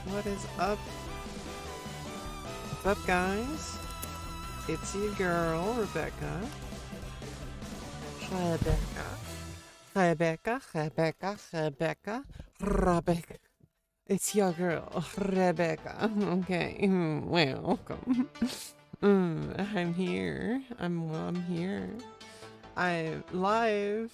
What is up? What's up, guys? It's your girl, Rebecca. Rebecca. It's your girl, Rebecca. Okay, welcome. I'm here. I'm here. I'm live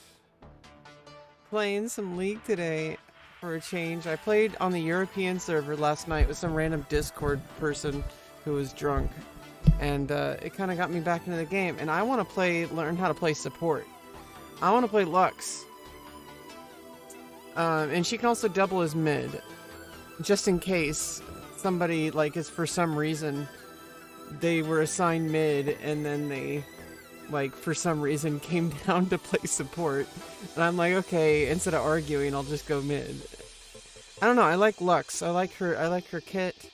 playing some League today for a change. I played on the European server last night with some random Discord person who was drunk, and it kind of got me back into the game. And I want to learn how to play support. I want to play Lux, and she can also double as mid, just in case somebody is for some reason they were assigned mid and then they for some reason came down to play support, and I'm like, okay, instead of arguing, I'll just go mid. I don't know, I like Lux. I like her kit.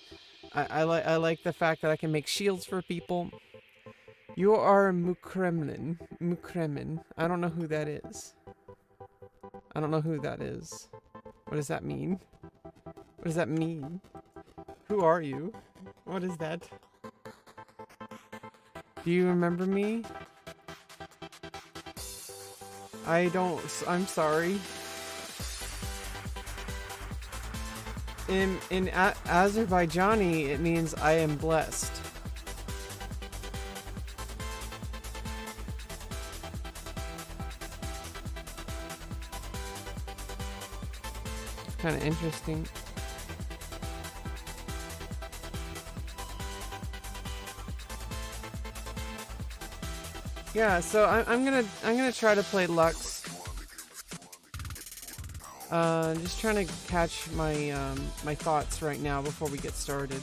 I like the fact that I can make shields for people. You are Mukremin. I don't know who that is. What does that mean? What does that mean? Who are you? What is that? Do you remember me? I'm sorry. In Azerbaijani, it means I am blessed. It's kind of interesting. Yeah, so I'm gonna try to play Lux. Just trying to catch my my thoughts right now before we get started.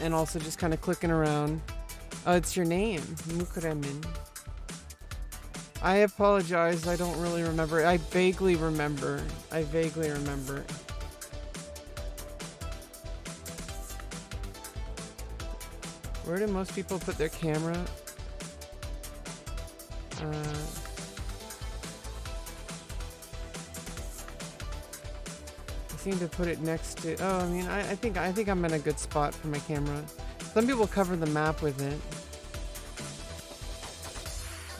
And also just kind of clicking around. Oh, it's your name, Mukremin. I apologize, I don't really remember. I vaguely remember. Where do most people put their camera? I seem to put it next to. Oh, I mean, I think I'm in a good spot for my camera. Some people cover the map with it.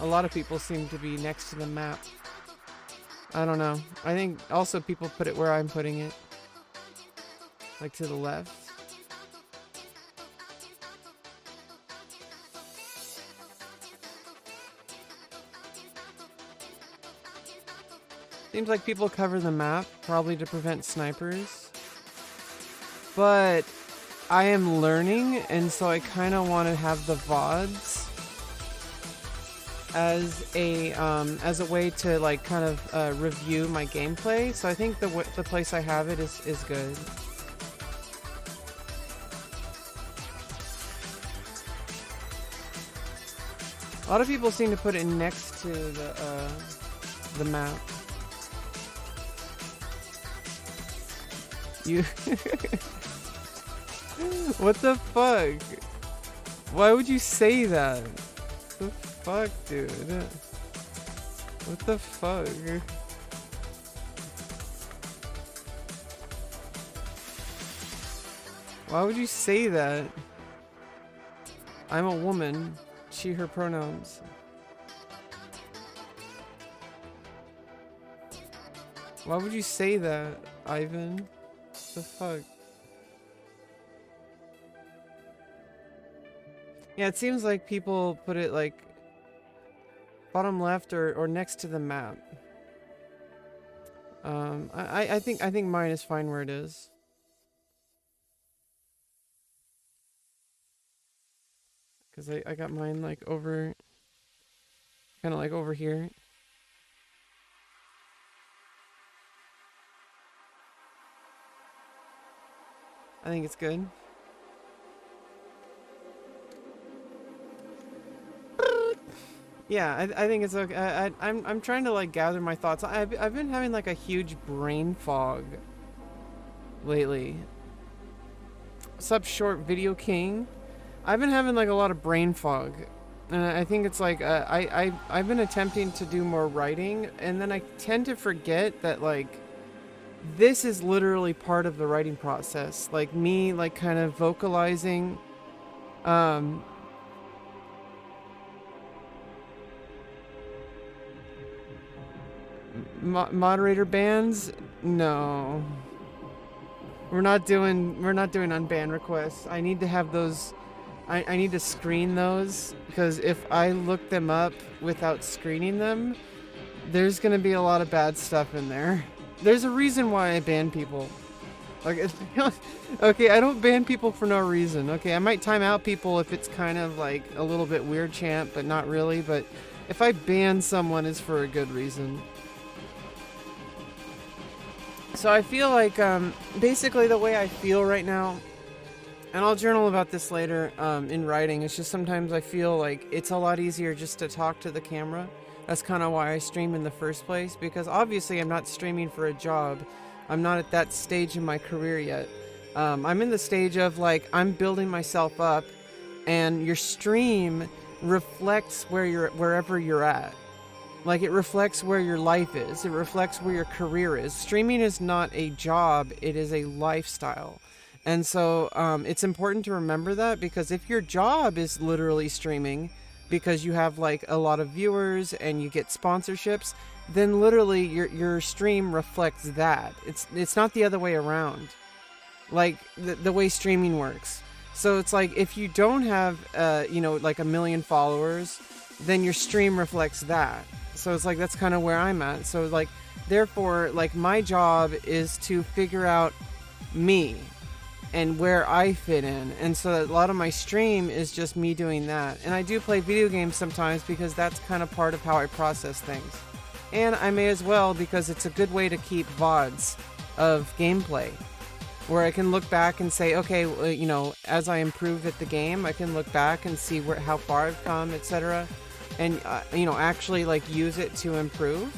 A lot of people seem to be next to the map. I don't know. I think also people put it where I'm putting it, like to the left. Seems like people cover the map, probably to prevent snipers. But I am learning, and so I kind of want to have the VODs as a way to kind of review my gameplay. So I think the place I have it is good. A lot of people seem to put it next to the map. You What the fuck? Why would you say that? What the fuck, dude? What the fuck? Why would you say that? I'm a woman. She, her pronouns. Why would you say that, Ivan? The fuck? Yeah, it seems like people put it bottom left or next to the map. I think mine is fine where it is. Cause I got mine over, kind of over here. I think it's good. Yeah, I think it's okay. I'm trying to gather my thoughts. I've been having a huge brain fog lately. What's up, Short Video King? I've been having a lot of brain fog, and I think it's I've been attempting to do more writing, and then I tend to forget that this is literally part of the writing process. Like me, like kind of vocalizing, um, moderator bans. No, we're not doing unban requests. I need to have those. I need to screen those, because if I look them up without screening them, there's gonna be a lot of bad stuff in there. There's a reason why I ban people. Like, okay, I don't ban people for no reason. Okay, I might time out people if it's kind of like a little bit weird chant, but not really. But if I ban someone, it's for a good reason. So I feel like, basically the way I feel right now, and I'll journal about this later, in writing, it's just sometimes I feel like it's a lot easier just to talk to the camera. That's kind of why I stream in the first place, because obviously I'm not streaming for a job. I'm not at that stage in my career yet. I'm in the stage of, like, I'm building myself up, and your stream reflects wherever you're at. Like, it reflects where your life is. It reflects where your career is. Streaming is not a job, it is a lifestyle. And so it's important to remember that, because if your job is literally streaming because you have like a lot of viewers and you get sponsorships, then literally your stream reflects that. It's not the other way around, like the way streaming works. So it's like, if you don't have like 1 million followers, then your stream reflects that. So it's like, that's kind of where I'm at. So like, therefore, like, my job is to figure out me and where I fit in. And so a lot of my stream is just me doing that. And I do play video games sometimes, because that's kind of part of how I process things. And I may as well, because it's a good way to keep VODs of gameplay, where I can look back and say, okay, as I improve at the game, I can look back and see how far I've come, etc. And, actually like use it to improve.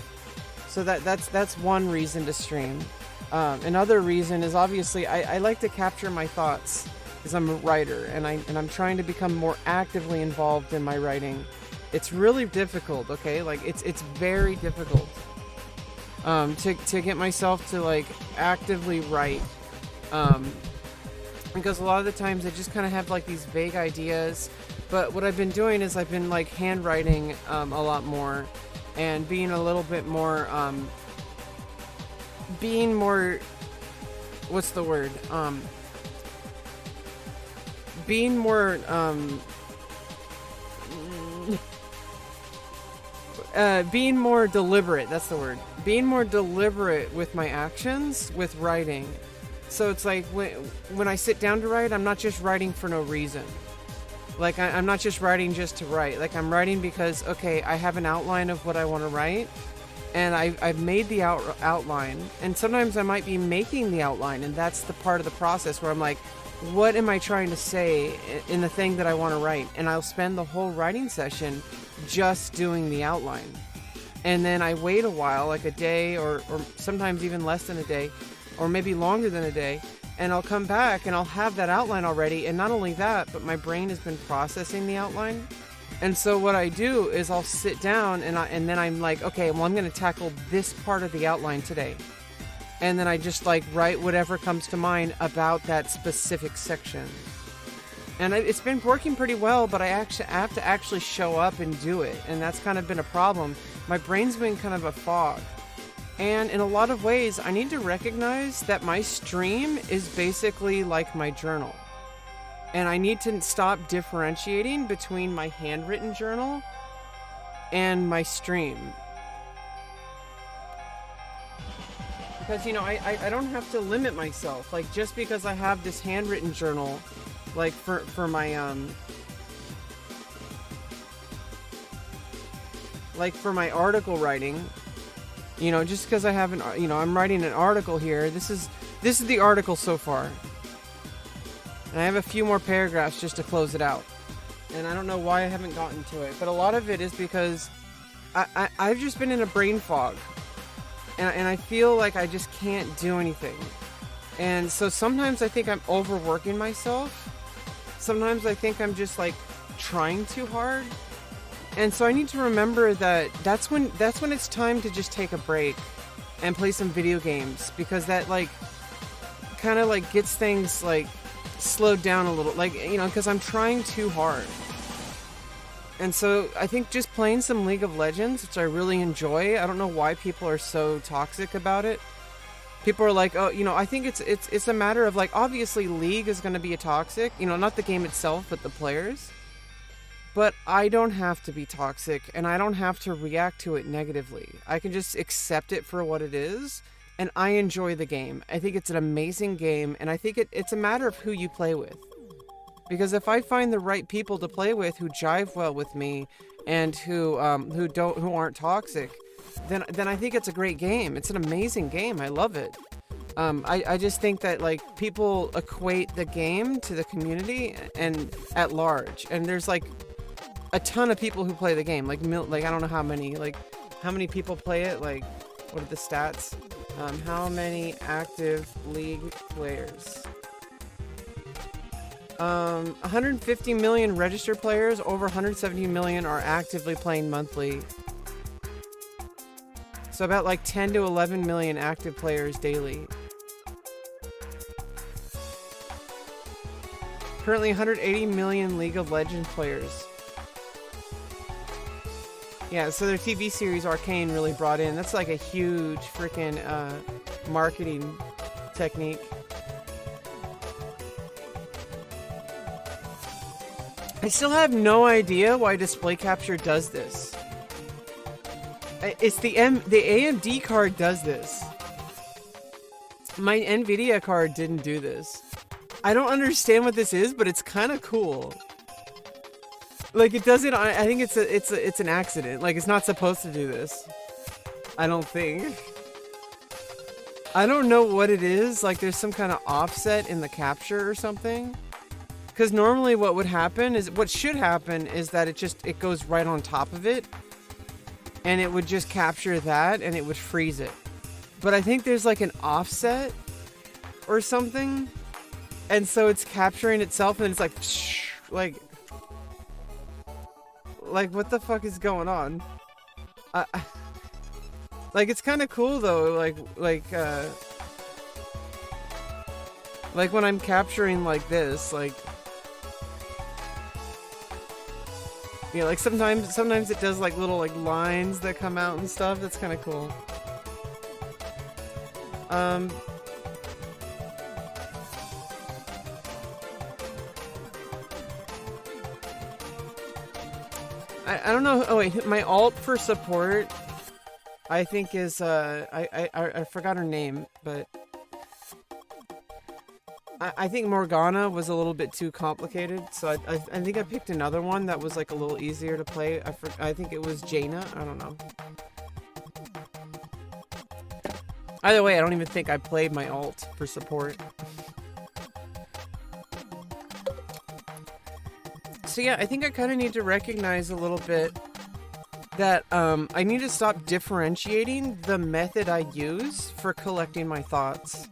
So that's one reason to stream. Another reason is, obviously, I like to capture my thoughts, because I'm a writer, and I'm trying to become more actively involved in my writing. It's really difficult, okay? Like, it's very difficult to get myself to like actively write, because a lot of the times I just kind of have like these vague ideas. But what I've been doing is I've been like handwriting a lot more, and being a little bit more what's the word? Being more being more deliberate, that's the word. Being more deliberate with my actions with writing. So it's like, when I sit down to write, I'm not just writing for no reason. Like, I'm not just writing just to write. Like, I'm writing because, okay, I have an outline of what I want to write, and I've made the outline, and sometimes I might be making the outline, and that's the part of the process where I'm like, what am I trying to say in the thing that I want to write? And I'll spend the whole writing session just doing the outline. And then I wait a while, like a day, or sometimes even less than a day, or maybe longer than a day, and I'll come back and I'll have that outline already. And not only that, but my brain has been processing the outline. And so what I do is I'll sit down and then I'm like, okay, well, I'm going to tackle this part of the outline today. And then I just like write whatever comes to mind about that specific section. And it's been working pretty well, but I have to actually show up and do it. And that's kind of been a problem. My brain's been kind of a fog. And in a lot of ways, I need to recognize that my stream is basically like my journal. And I need to stop differentiating between my handwritten journal and my stream. Because, I don't have to limit myself. Like, just because I have this handwritten journal, like, for my, like, for my article writing, just because I have I'm writing an article here. This is the article so far. And I have a few more paragraphs just to close it out. And I don't know why I haven't gotten to it. But a lot of it is because I've just been in a brain fog. And I feel like I just can't do anything. And so sometimes I think I'm overworking myself. Sometimes I think I'm just like trying too hard. And so I need to remember that that's when it's time to just take a break and play some video games, because that like kind of like gets things like slowed down a little, like, you know, because I'm trying too hard. And so I think just playing some League of Legends, which I really enjoy. I don't know why people are so toxic about it. People are like, oh, you know, I think it's a matter of like, obviously League is going to be a toxic, you know, not the game itself, but the players. But I don't have to be toxic, and I don't have to react to it negatively. I can just accept it for what it is, and I enjoy the game. I think it's an amazing game, and I think it's a matter of who you play with. Because if I find the right people to play with who jive well with me, and who aren't toxic, then I think it's a great game. It's an amazing game. I love it. I just think that like people equate the game to the community and at large, and there's like a ton of people who play the game. Like I don't know how many people play it. Like, what are the stats? How many active League players? 150 million registered players. Over 170 million are actively playing monthly. So about like 10 to 11 million active players daily. Currently 180 million League of Legends players. Yeah, so their TV series Arcane really brought in. That's like a huge freaking marketing technique. I still have no idea why display capture does this. It's the AMD card does this. My Nvidia card didn't do this. I don't understand what this is, but it's kind of cool. Like, it doesn't. I think it's an accident. Like, it's not supposed to do this. I don't think. I don't know what it is. Like, there's some kind of offset in the capture or something. Because normally what would happen is, what should happen is that it goes right on top of it. And it would just capture that and it would freeze it. But I think there's like an offset or something. And so it's capturing itself and it's like, what the fuck is going on? Like, it's kind of cool though. Like when I'm capturing like this, like, yeah, like sometimes it does like little like lines that come out and stuff. That's kind of cool. I don't know. Oh wait, my alt for support, I think is I forgot her name, but I think Morgana was a little bit too complicated, so I think I picked another one that was like a little easier to play. I think it was Jaina. I don't know. Either way, I don't even think I played my alt for support. So yeah, I think I kind of need to recognize a little bit that I need to stop differentiating the method I use for collecting my thoughts.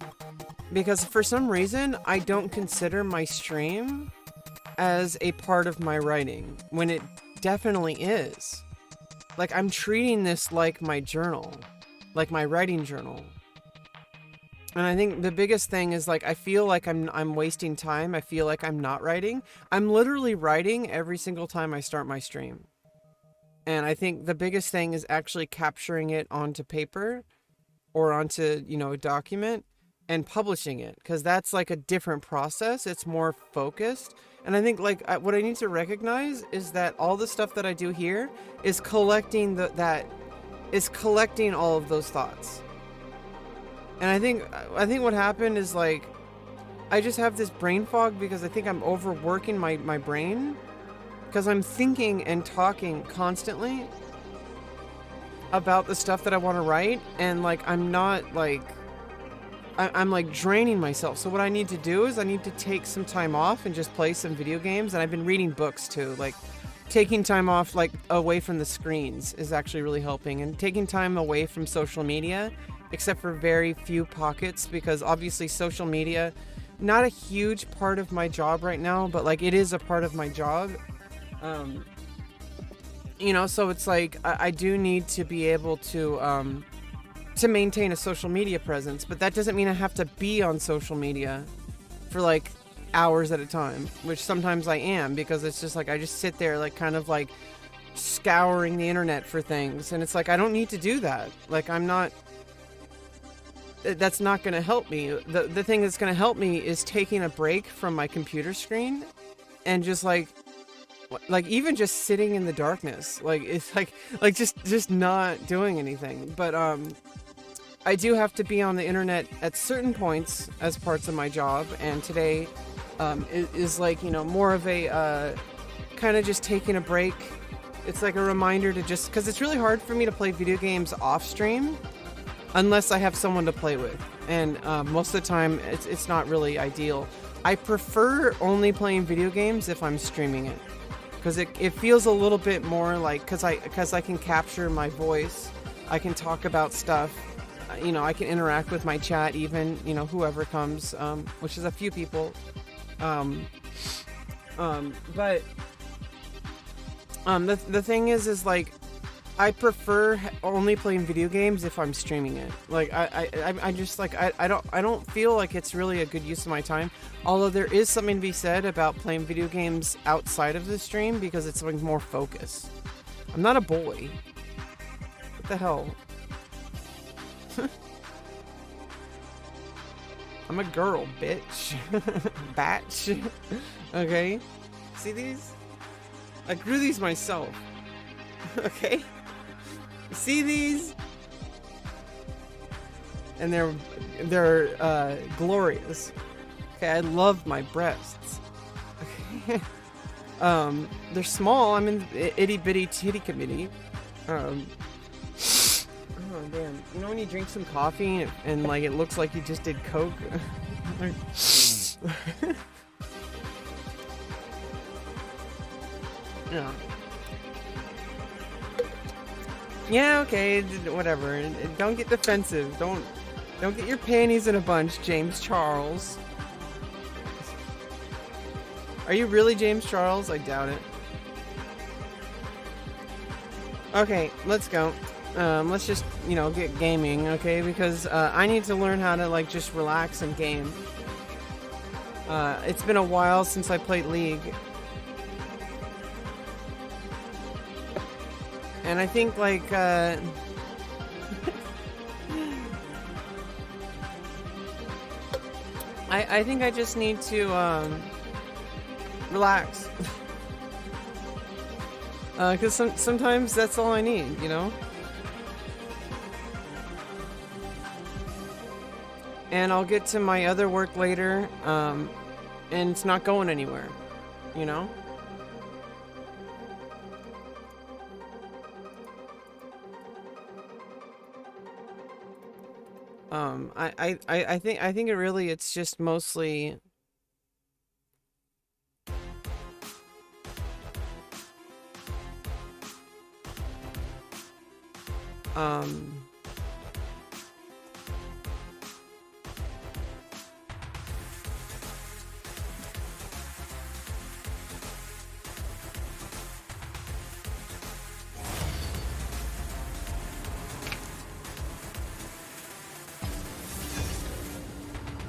Because for some reason, I don't consider my stream as a part of my writing, when it definitely is. Like, I'm treating this like my journal, like my writing journal. And I think the biggest thing is, like, I feel like I'm wasting time. I feel like I'm not writing. I'm literally writing every single time I start my stream. And I think the biggest thing is actually capturing it onto paper or onto, you know, a document and publishing it, because that's like a different process. It's more focused. And I think like what I need to recognize is that all the stuff that I do here is collecting collecting all of those thoughts. And I think what happened is, like, I just have this brain fog because I think I'm overworking my brain, because I'm thinking and talking constantly about the stuff that I want to write, and like I'm not like I'm like draining myself. So what I need to do is I need to take some time off and just play some video games. And I've been reading books too. Like, taking time off, like, away from the screens is actually really helping. And taking time away from social media, except for very few pockets, because obviously social media, not a huge part of my job right now, but like it is a part of my job. You know, so it's like I do need to be able to to maintain a social media presence, but that doesn't mean I have to be on social media for like hours at a time, which sometimes I am, because it's just like I just sit there like kind of like scouring the internet for things, and it's like I don't need to do that. Like that's not going to help me. The thing that's going to help me is taking a break from my computer screen and just like even just sitting in the darkness. Like it's like just not doing anything. But I do have to be on the internet at certain points as parts of my job, and today is like, you know, more of a kind of just taking a break. It's like a reminder to just, because it's really hard for me to play video games off stream unless I have someone to play with, and most of the time it's not really ideal. I prefer only playing video games if I'm streaming it, because it feels a little bit more like, because I can capture my voice, I can talk about stuff, you know, I can interact with my chat, even, you know, whoever comes, which is a few people, but the thing is like, I prefer only playing video games if I'm streaming it. Like I just like I don't feel like it's really a good use of my time. Although there is something to be said about playing video games outside of the stream, because it's like more focus. I'm not a boy. What the hell? I'm a girl, bitch. Batch. Okay. See these? I grew these myself. Okay. See these? And they're glorious. Okay, I love my breasts. Okay. They're small. I'm in the itty bitty titty committee. Oh damn. You know when you drink some coffee and like it looks like you just did coke? Yeah. Yeah, okay, whatever. Don't get defensive. Don't get your panties in a bunch, James Charles. Are you really James Charles? I doubt it. Okay, let's go. Let's just, you know, get gaming, okay? Because I need to learn how to like just relax and game. It's been a while since I played League. And I think like I think I just need to relax. Cause sometimes that's all I need, you know? And I'll get to my other work later, and it's not going anywhere, you know? I think it really, it's just mostly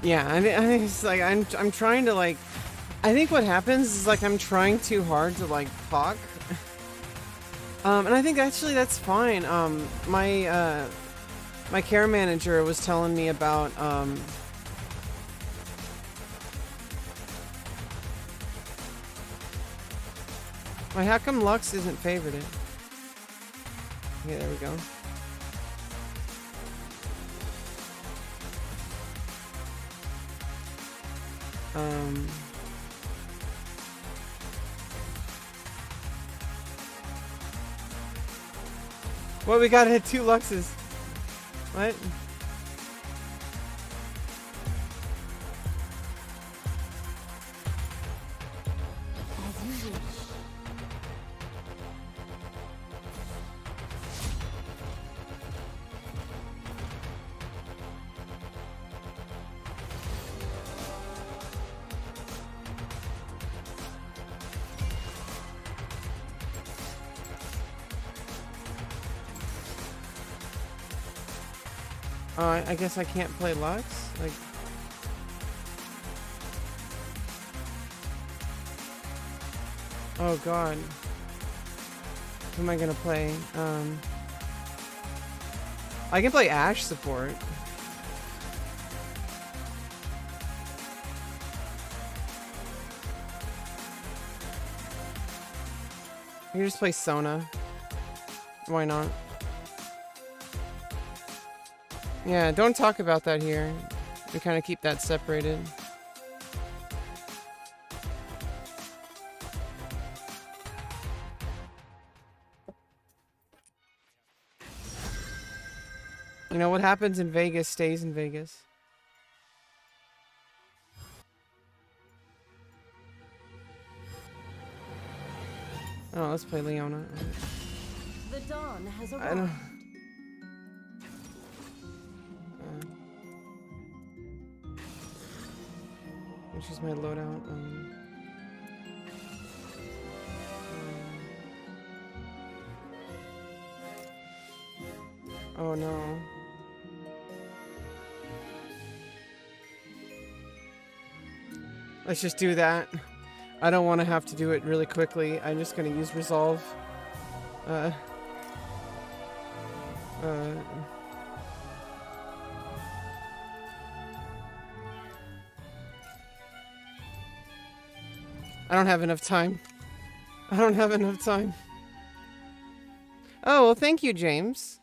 yeah, I think it's like I'm trying to like, I think what happens is like I'm trying too hard to like talk. And I think actually that's fine. My care manager was telling me about why, how come Lux isn't favorited? Okay, there we go. Well, we gotta hit 2 Luxes. What? I guess I can't play Lux? Like... Oh god. Who am I gonna play? I can play Ashe support. I can just play Sona. Why not? Yeah, don't talk about that here. We kind of keep that separated. You know, what happens in Vegas stays in Vegas. Oh, let's play Leona. The dawn has arrived. I don't... Which is my loadout. Oh no. Let's just do that. I don't want to have to do it really quickly. I'm just going to use Resolve. I don't have enough time. I don't have enough time. Oh, well, thank you, James.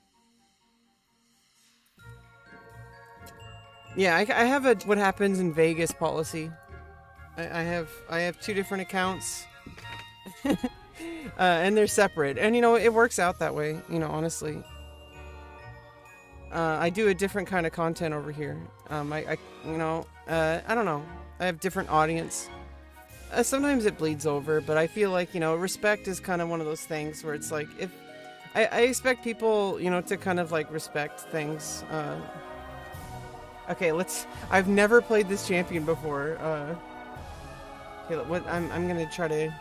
Yeah, I have a what happens in Vegas policy. I have 2 different accounts. And they're separate. And, you know, it works out that way, you know, honestly. I do a different kind of content over here. I you know, I don't know. I have different audience. Sometimes it bleeds over, but I feel like, you know, respect is kind of one of those things where it's like, if... I expect people, you know, to kind of, like, respect things. Okay, let's... I've never played this champion before. Okay, what I'm gonna try to...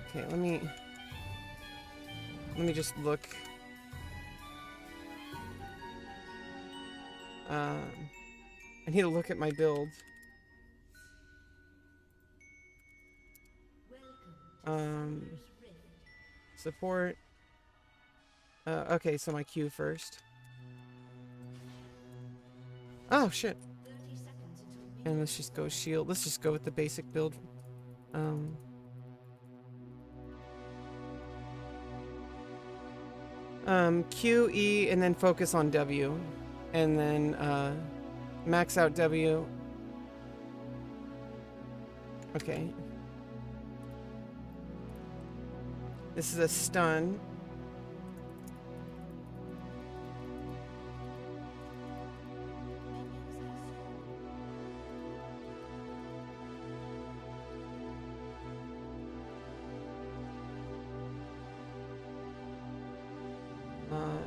Okay, let me just look. I need to look at my build. Support. Okay, so my Q first. Oh shit. And let's just go shield. Let's just go with the basic build. Q, E, and then focus on W. And then max out W. Okay. This is a stun.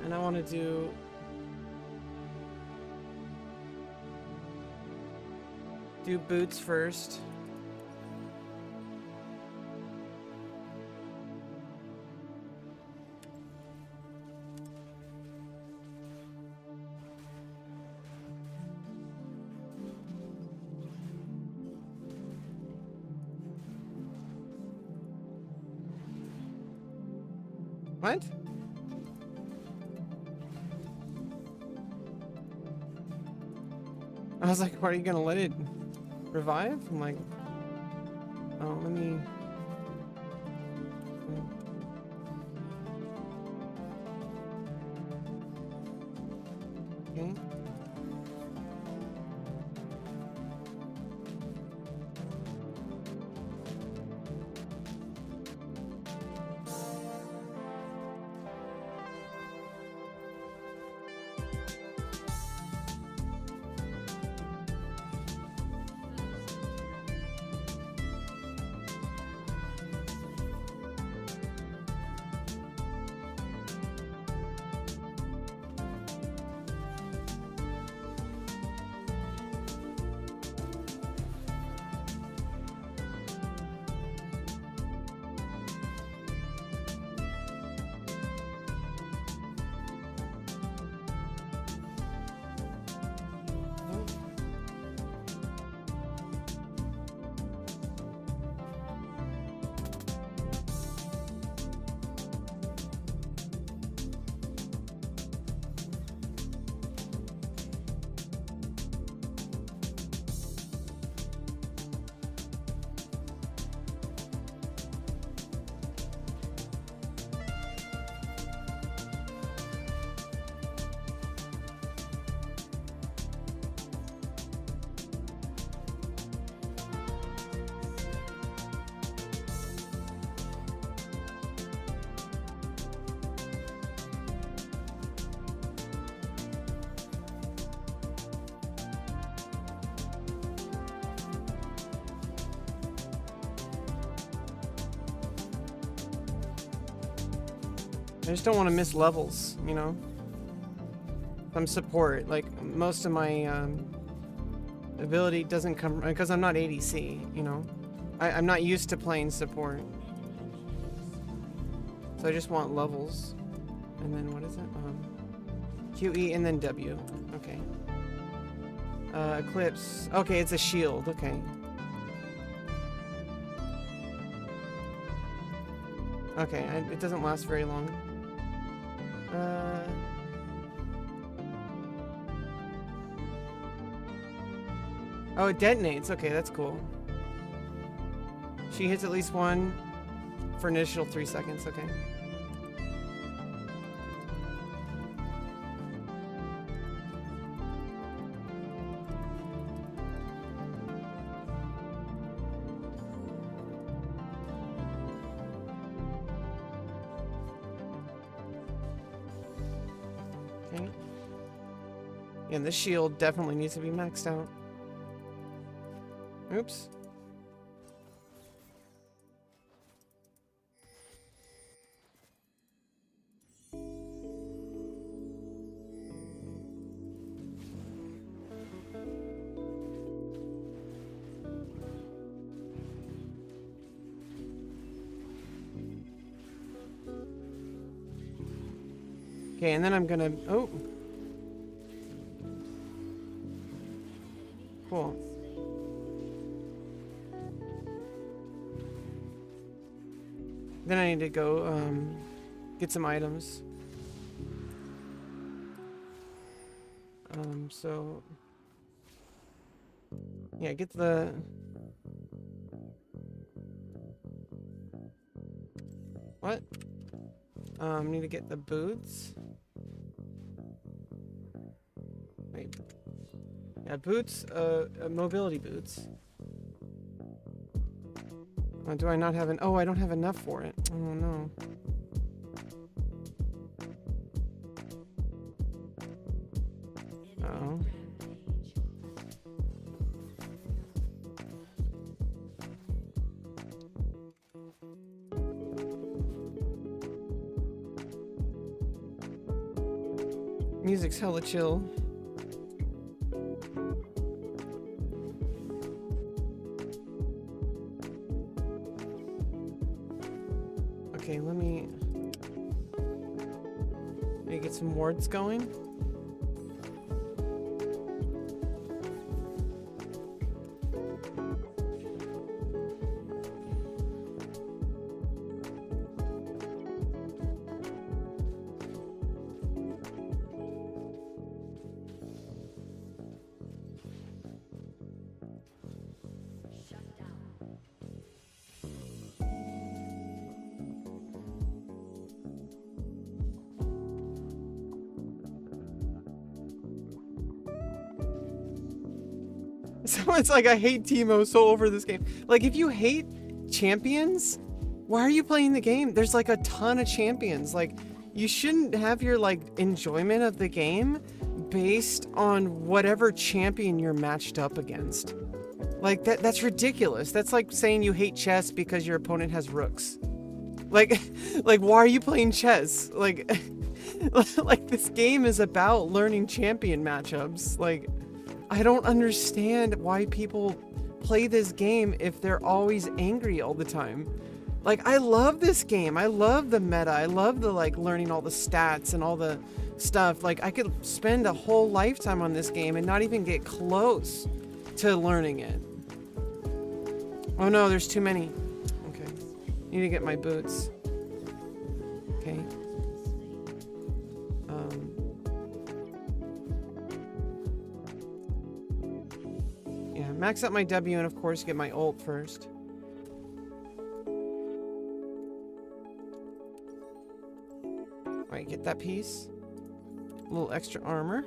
And I want to do boots first. What? I was like, "What, are you gonna let it revive?" I'm like, "Oh, let me." Okay. I just don't want to miss levels, you know? I'm support. Like, most of my ability doesn't come... Because I'm not ADC, you know? I'm not used to playing support. So I just want levels. And then what is it? QE and then W. Okay. Eclipse. Okay, it's a shield. Okay. Okay, it doesn't last very long. Oh, it detonates. Okay, that's cool. She hits at least one for an initial 3 seconds. Okay. Okay. And the shield definitely needs to be maxed out. Oops. Okay, and then I'm gonna... Oh! Cool. Then I need to go, get some items. So... Yeah, get the... What? Need to get the boots. Wait. Yeah, boots, mobility boots. Do I not have an... Oh, I don't have enough for it. Oh, no. Uh-oh. Music's hella chill. Okay, let me get some wards going. Someone's like, I hate Teemo so over this game. Like, if you hate champions, why are you playing the game? There's like a ton of champions. Like, you shouldn't have your like enjoyment of the game based on whatever champion you're matched up against. Like, that's ridiculous. That's like saying you hate chess because your opponent has rooks. Like, why are you playing chess? Like, like this game is about learning champion matchups. Like, I don't understand why people play this game if they're always angry all the time. Like, I love this game. I love the meta. I love the, like, learning all the stats and all the stuff. Like, I could spend a whole lifetime on this game and not even get close to learning it. Oh no, there's too many. Okay. Need to get my boots. Okay. Yeah, max out my W and of course get my ult first. Alright, get that piece. A little extra armor.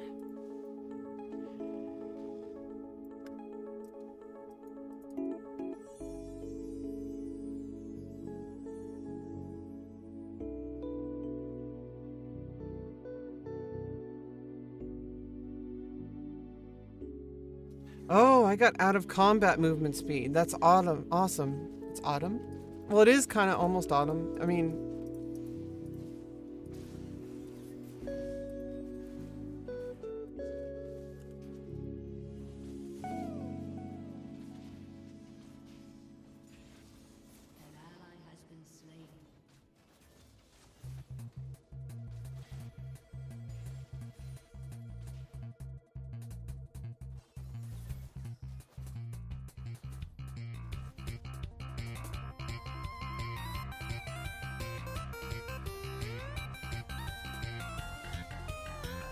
Oh, I got out of combat movement speed. That's awesome. It's autumn? Well, it is kind of almost autumn. I mean,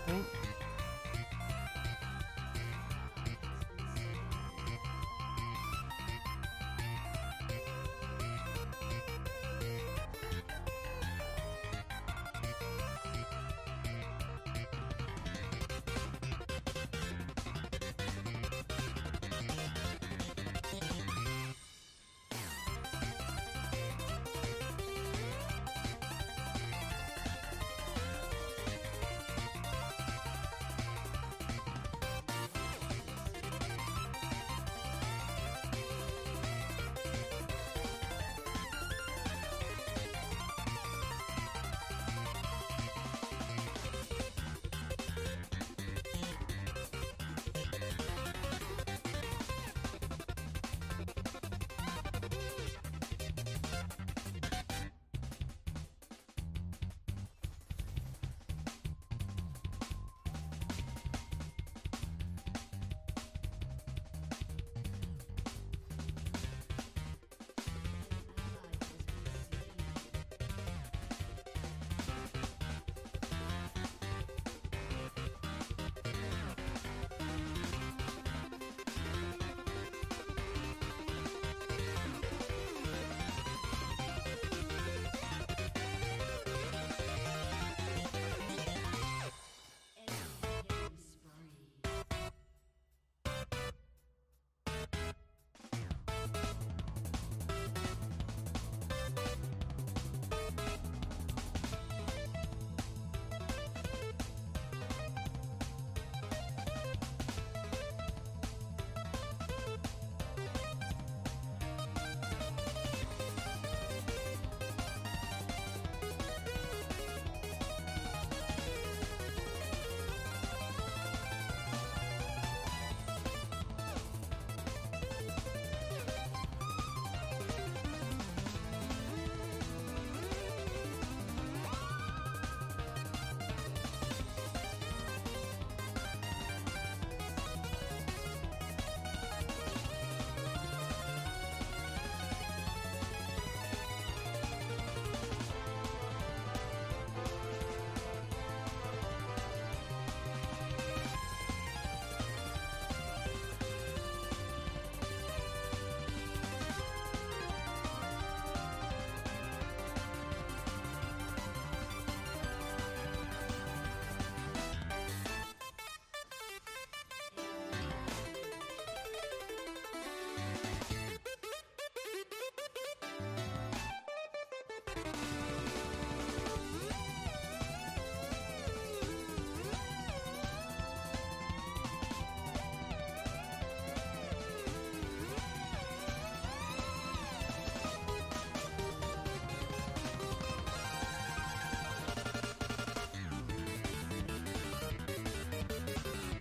Okay.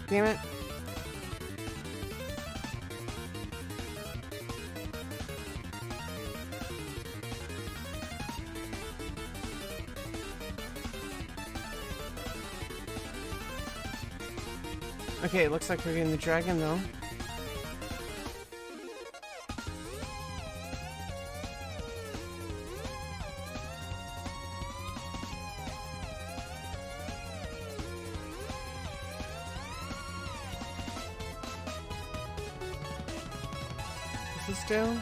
Damn it. Okay, looks like we're getting the dragon though. What's this do?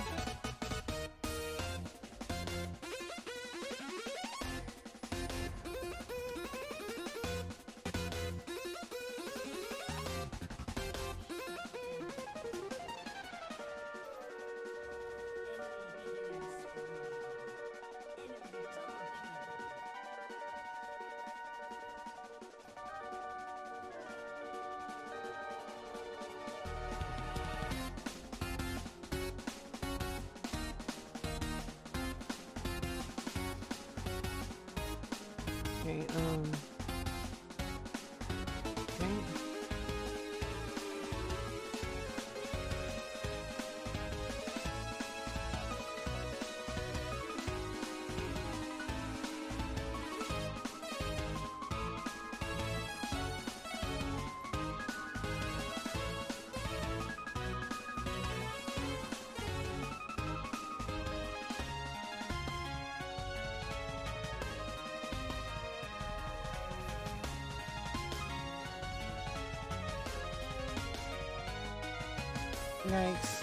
Okay, okay. Yikes.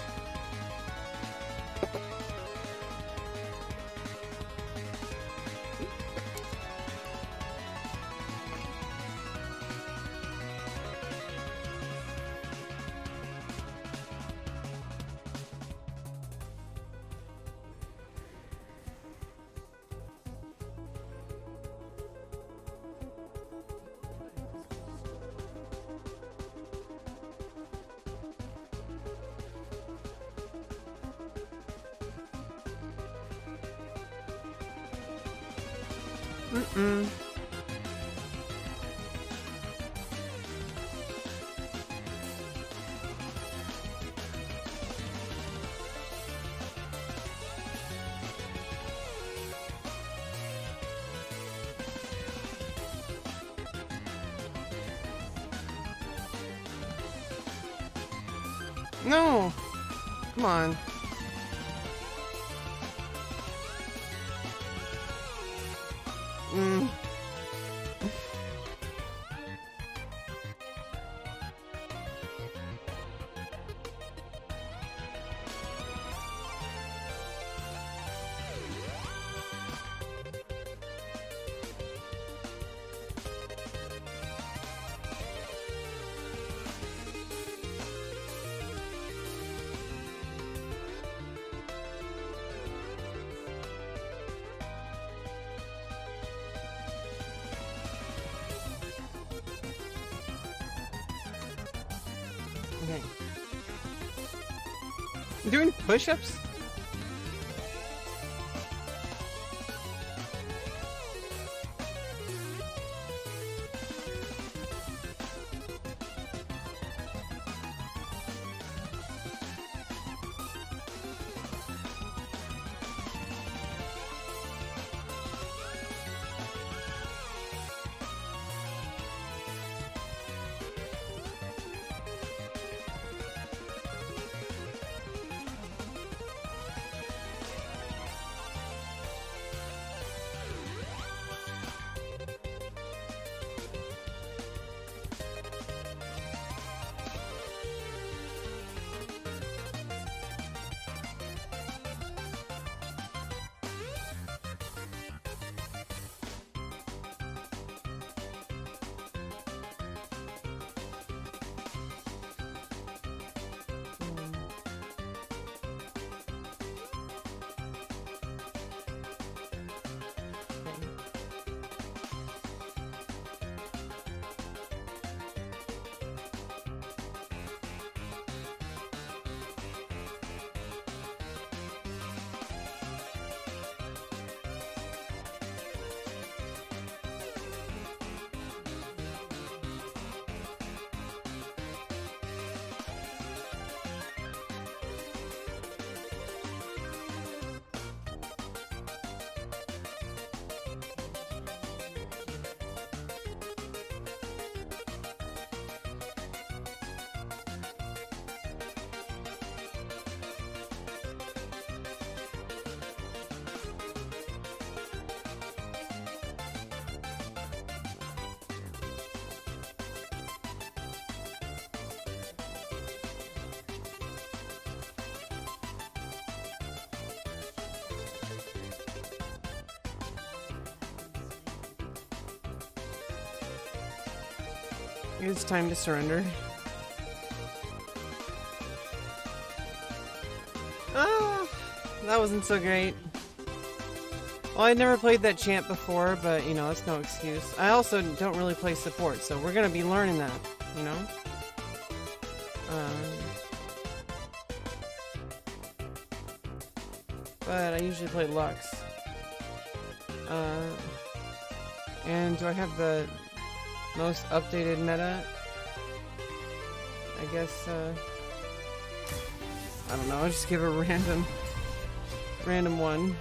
Mm-mm. No! Come on. Mm. Okay. You doing push-ups? It's time to surrender. Ah, that wasn't so great. Well, I'd never played that champ before, but, you know, that's no excuse. I also don't really play support, so we're gonna be learning that, you know? But I usually play Lux. And do I have the most updated meta? I guess, I don't know, I'll just give a random one.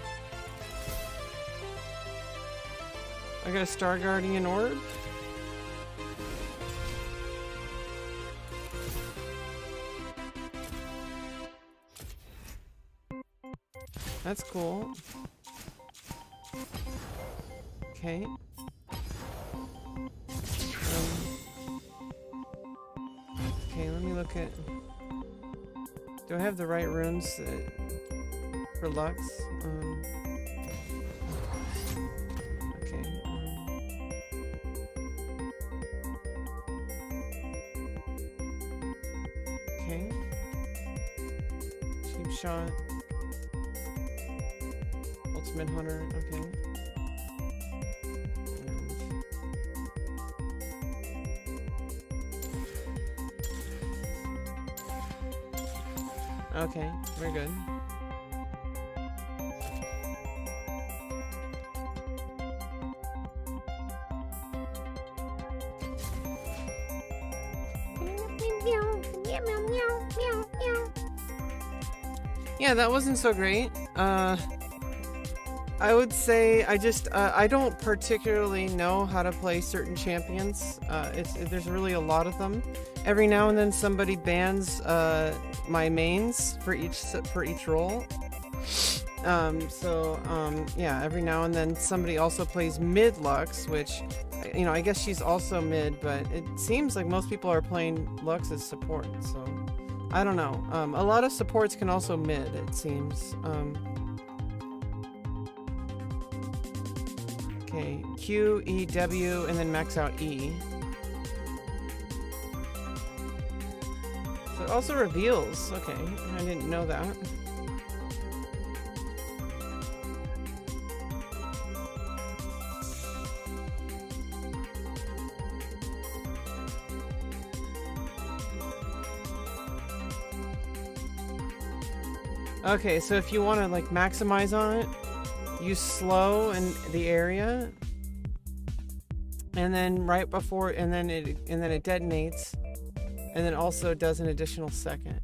I got a Star Guardian orb. That's cool. Okay. Okay, let me look at... Do I have the right runes for Lux? Okay. Okay. Cheap shot. Ultimate Hunter. Okay. Okay, very good. Yeah, that wasn't so great. I would say I don't particularly know how to play certain champions. There's really a lot of them. Every now and then somebody bans my mains for each role. Yeah, every now and then somebody also plays mid Lux, which, you know, I guess she's also mid, but it seems like most people are playing Lux as support, so I don't know. A lot of supports can also mid, it seems. Okay, Q, E, W, and then max out E. So it also reveals. Okay, I didn't know that. Okay, so if you want to like maximize on it, you slow in the area, and then right before, and then it detonates, and then also does an additional second.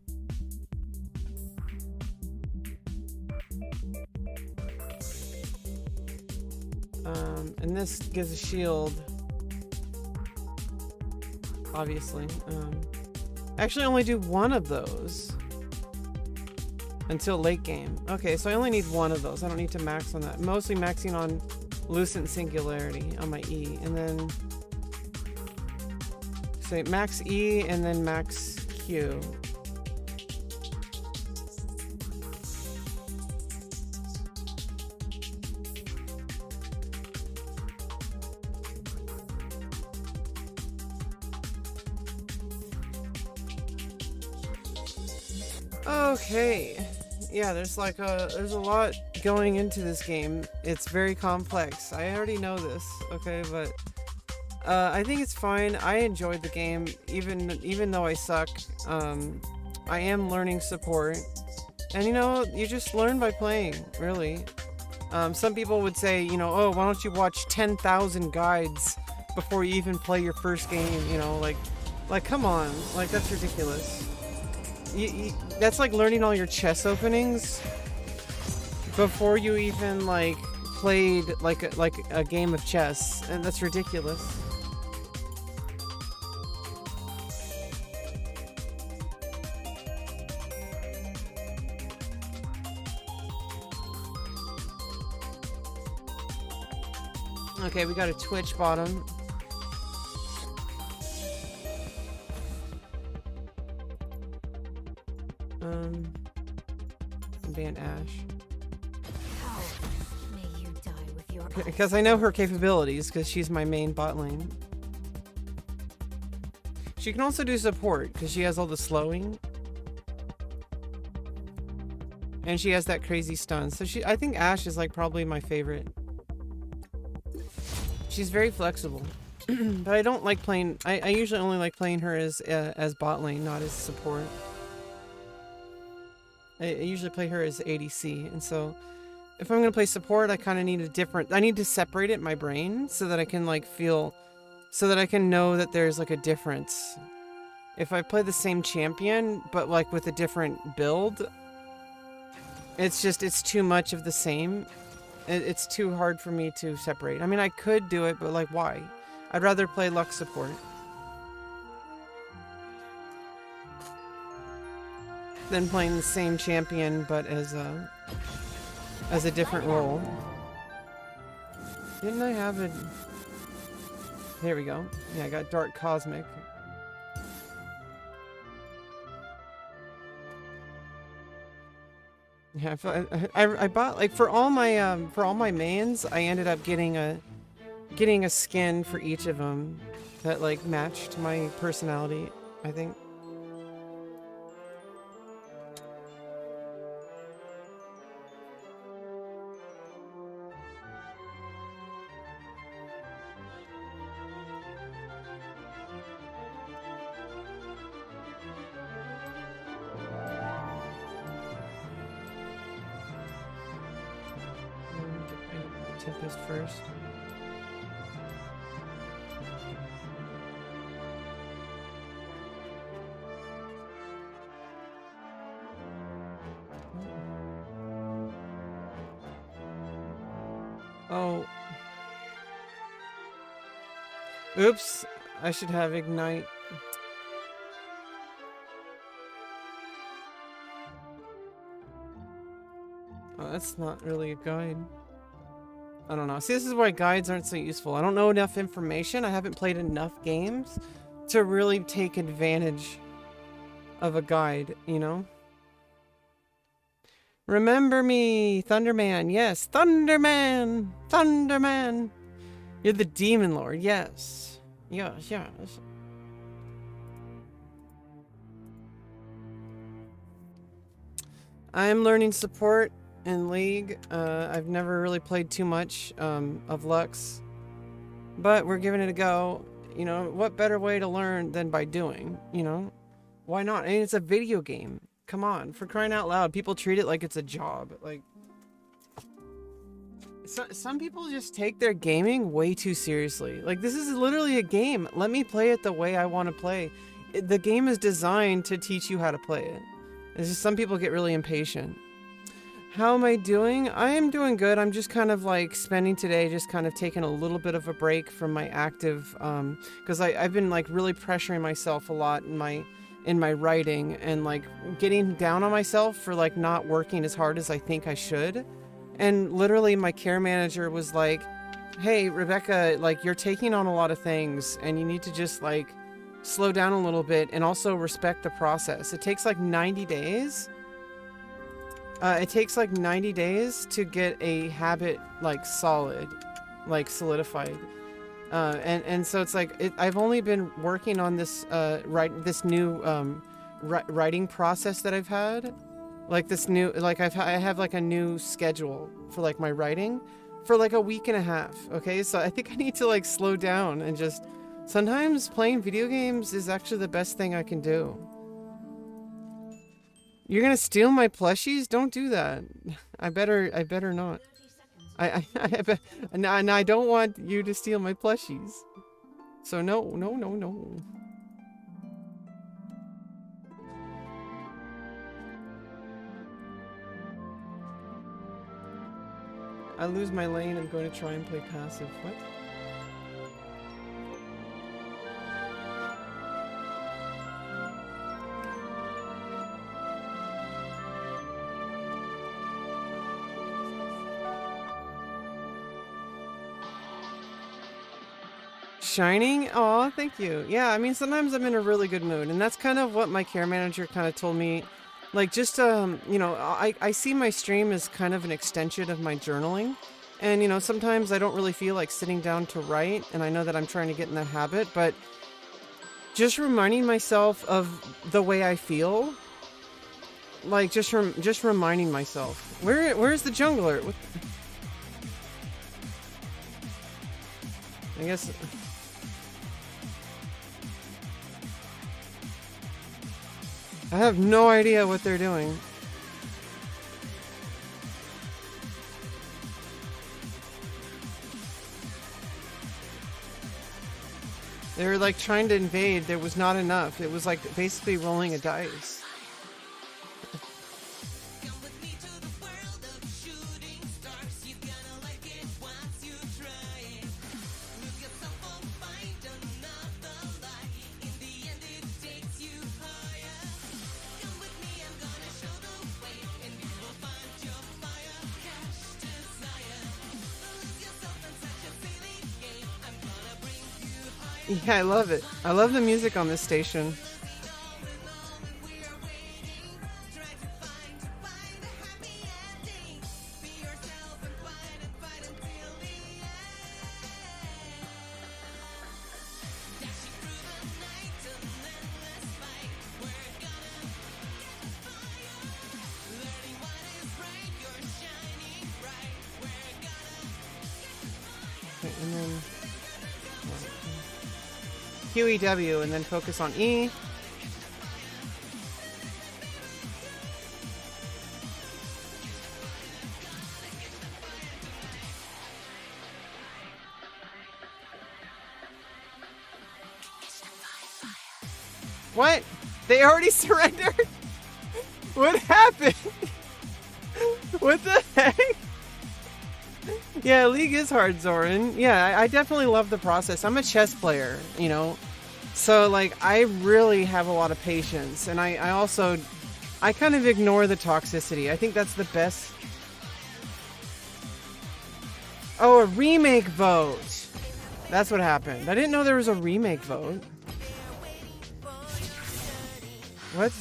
And this gives a shield, obviously. I actually only do one of those until late game. Okay, so I only need one of those. I don't need to max on that. Mostly maxing on Lucent Singularity on my E. And then say max E and then max Q. Okay. Yeah, there's a lot going into this game. It's very complex. I already know this, okay, but I think it's fine. I enjoyed the game, even though I suck. I am learning support, and you know, you just learn by playing, really. Some people would say, you know, oh, why don't you watch 10,000 guides before you even play your first game? You know, like come on, like that's ridiculous. That's like learning all your chess openings before you even like played like a game of chess, and that's ridiculous. Okay, we got a Twitch bottom. Ban Ashe. How may you die with your Because I know her capabilities, because she's my main bot lane. She can also do support, because she has all the slowing. And she has that crazy stun. So I think Ashe is like probably my favorite. She's very flexible. But I don't like playing, I usually only like playing her as bot lane, not as support. I usually play her as ADC, and so if I'm gonna play support, I kind of need I need to separate it in my brain so that I can like feel, so that I can know that there's like a difference. If I play the same champion, but like with a different build, it's too much of the same. It's too hard for me to separate. I mean, I could do it, but like, why? I'd rather play Lux support than playing the same champion but as a different role. Didn't I have it? There we go. Yeah, I got Dark Cosmic. Yeah, I bought like for all my mains, I ended up getting a skin for each of them that like matched my personality, I think. Tempest first. Oh. Oops. I should have Ignite. Oh, that's not really a guide. I don't know. See, this is why guides aren't so useful. I don't know enough information. I haven't played enough games to really take advantage of a guide, you know? Remember me, Thunderman. Yes, Thunderman! Thunderman! You're the Demon Lord. Yes. Yes, yes. I'm learning support in League. I've never really played too much of Lux, but we're giving it a go. You know, what better way to learn than by doing, you know? Why not? I mean, it's a video game. Come on, for crying out loud. People treat it like it's a job. Like, some people just take their gaming way too seriously. Like, this is literally a game. Let me play it the way I want to play. The game is designed to teach you how to play it. It's just some people get really impatient. How am I doing? I am doing good. I'm just kind of like spending today just kind of taking a little bit of a break from my active, because I've been like really pressuring myself a lot in my writing and like getting down on myself for like not working as hard as I think I should. And literally my care manager was like, hey, Rebecca, like you're taking on a lot of things and you need to just like slow down a little bit and also respect the process. It takes like 90 days. It takes like 90 days to get a habit like solid, like solidified. And so it's like, I've only been working on this, this new writing process that I've had. Like this new, like I have like a new schedule for like my writing for like a week and a half. Okay. So I think I need to like slow down and just, sometimes playing video games is actually the best thing I can do. You're gonna steal my plushies? Don't do that. I better not. And I don't want you to steal my plushies. So no. I lose my lane, I'm going to try and play passive. What? Shining? Aw, thank you. Yeah, I mean, sometimes I'm in a really good mood, and that's kind of what my care manager kind of told me. Like, just, you know, I see my stream as kind of an extension of my journaling. And, you know, sometimes I don't really feel like sitting down to write, and I know that I'm trying to get in that habit, but just reminding myself of the way I feel, like, just reminding myself. Where's the jungler? What I guess... I have no idea what they're doing. They were like trying to invade. There was not enough. It was like basically rolling a dice. Yeah, I love it. I love the music on this station. QEW and then focus on E. What? They already surrendered? What happened? What the heck? Yeah, League is hard, Zoran. Yeah, I definitely love the process. I'm a chess player, you know? So, like, I really have a lot of patience. And I kind of ignore the toxicity. I think that's the best. Oh, a remake vote. That's what happened. I didn't know there was a remake vote. What?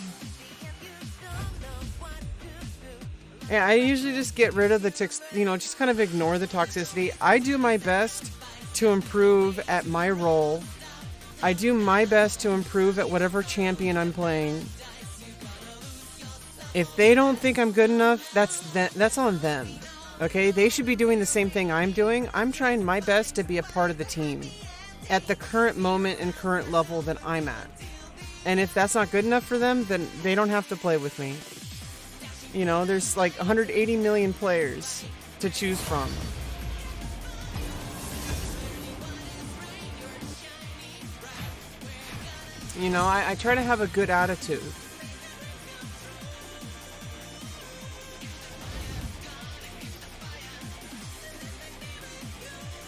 Yeah, I usually just get rid of the just kind of ignore the toxicity. I do my best to improve at my role. I do my best to improve at whatever champion I'm playing. If they don't think I'm good enough, that's on them. Okay? They should be doing the same thing I'm doing. I'm trying my best to be a part of the team at the current moment and current level that I'm at. And if that's not good enough for them, then they don't have to play with me. You know, there's like 180 million players to choose from. You know, I try to have a good attitude.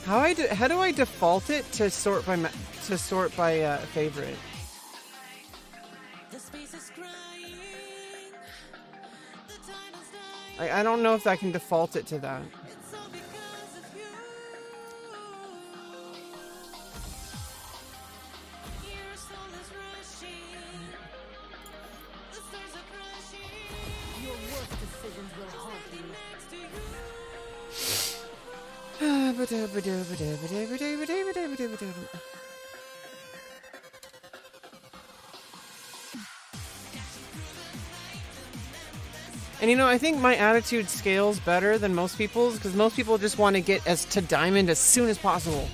How do I default it to sort by favorite? I don't know if I can default it to that. And you know, I think my attitude scales better than most people's, because most people just want to get to diamond as soon as possible.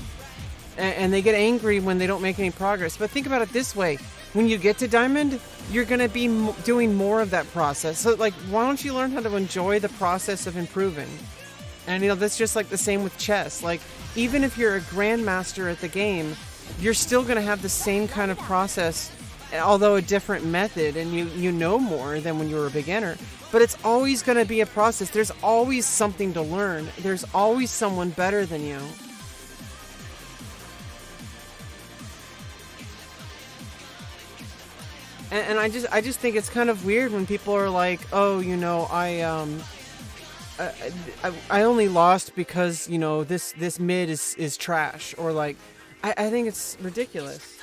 And they get angry when they don't make any progress. But think about it this way. When you get to diamond, you're going to be doing more of that process. So, like, why don't you learn how to enjoy the process of improving? And, you know, that's just like the same with chess. Like, even if you're a grandmaster at the game, you're still going to have the same kind of process, although a different method, and you know more than when you were a beginner. But it's always going to be a process. There's always something to learn. There's always someone better than you. And I just think it's kind of weird when people are like, oh, you know, I only lost because, you know, this mid is trash, or like, I think it's ridiculous.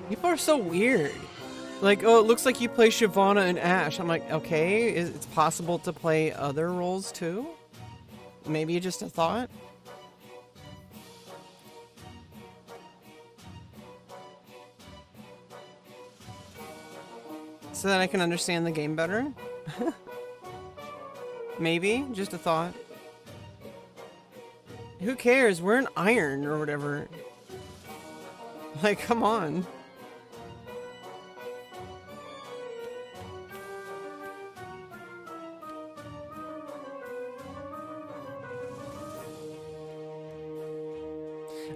People are so weird. Like, oh, it looks like you play Shyvana and Ashe. I'm like, okay, it's possible to play other roles too? Maybe just a thought? So that I can understand the game better? Maybe, just a thought. Who cares? We're an iron or whatever. Like, come on.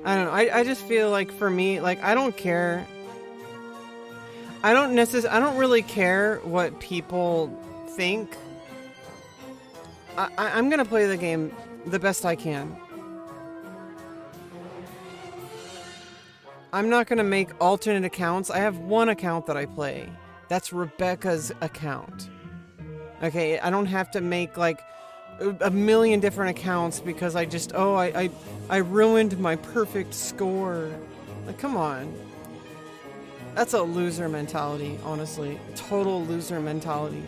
I don't know. I just feel like for me, like, I don't care. I don't really care what people think. I'm gonna play the game the best I can. I'm not gonna make alternate accounts. I have one account that I play. That's Rebecca's account. Okay, I don't have to make like a million different accounts because I just, oh, I ruined my perfect score. Like, come on. That's a loser mentality, honestly. Total loser mentality.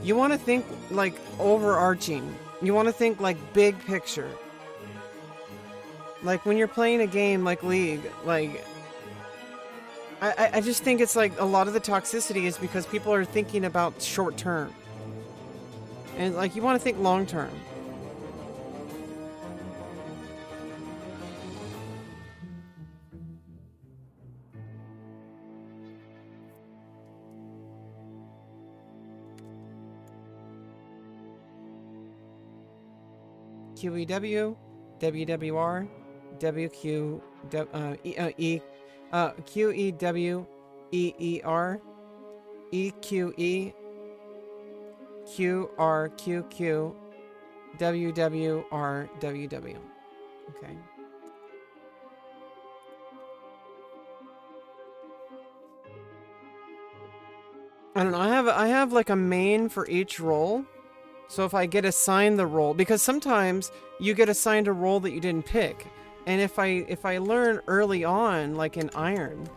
You want to think like overarching. You want to think like big picture. Like when you're playing a game like League, like I just think it's like a lot of the toxicity is because people are thinking about short term. And like you want to think long term. QEW, WWR, WQ, QEW, EER, EQE, QRQQ, WWR, WW. Okay. I don't know. I have like a main for each role. So if I get assigned the role, because sometimes you get assigned a role that you didn't pick, and if I learn early on, like in Iron,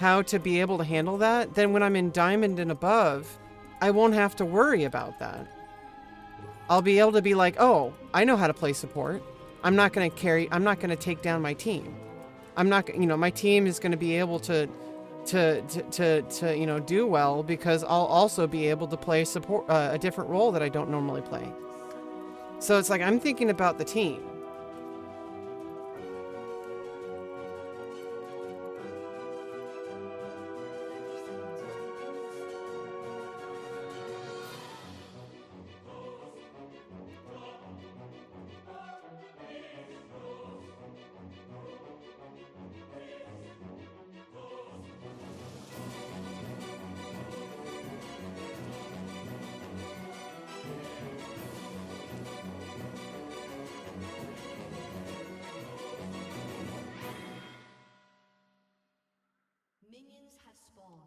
how to be able to handle that, then when I'm in Diamond and above, I won't have to worry about that. I'll be able to be like, oh, I know how to play support. I'm not going to take down my team. I'm not, my team is going to be able to do well because I'll also be able to play support a different role that I don't normally play. So it's like I'm thinking about the team. Minions have spawned.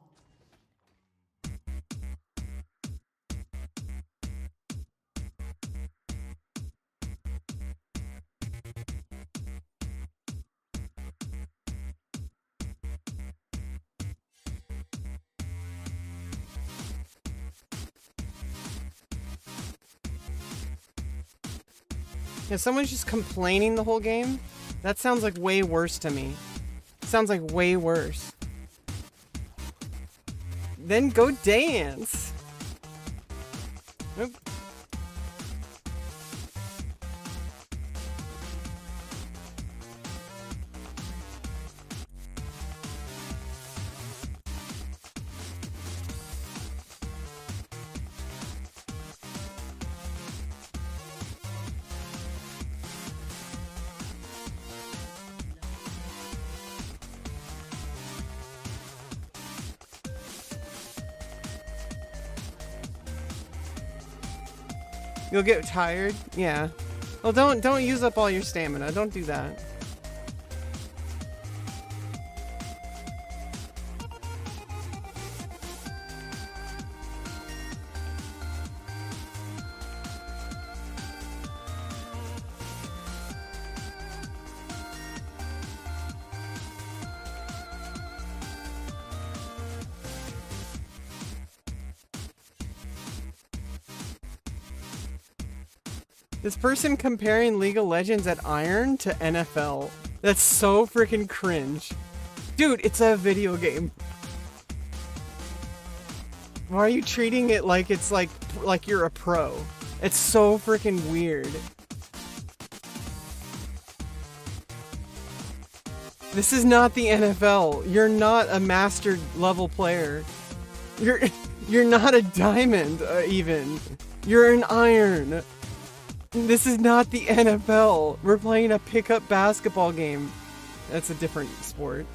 If someone's just complaining the whole game, that sounds like way worse to me. Sounds like way worse. Then go dance. Oop. You'll get tired? Yeah. Well, don't use up all your stamina. Don't do that. This person comparing League of Legends at Iron to NFL. That's so freaking cringe. Dude, it's a video game. Why are you treating it like it's like you're a pro? It's so freaking weird. This is not the NFL. You're not a master level player. You're not a diamond even. You're an iron. This is not the NFL. We're playing a pickup basketball game. That's a different sport.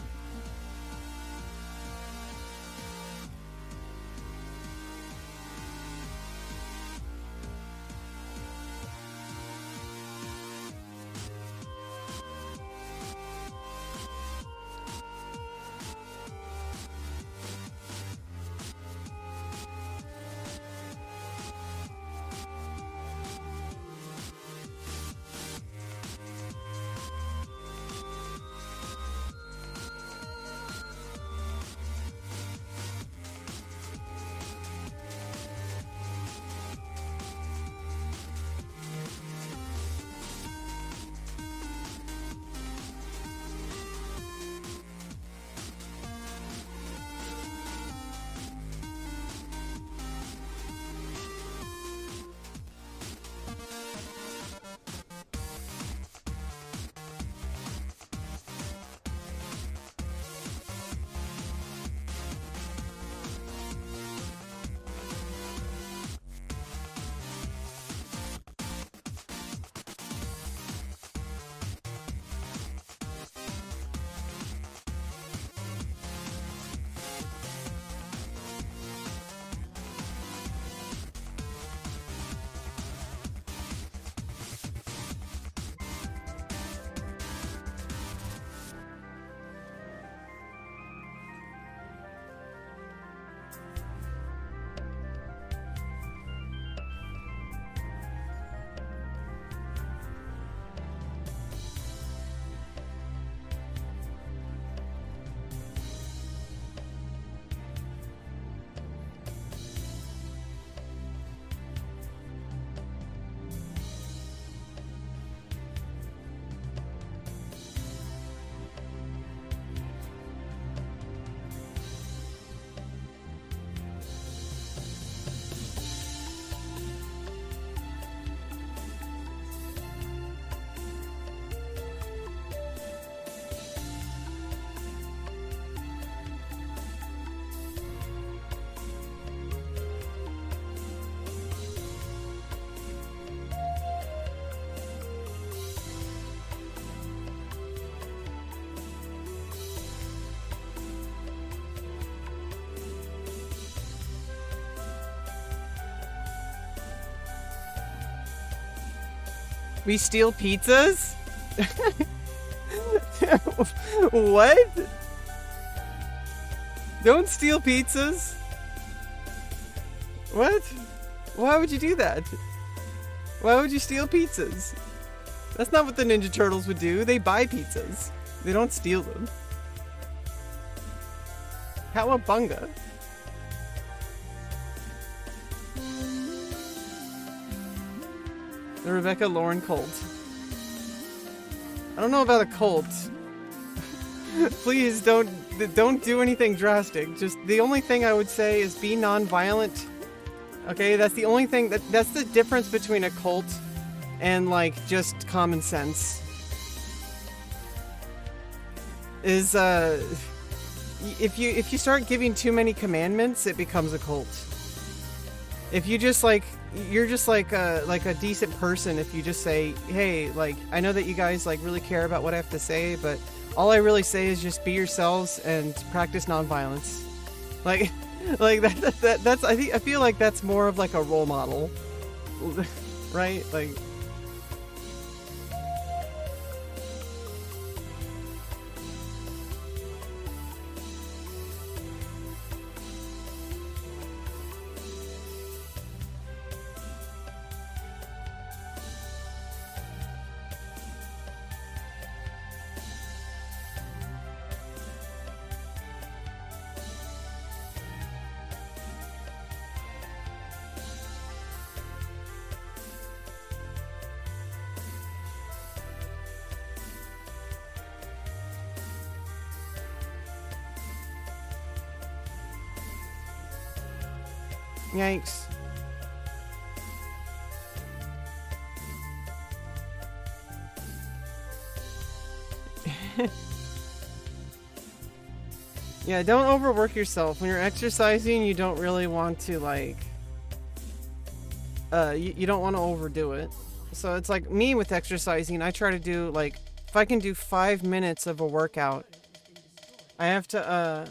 We steal pizzas? What? Don't steal pizzas? What? Why would you do that? Why would you steal pizzas? That's not what the Ninja Turtles would do. They buy pizzas. They don't steal them. Cowabunga. The Rebecca Lauren cult. I don't know about a cult. Please don't do anything drastic. Just the only thing I would say is be non-violent. Okay, that's the only thing that's the difference between a cult and like just common sense. Is if you start giving too many commandments, it becomes a cult. If you just like you're just like a decent person if you just say, hey, like I know that you guys like really care about what I have to say, but all I really say is just be yourselves and practice nonviolence. Like that's I feel like that's more of like a role model. Right? Like yikes. Yeah, don't overwork yourself. When you're exercising, you don't really want to like you don't want to overdo it. So it's like me with exercising, I try to do like if I can do 5 minutes of a workout, I have to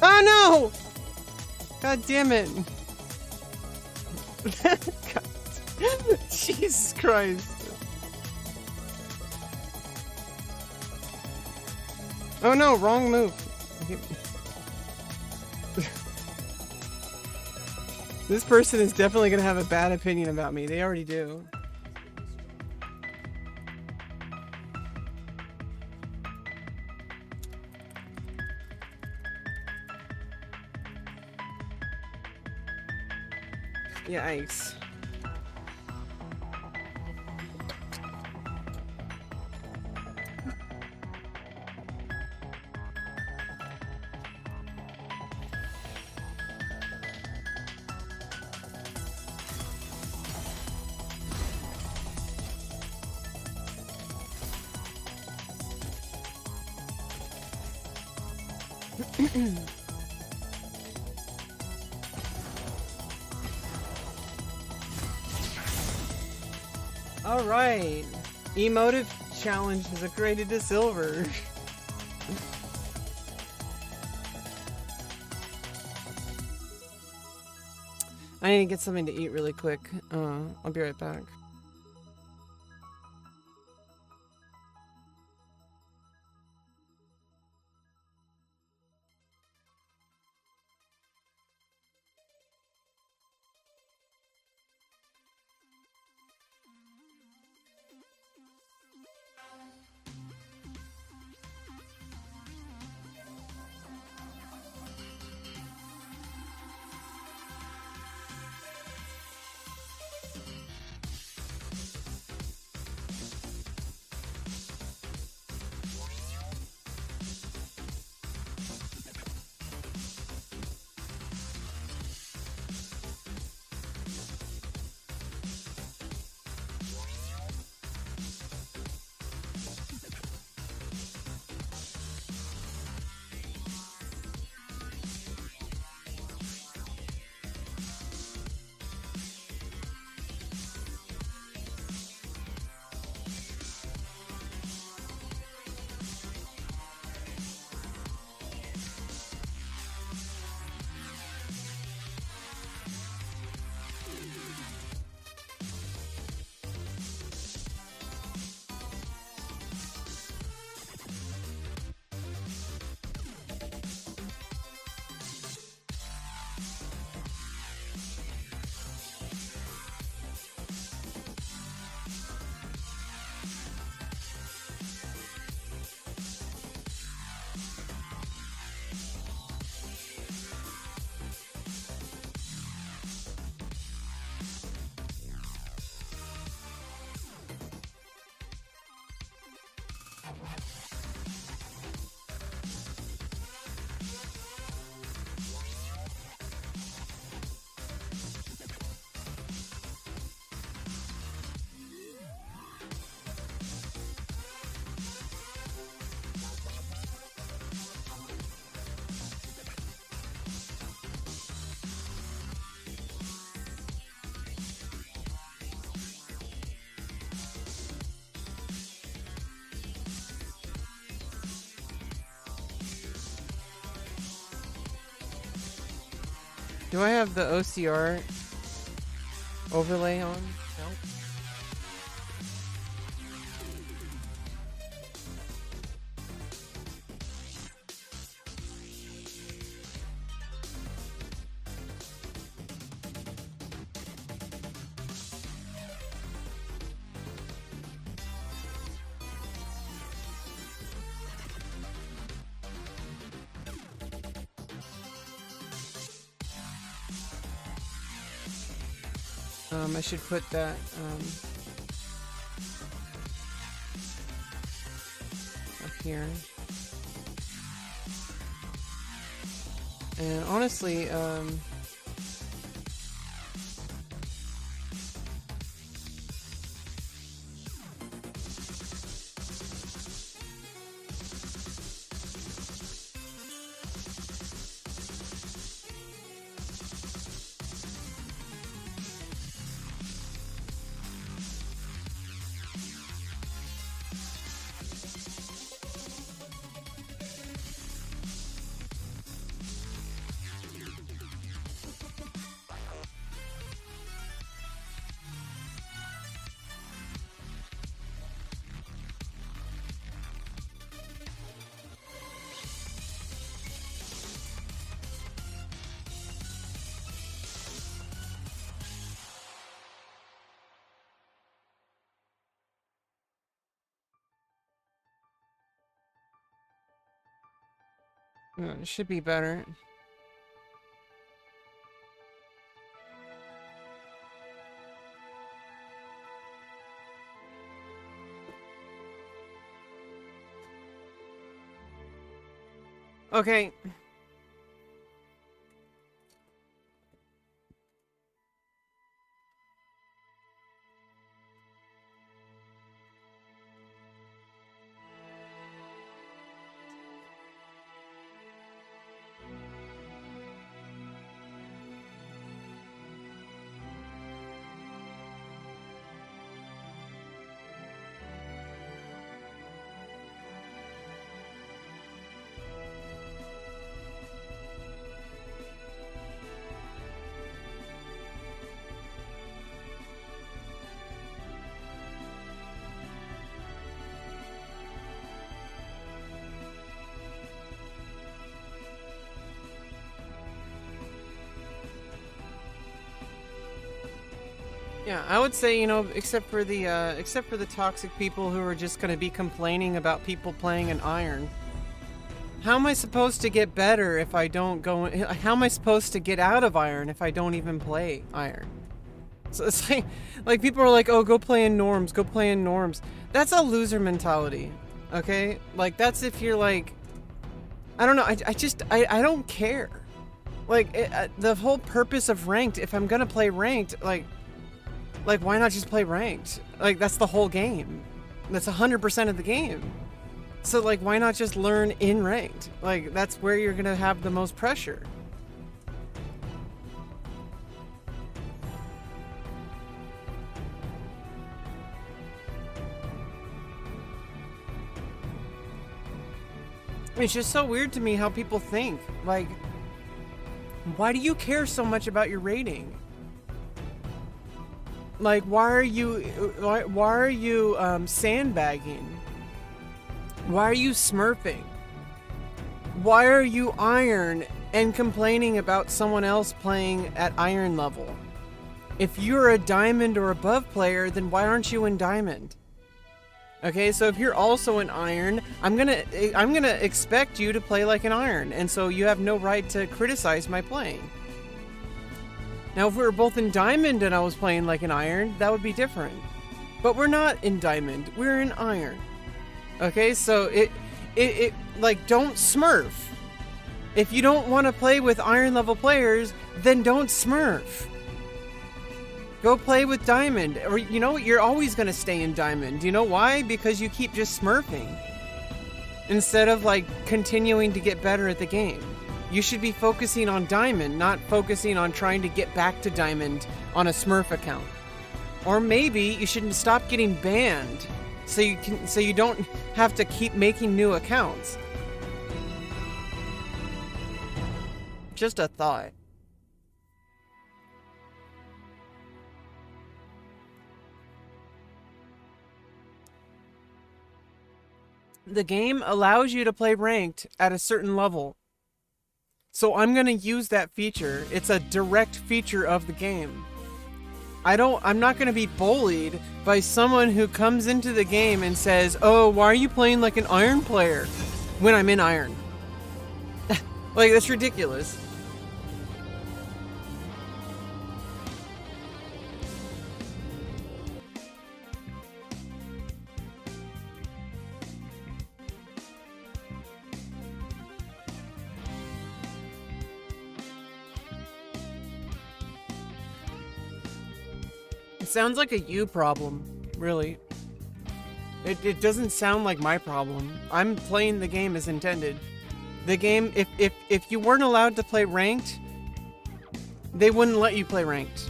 oh no! God damn it. God. Jesus Christ. Oh no, wrong move. This person is definitely gonna have a bad opinion about me. They already do. Yikes. All right, emotive challenge is upgraded to silver. I need to get something to eat really quick. I'll be right back. Do I have the OCR overlay on? Nope. I should put that, up here. And honestly, it should be better. Okay. Yeah, I would say, you know, except for the toxic people who are just going to be complaining about people playing an iron. How am I supposed to get better if I don't go? How am I supposed to get out of iron if I don't even play iron? So it's like people are like, oh, go play in norms, go play in norms. That's a loser mentality, okay? Like that's if you're like, I don't know, I don't care. Like the whole purpose of ranked, if I'm gonna play ranked, like why not just play ranked? Like that's the whole game. That's 100% of the game. So like why not just learn in ranked? Like that's where you're gonna have the most pressure. It's just so weird to me how people think. Like, why do you care so much about your rating? Like, why are you sandbagging? Why are you smurfing? Why are you iron and complaining about someone else playing at iron level? If you're a diamond or above player, then why aren't you in diamond? Okay, so if you're also an iron, I'm gonna expect you to play like an iron, and so you have no right to criticize my playing. Now, if we were both in diamond and I was playing like an iron, that would be different. But we're not in diamond, we're in iron. Okay, so it like, don't smurf. If you don't want to play with iron level players, then don't smurf. Go play with diamond, or you know what, you're always gonna stay in diamond. Do you know why? Because you keep just smurfing. Instead of like continuing to get better at the game. You should be focusing on diamond, not focusing on trying to get back to diamond on a smurf account. Or maybe you should stop getting banned so you don't have to keep making new accounts. Just a thought. The game allows you to play ranked at a certain level. So I'm going to use that feature. It's a direct feature of the game. I'm not going to be bullied by someone who comes into the game and says, "Oh, why are you playing like an iron player?" when I'm in iron. Like, that's ridiculous. It sounds like a you problem, really. It doesn't sound like my problem. I'm playing the game as intended. The game, if you weren't allowed to play ranked, they wouldn't let you play ranked.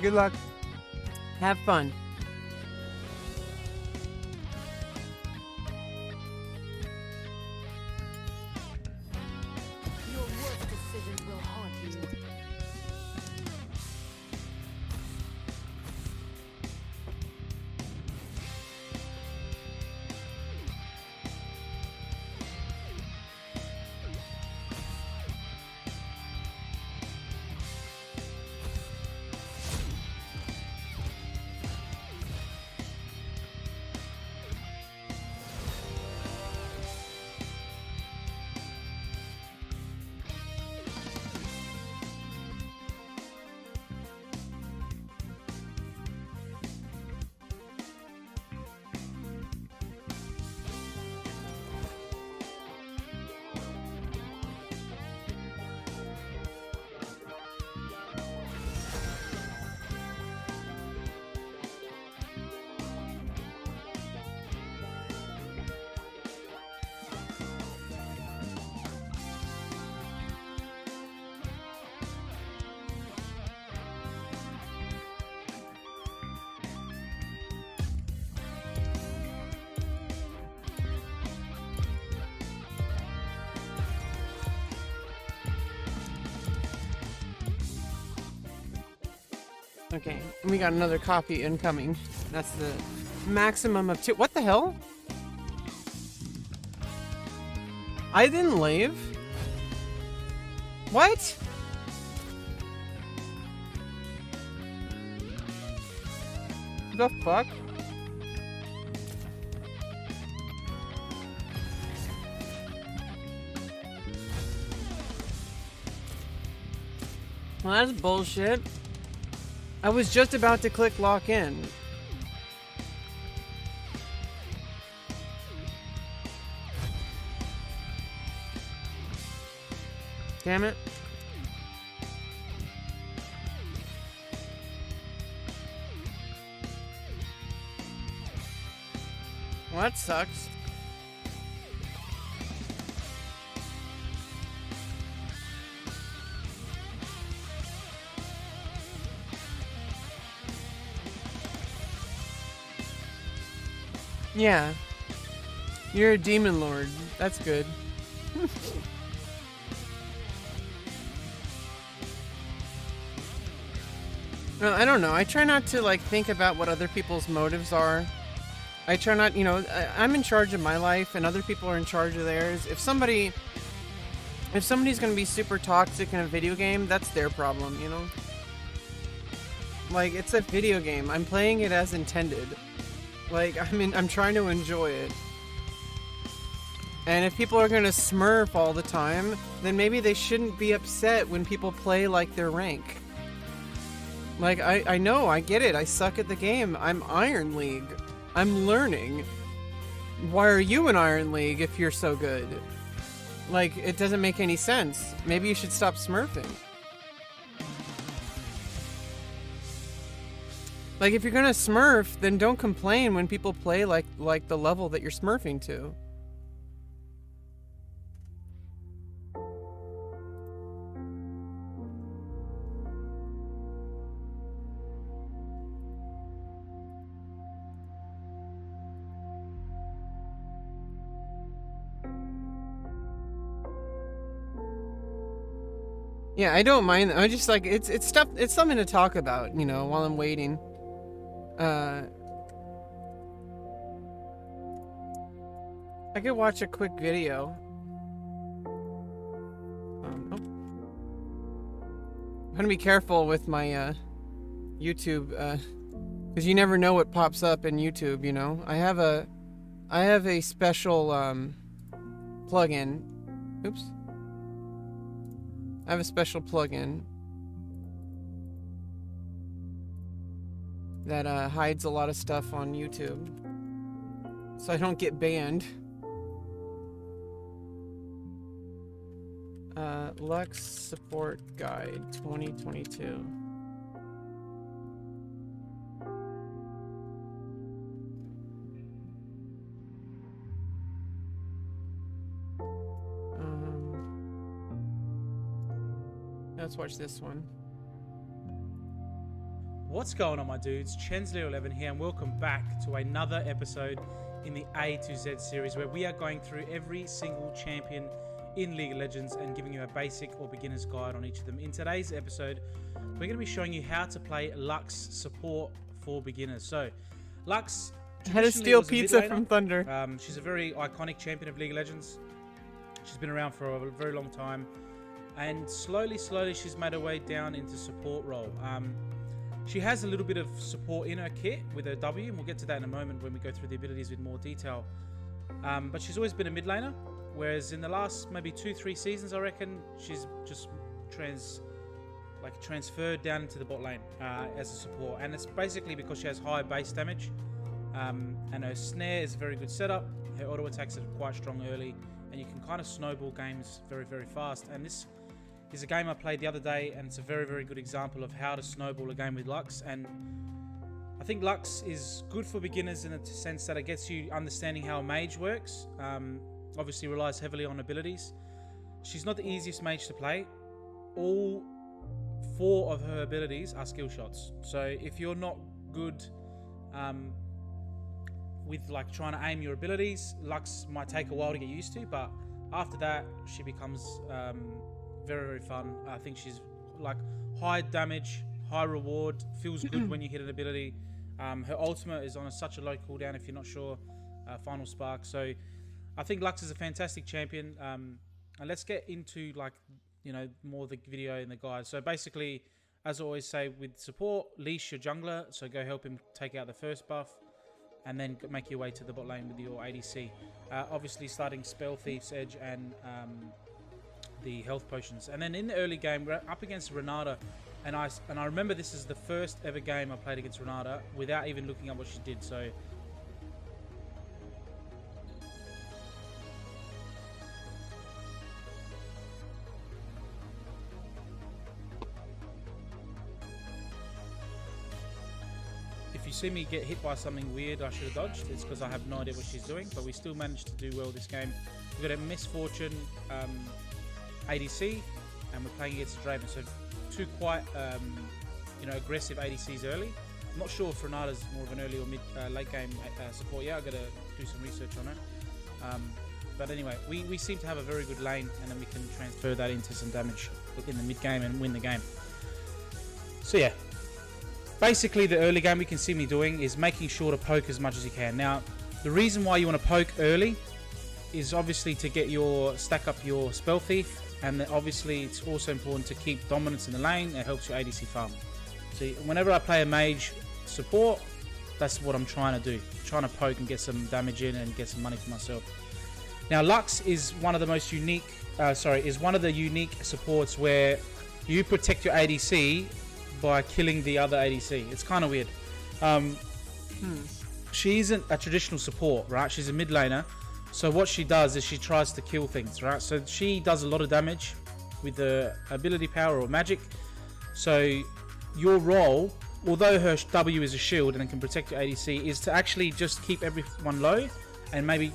Good luck. Have fun. Your worst decisions will haunt you. Okay, and we got another copy incoming. That's the maximum of 2. What the hell? I didn't leave? What? The fuck? Well, that's bullshit. I was just about to click lock in. Damn it. Well, that sucks. Yeah. You're a demon lord. That's good. No, I don't know. I try not to like think about what other people's motives are. I try not, you know, I'm in charge of my life and other people are in charge of theirs. If somebody's going to be super toxic in a video game, that's their problem, you know? Like, it's a video game. I'm playing it as intended. Like, I'm trying to enjoy it. And if people are going to smurf all the time, then maybe they shouldn't be upset when people play like their rank. Like, I know, I get it. I suck at the game. I'm Iron League. I'm learning. Why are you in Iron League if you're so good? Like, it doesn't make any sense. Maybe you should stop smurfing. Like, if you're gonna smurf, then don't complain when people play like the level that you're smurfing to. Yeah, I don't mind. I just like it's stuff. It's something to talk about, you know, while I'm waiting. I could watch a quick video. Oh. I'm gonna be careful with my YouTube, because you never know what pops up in YouTube. You know, I have a special plugin. Oops. I have a special plugin that hides a lot of stuff on YouTube, so I don't get banned. Lux Support Guide 2022. Let's watch this one. What's going on, my dudes? Chenzleo11 here, and welcome back to another episode in the A to Z series, where we are going through every single champion in League of Legends and giving you a basic or beginner's guide on each of them. In today's episode, we're going to be showing you how to play Lux support for beginners. So, Lux, how to steal pizza from Thunder. She's a very iconic champion of League of Legends. She's been around for a very long time, and slowly she's made her way down into support role. She has a little bit of support in her kit with her W, and we'll get to that in a moment when we go through the abilities with more detail. But she's always been a mid laner, whereas in the last maybe 2-3 seasons, I reckon, she's just transferred down into the bot lane as a support. And it's basically because she has high base damage, and her snare is a very good setup. Her auto attacks are quite strong early, and you can kind of snowball games very, very fast. And this is a game I played the other day, and it's a very, very good example of how to snowball a game with Lux. And I think Lux is good for beginners in the sense that it gets you understanding how a mage works. Obviously relies heavily on abilities. She's not the easiest mage to play. All 4 of her abilities are skill shots. So if you're not good with like trying to aim your abilities, Lux might take a while to get used to, but after that she becomes very, very fun. I think she's like high damage, high reward, feels good when you hit an ability. Her ultimate is on such a low cooldown if you're not sure. Final Spark. So I think Lux is a fantastic champion. And let's get into like, you know, more of the video and the guide. So basically, as I always say with support, leash your jungler. So go help him take out the first buff. And then make your way to the bot lane with your ADC. Obviously starting Spell Thief's Edge and the health potions. And then in the early game, we're up against Renata. And I remember this is the first ever game I played against Renata without even looking at what she did. So if you see me get hit by something weird I should have dodged, it's because I have no idea what she's doing, but we still managed to do well this game. We've got a Miss Fortune ADC, and we're playing against Draven, so two quite you know, aggressive ADCs early. I'm not sure if Renata's more of an early or mid late game support. Yeah, I've got to do some research on her. But anyway, we seem to have a very good lane, and then we can transfer that into some damage in the mid game and win the game. So yeah, basically the early game we can see me doing is making sure to poke as much as you can. Now, the reason why you want to poke early is obviously to get your stack up your Spell Thief, and then obviously it's also important to keep dominance in the lane. It helps your ADC farm. So whenever I play a mage support, that's what I'm trying to do. Trying to poke and get some damage in and get some money for myself. Now Lux is one of the most unique, is one of the unique supports where you protect your ADC by killing the other ADC. It's kind of weird. She isn't a traditional support, right? She's a mid laner. So what she does is she tries to kill things, right? So she does a lot of damage with the ability power or magic. So your role, although her W is a shield and it can protect your ADC, is to actually just keep everyone low and maybe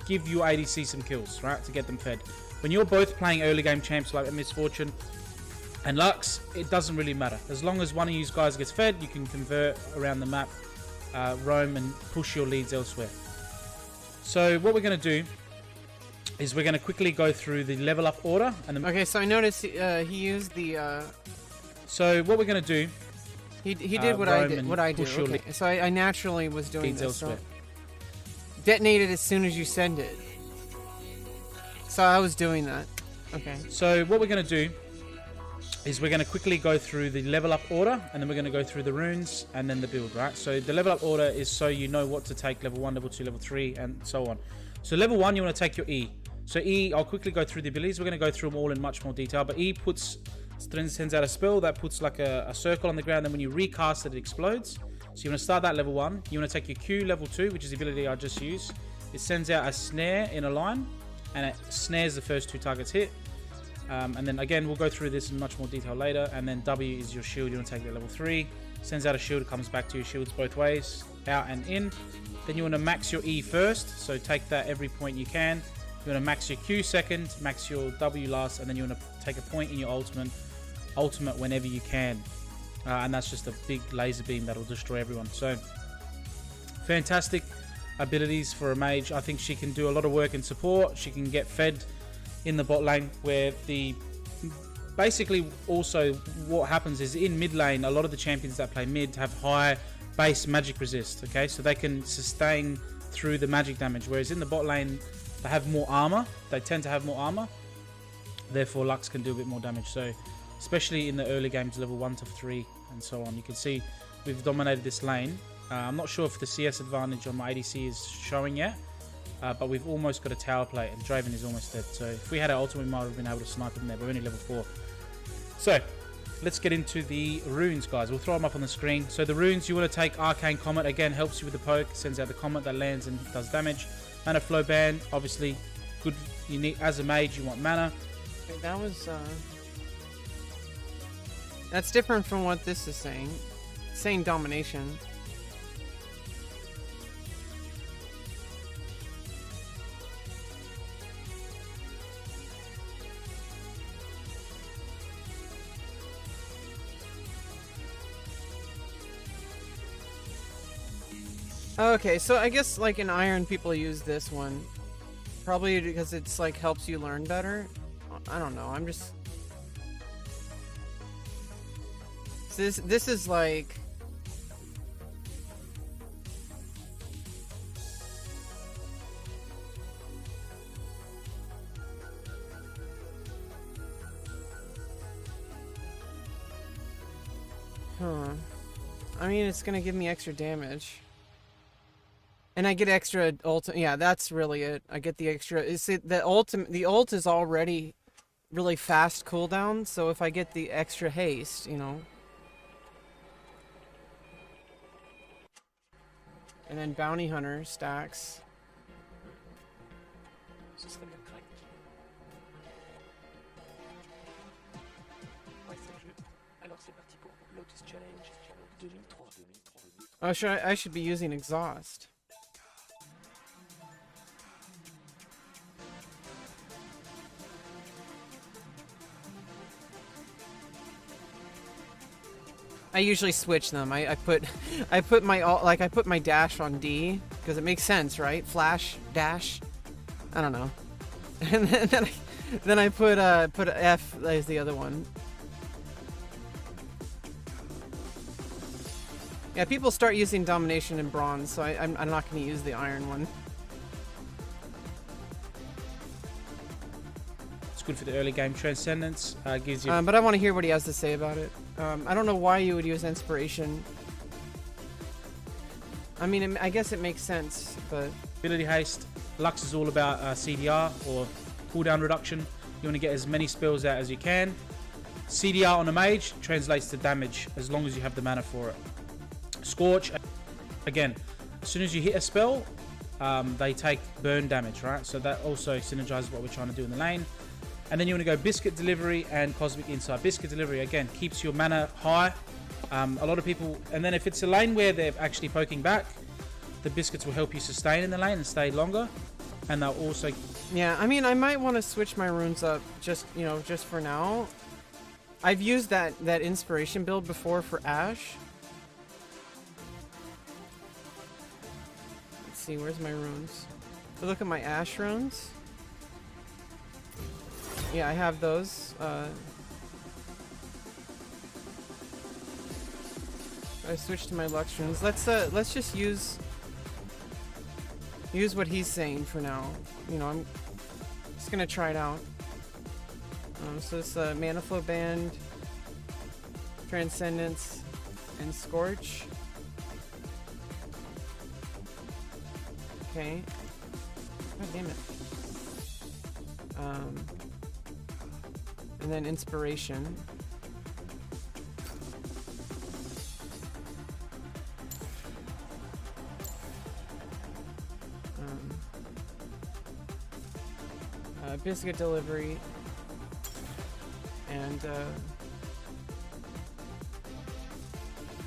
give your ADC some kills, right? To get them fed. When you're both playing early game champs like Miss Fortune and Lux, it doesn't really matter. As long as one of you guys gets fed, you can convert around the map, roam and push your leads elsewhere. So what we're going to do is we're going to quickly go through the level up order. And then Okay, so I noticed he used the... So what we're going to do... He did what I did. What I do. Okay. So I naturally was doing this. So detonate it as soon as you send it. So I was doing that. Okay. So what we're going to do is we're going to quickly go through the level up order, and then we're going to go through the runes and then the build, right? So the level up order is so you know what to take: level 1, level 2, level 3, and so on. So level 1, you want to take your E. So E, I'll quickly go through the abilities. We're going to go through them all in much more detail, but E sends out a spell that puts like a circle on the ground, and when you recast it, it explodes. So you want to start that level 1. You want to take your Q level 2, which is the ability I just used. It sends out a snare in a line, and it snares the first 2 targets hit. And then again, we'll go through this in much more detail later. And then W is your shield. You want to take that level 3. Sends out a shield, comes back to your shields both ways, out and in. Then you want to max your E first, so take that every point you can. You want to max your Q second, max your W last, and then you want to take a point in your ultimate whenever you can. And that's just a big laser beam that'll destroy everyone. So fantastic abilities for a mage. I think she can do a lot of work in support. She can get fed in the bot lane, where basically also what happens is in mid lane, a lot of the champions that play mid have high base magic resist, okay, so they can sustain through the magic damage, whereas in the bot lane they have more armor. They tend to have more armor, therefore Lux can do a bit more damage. So especially in the early games, level 1 to 3 and so on, you can see we've dominated this lane. I'm not sure if the CS advantage on my ADC is showing yet, but we've almost got a tower plate, and Draven is almost dead. So if we had our ultimate, we might have been able to snipe him there, but we're only level 4. So let's get into the runes, guys. We'll throw them up on the screen. So the runes, you want to take Arcane Comet. Again, helps you with the poke, sends out the comet that lands and does damage. Mana Flow Band, obviously good. You need, as a mage, you want mana. Okay, that was that's different from what this is saying. It's saying domination. Okay, so I guess like in Iron people use this one probably because it's like helps you learn better. I don't know. I'm just So this is like. Huh. I mean, it's gonna give me extra damage. And I get extra ult. Yeah, that's really it. I get the extra. See, the ult is already really fast cooldown, so if I get the extra haste, you know. And then Bounty Hunter stacks. Ce serait bien grec. Ouais, c'est le jeu. Alors c'est parti pour Lotus Challenge 2003. Oh, I should be using exhaust. I usually switch them. I put my dash on D because it makes sense, right? Flash dash. I don't know. And then I put F as the other one. Yeah, people start using domination in bronze, so I'm not going to use the iron one. It's good for the early game. Transcendence gives you. But I want to hear what he has to say about it. I don't know why you would use inspiration. I mean, I guess it makes sense, but Ability haste. Lux is all about CDR or cooldown reduction. You want to get as many spells out as you can. CDR on a mage translates to damage as long as you have the mana for it. Scorch, again, as soon as you hit a spell, they take burn damage, right? So that also synergizes what we're trying to do in the lane. And then you want to go Biscuit Delivery and Cosmic Insight. Biscuit Delivery, again, keeps your mana high. A lot of people, and then if it's a lane where they're actually poking back, the biscuits will help you sustain in the lane and stay longer. And they'll also... Yeah, I mean, I might want to switch my runes up just for now. I've used that inspiration build before for Ashe. Let's see, where's my runes? So look at my Ashe runes. Yeah, I have those. I switched to my Lux runes. Let's just use what he's saying for now. You know, I'm just gonna try it out. So it's Mana Flow Band, Transcendence, and Scorch. Okay. God damn it. And then Inspiration. Biscuit Delivery. And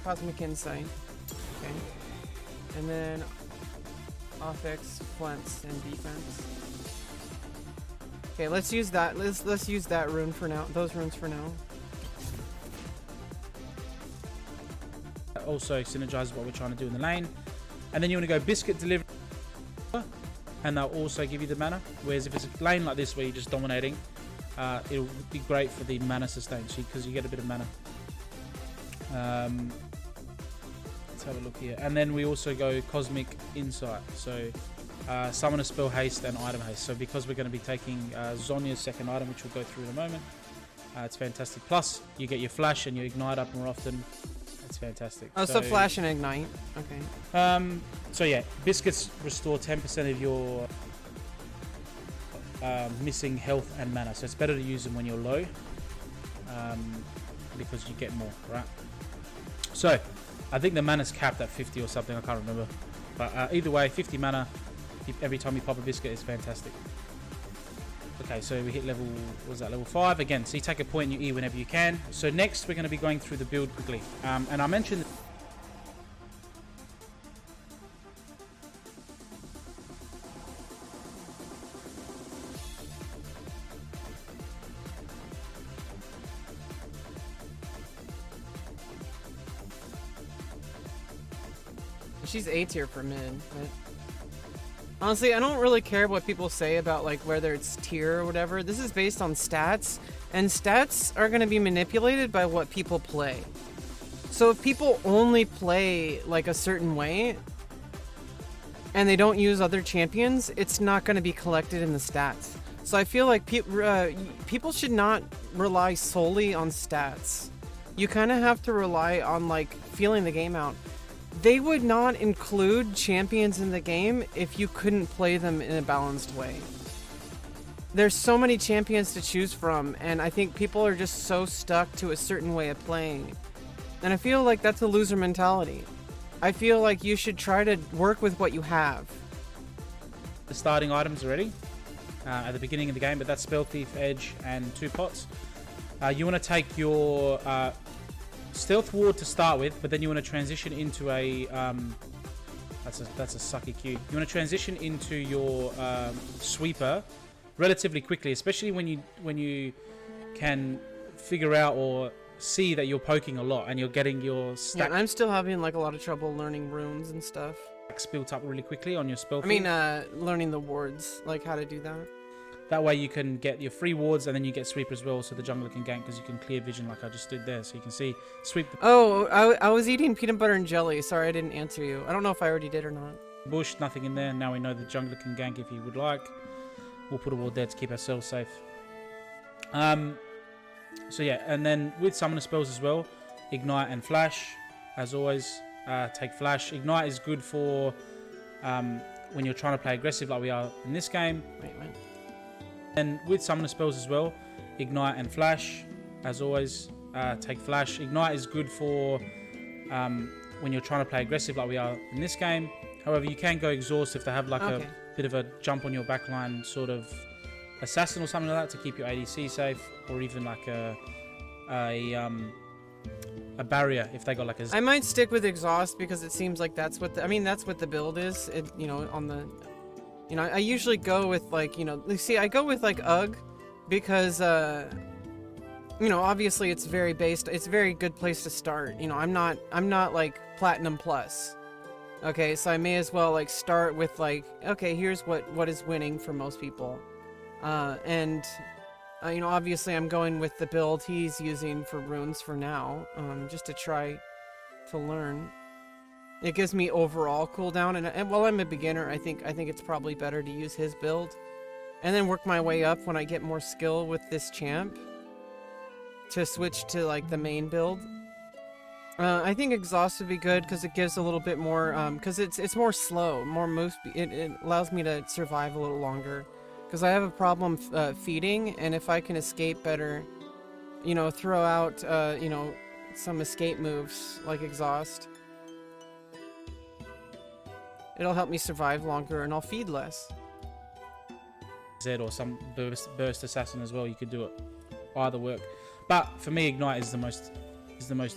Cosmic Insight. Okay. And then Offense, Flints, and Defense. Okay, let's use that. Let's use that rune for now. Those runes for now. Also synergizes what we're trying to do in the lane. And then you want to go Biscuit Delivery, and they'll also give you the mana. Whereas if it's a lane like this where you're just dominating, it'll be great for the mana sustain because you get a bit of mana. Let's have a look here. And then we also go Cosmic Insight. So summon a spell haste and item haste. So because we're going to be taking Zhonya's second item, which we'll go through in a moment, it's fantastic. Plus you get your flash and your ignite up more often. It's fantastic. Oh, so flash and ignite. Okay. So yeah, biscuits restore 10% of your missing health and mana. So it's better to use them when you're low, because you get more, right? So I think the mana's capped at 50 or something. I can't remember. But either way, 50 mana every time you pop a biscuit is fantastic. Okay, so we hit level, what was that, level 5 again. So you take a point in your E whenever you can. So next we're going to be going through the build quickly. And I mentioned she's A tier for mid, but honestly, I don't really care what people say about like whether it's tier or whatever. This is based on stats, and stats are going to be manipulated by what people play. So if people only play like a certain way and they don't use other champions, it's not going to be collected in the stats. So I feel like people should not rely solely on stats. You kind of have to rely on like feeling the game out. They would not include champions in the game if you couldn't play them in a balanced way. There's so many champions to choose from, and I think people are just so stuck to a certain way of playing. And I feel like that's a loser mentality. I feel like you should try to work with what you have. The starting items already at the beginning of the game, but that's Spell Thief, Edge, and 2 pots. You want to take your Stealth Ward to start with, but then you want to transition into a that's a sucky Q. You want to transition into your Sweeper relatively quickly, especially when you can figure out or see that you're poking a lot and you're getting your stack. Yeah, I'm still having like a lot of trouble learning runes and stuff. Built up really quickly on your spell. I mean, learning the wards, like how to do that. That way you can get your free wards and then you get sweep as well, so the jungler can gank because you can clear vision like I just did there, so you can see sweep the Oh, I was eating peanut butter and jelly. Sorry, I didn't answer you. I don't know if I already did or not. bush, nothing in there. Now we know the jungler can gank if he would like. We'll put a ward there to keep ourselves safe. So yeah, and then with summoner spells as well, Ignite and Flash, as always, take Flash. Ignite is good for when you're trying to play aggressive like we are in this game. Wait. And with summoner spells as well, Ignite and Flash, as always, take Flash. Ignite is good for when you're trying to play aggressive like we are in this game. However, you can go Exhaust if they have like a bit of a jump on your backline sort of assassin or something like that to keep your ADC safe, or even like a barrier if they got like a... I might stick with Exhaust because it seems like that's what that's what the build is. It, on the... I usually go with like, I go with like UG because, obviously it's very based, it's a very good place to start. I'm not like Platinum Plus. Okay, so I may as well like start with like, okay, here's what is winning for most people. Obviously I'm going with the build he's using for runes for now, just to try to learn. It gives me overall cooldown, and while I'm a beginner, I think it's probably better to use his build, and then work my way up when I get more skill with this champ to switch to like the main build. I think Exhaust would be good because it gives a little bit more, because it's more slow, more move speed. It allows me to survive a little longer. Because I have a problem feeding, and if I can escape better, throw out, some escape moves like Exhaust, it'll help me survive longer, and I'll feed less. Z or some burst assassin as well. You could do it, either work. But for me, Ignite is the most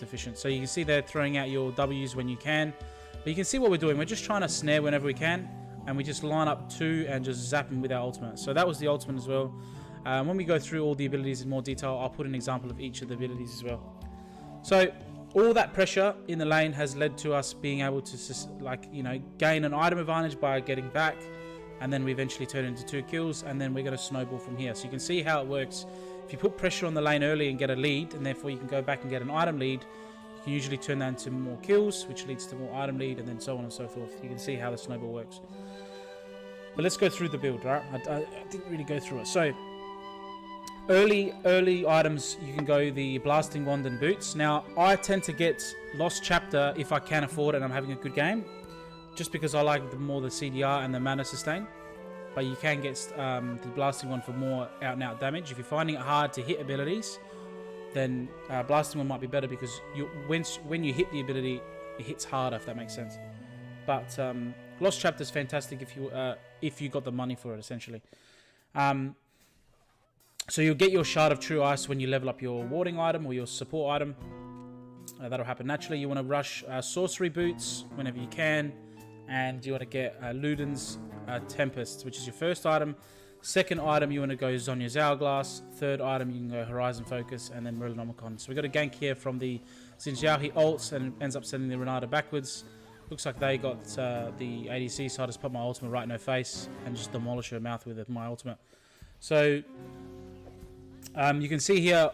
efficient. So you can see they're throwing out your W's when you can, but you can see what we're doing. We're just trying to snare whenever we can. And we just line up two and just zap him with our ultimate. So that was the ultimate as well. When we go through all the abilities in more detail, I'll put an example of each of the abilities as well. So all that pressure in the lane has led to us being able to gain an item advantage by getting back, and then we eventually turn it into 2 kills, and then we're going to snowball from here. So you can see how it works. If you put pressure on the lane early and get a lead, and therefore you can go back and get an item lead, you can usually turn that into more kills, which leads to more item lead, and then so on and so forth. You can see how the snowball works. But let's go through the build, right? I didn't really go through it. So, early items, you can go the Blasting Wand and Boots. Now, I tend to get Lost Chapter if I can afford it and I'm having a good game, just because I like more the CDR and the mana sustain. But you can get the Blasting Wand for more out-and-out damage. If you're finding it hard to hit abilities, then Blasting Wand might be better because when you hit the ability, it hits harder, if that makes sense. But Lost Chapter is fantastic if you got the money for it, essentially. So you'll get your Shard of True Ice when you level up your warding item or your support item. That'll happen naturally. You want to rush Sorcery Boots whenever you can, and you want to get Luden's Tempest, which is your first item. Second item, you want to go Zhonya's Hourglass. Third item, you can go Horizon Focus, and then Merilonomicon. So we got a gank here from the Xin Zhao. He ults and ends up sending the Renata backwards. Looks like they got the ADC, so I just put my ultimate right in her face and just demolish her mouth with my ultimate. So you can see here,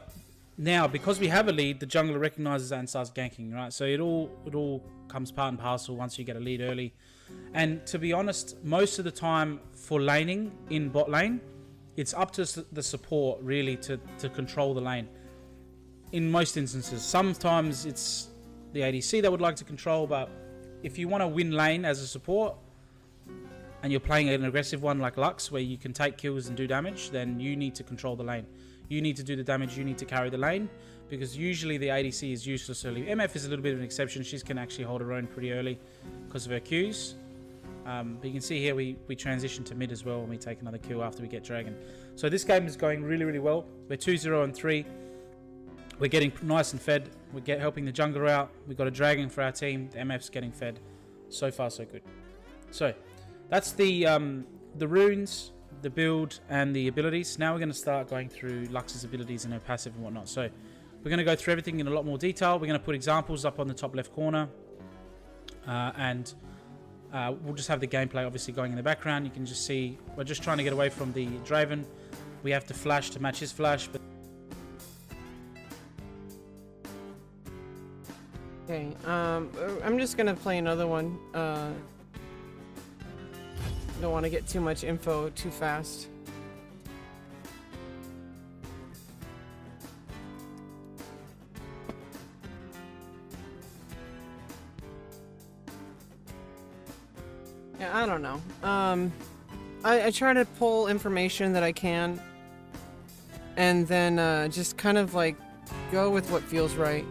Now, because we have a lead, the jungler recognizes that and starts ganking, right? So it all comes part and parcel once you get a lead early. And to be honest, most of the time for laning in bot lane, it's up to the support really to control the lane. In most instances, sometimes it's the ADC that would like to control, but if you want to win lane as a support and you're playing an aggressive one like Lux where you can take kills and do damage, then you need to control the lane. You need to do the damage, you need to carry the lane, because usually the ADC is useless early. MF is a little bit of an exception. She can actually hold her own pretty early because of her Qs. But you can see here we transition to mid as well and we take another kill after we get Dragon. So this game is going really, really well. We're 2-0 and 3. We're getting nice and fed. We're helping the jungler out. We've got a Dragon for our team. The MF's getting fed. So far, so good. So that's the runes, the build, and the abilities. Now we're going to start going through Lux's abilities and her passive and whatnot. So we're going to go through everything in a lot more detail. We're going to put examples up on the top left corner. We'll just have the gameplay obviously going in the background. You can just see we're just trying to get away from the Draven. We have to flash to match his flash. But Okay, I'm just gonna play another one. Don't want to get too much info too fast. Yeah, I don't know. I try to pull information that I can, and then just kind of like go with what feels right.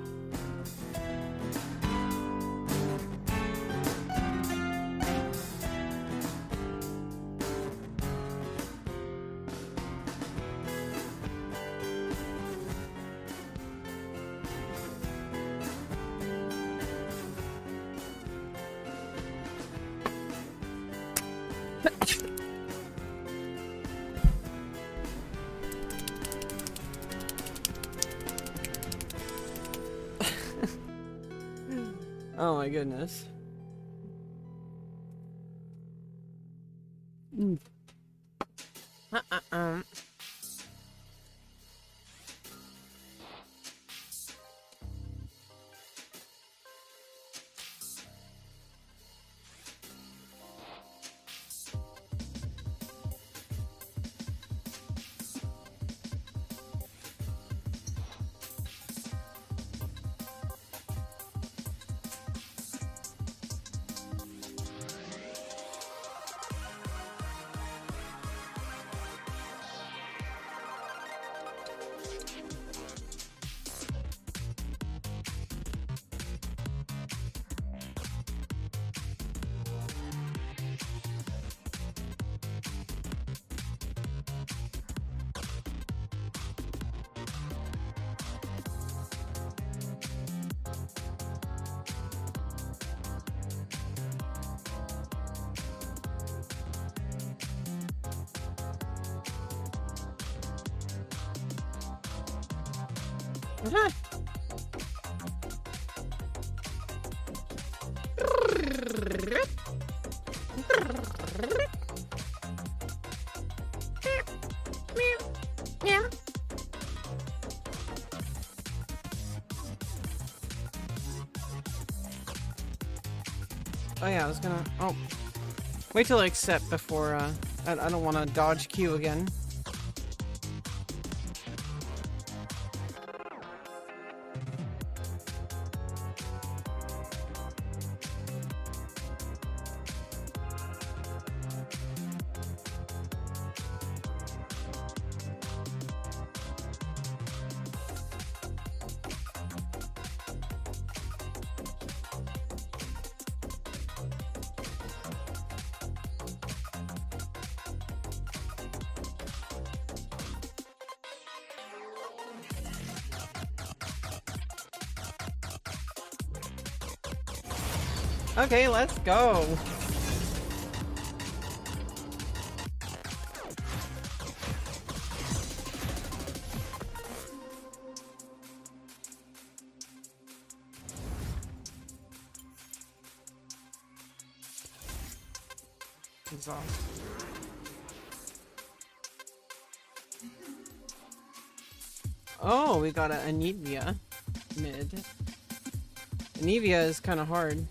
Oh my goodness. Oh yeah, I was gonna... Oh. Wait till I accept before, I don't want to dodge Q again. Okay, let's go. Exhaust. Oh, we got a Anivia mid. Anivia is kind of hard.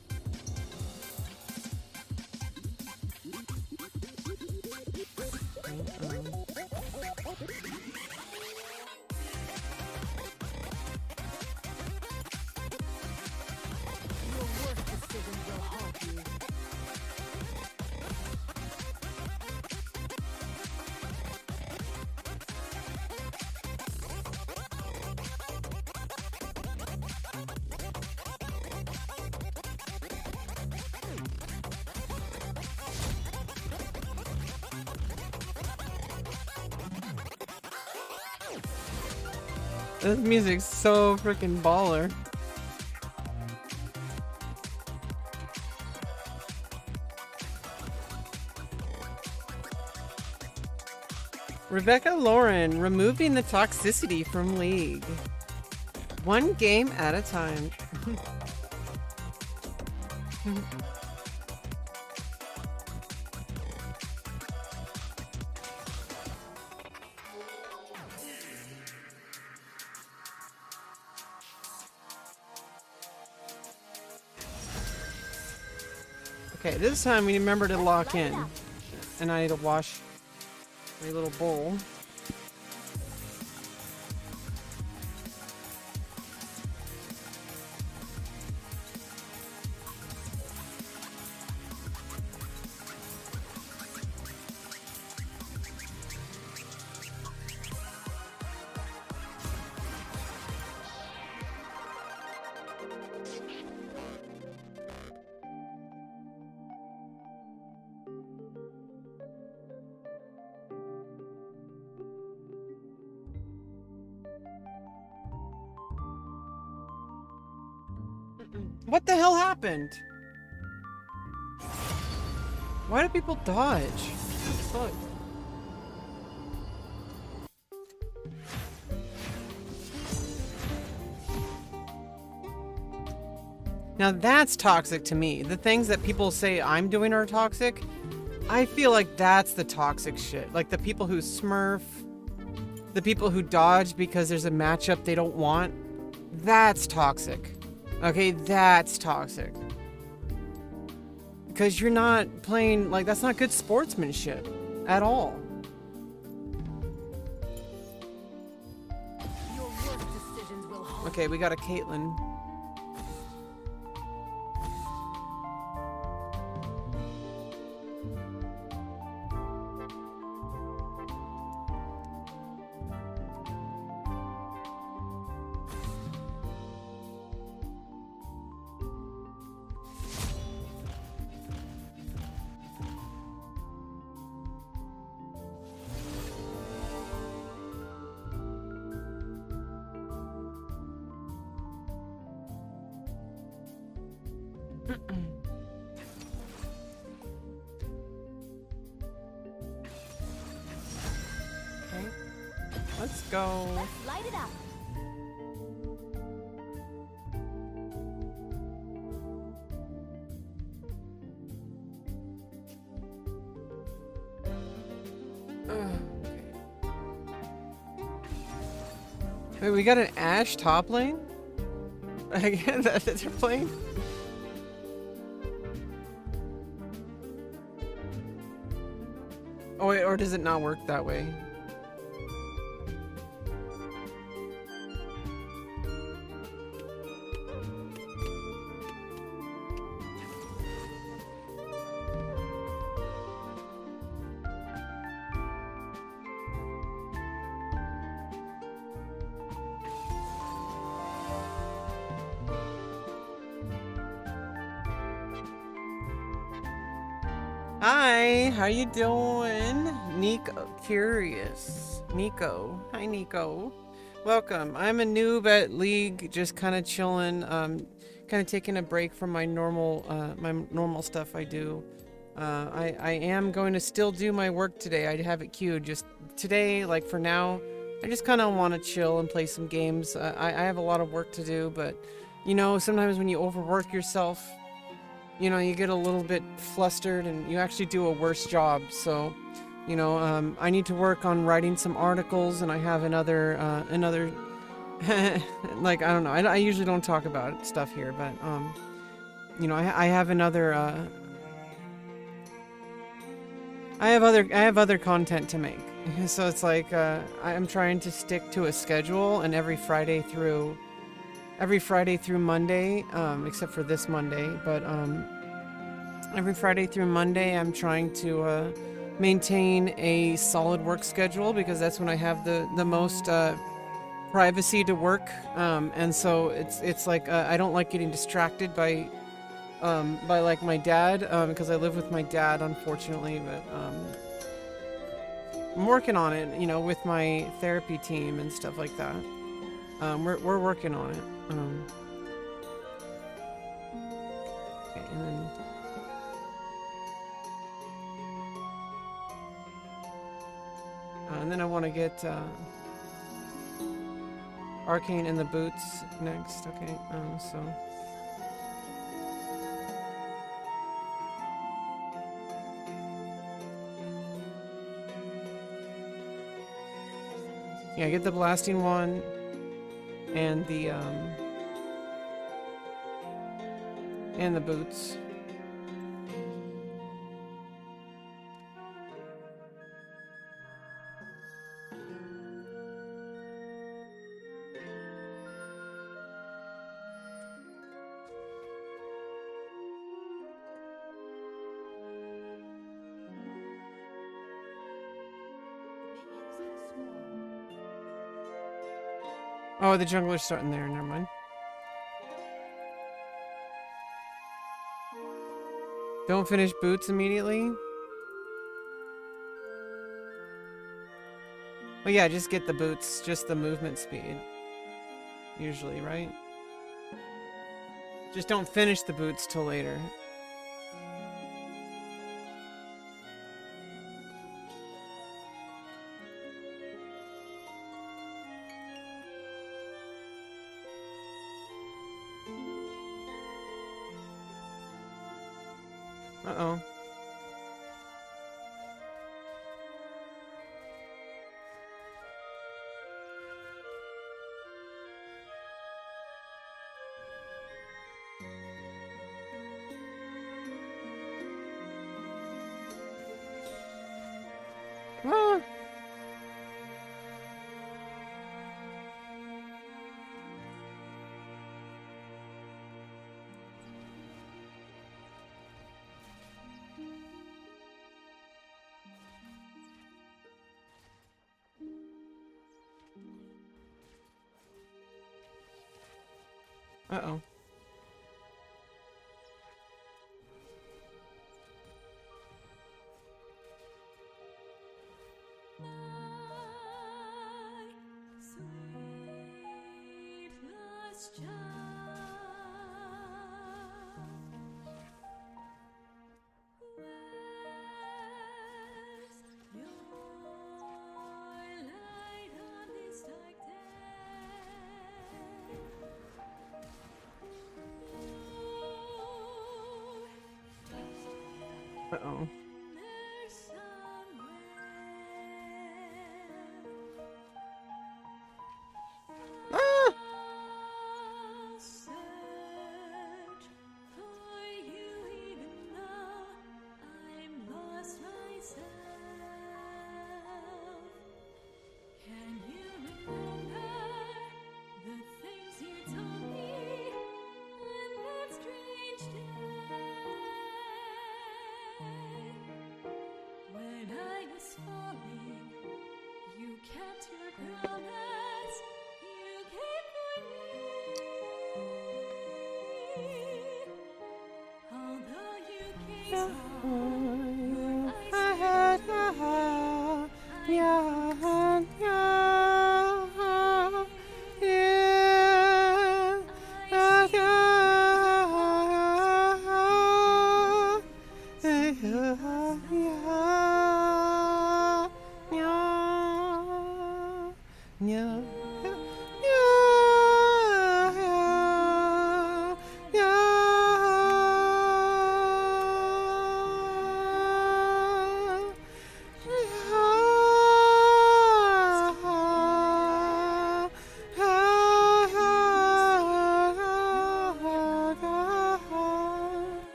This music's so freaking baller. Rebecca Lauren, removing the toxicity from League. One game at a time. Okay, this time we remember to lock in. And I need to wash my little bowl. What the hell happened? Why do people dodge? Fuck. Now that's toxic to me. The things that people say I'm doing are toxic. I feel like that's the toxic shit. Like the people who smurf, the people who dodge because there's a matchup they don't want. That's toxic. Okay, that's toxic. Because you're not playing, like, that's not good sportsmanship at all. Your worst decisions will haunt Okay, we got a Caitlyn. Okay, let's go. Let's light it up. Wait, we got an Ashe top lane? Again, that they're playing? Oh wait, or does it not work that way? Hi, how you doing? Nico, curious. Nico, hi Nico. Welcome. I'm a noob at League, just kind of chilling, kind of taking a break from my normal stuff I do. I am going to still do my work today. I have it queued. Just today, like for now, I just kind of want to chill and play some games. I have a lot of work to do, but you know, sometimes when you overwork yourself, you know, you get a little bit flustered and you actually do a worse job. So, you know, I need to work on writing some articles, and I have another like, I don't know. I usually don't talk about stuff here, but, you know, I have another, I have other content to make. So it's like, I'm trying to stick to a schedule, and every Friday through Monday, except for this Monday, but, every Friday through Monday, I'm trying to, maintain a solid work schedule, because that's when I have the most, privacy to work, and so it's like, I don't like getting distracted by like my dad, because I live with my dad, unfortunately, but, I'm working on it, you know, with my therapy team and stuff like that. We're working on it. Okay, and then I want to get Arcane in the boots next. Okay, so. Yeah, get the blasting one and the boots. Oh, the jungler's starting there. Never mind. Don't finish boots immediately. Well, yeah, just get the boots. Just the movement speed. Usually, right? Just don't finish the boots till later. Uh-oh. Ah. Uh-oh. Uh-oh. Ah!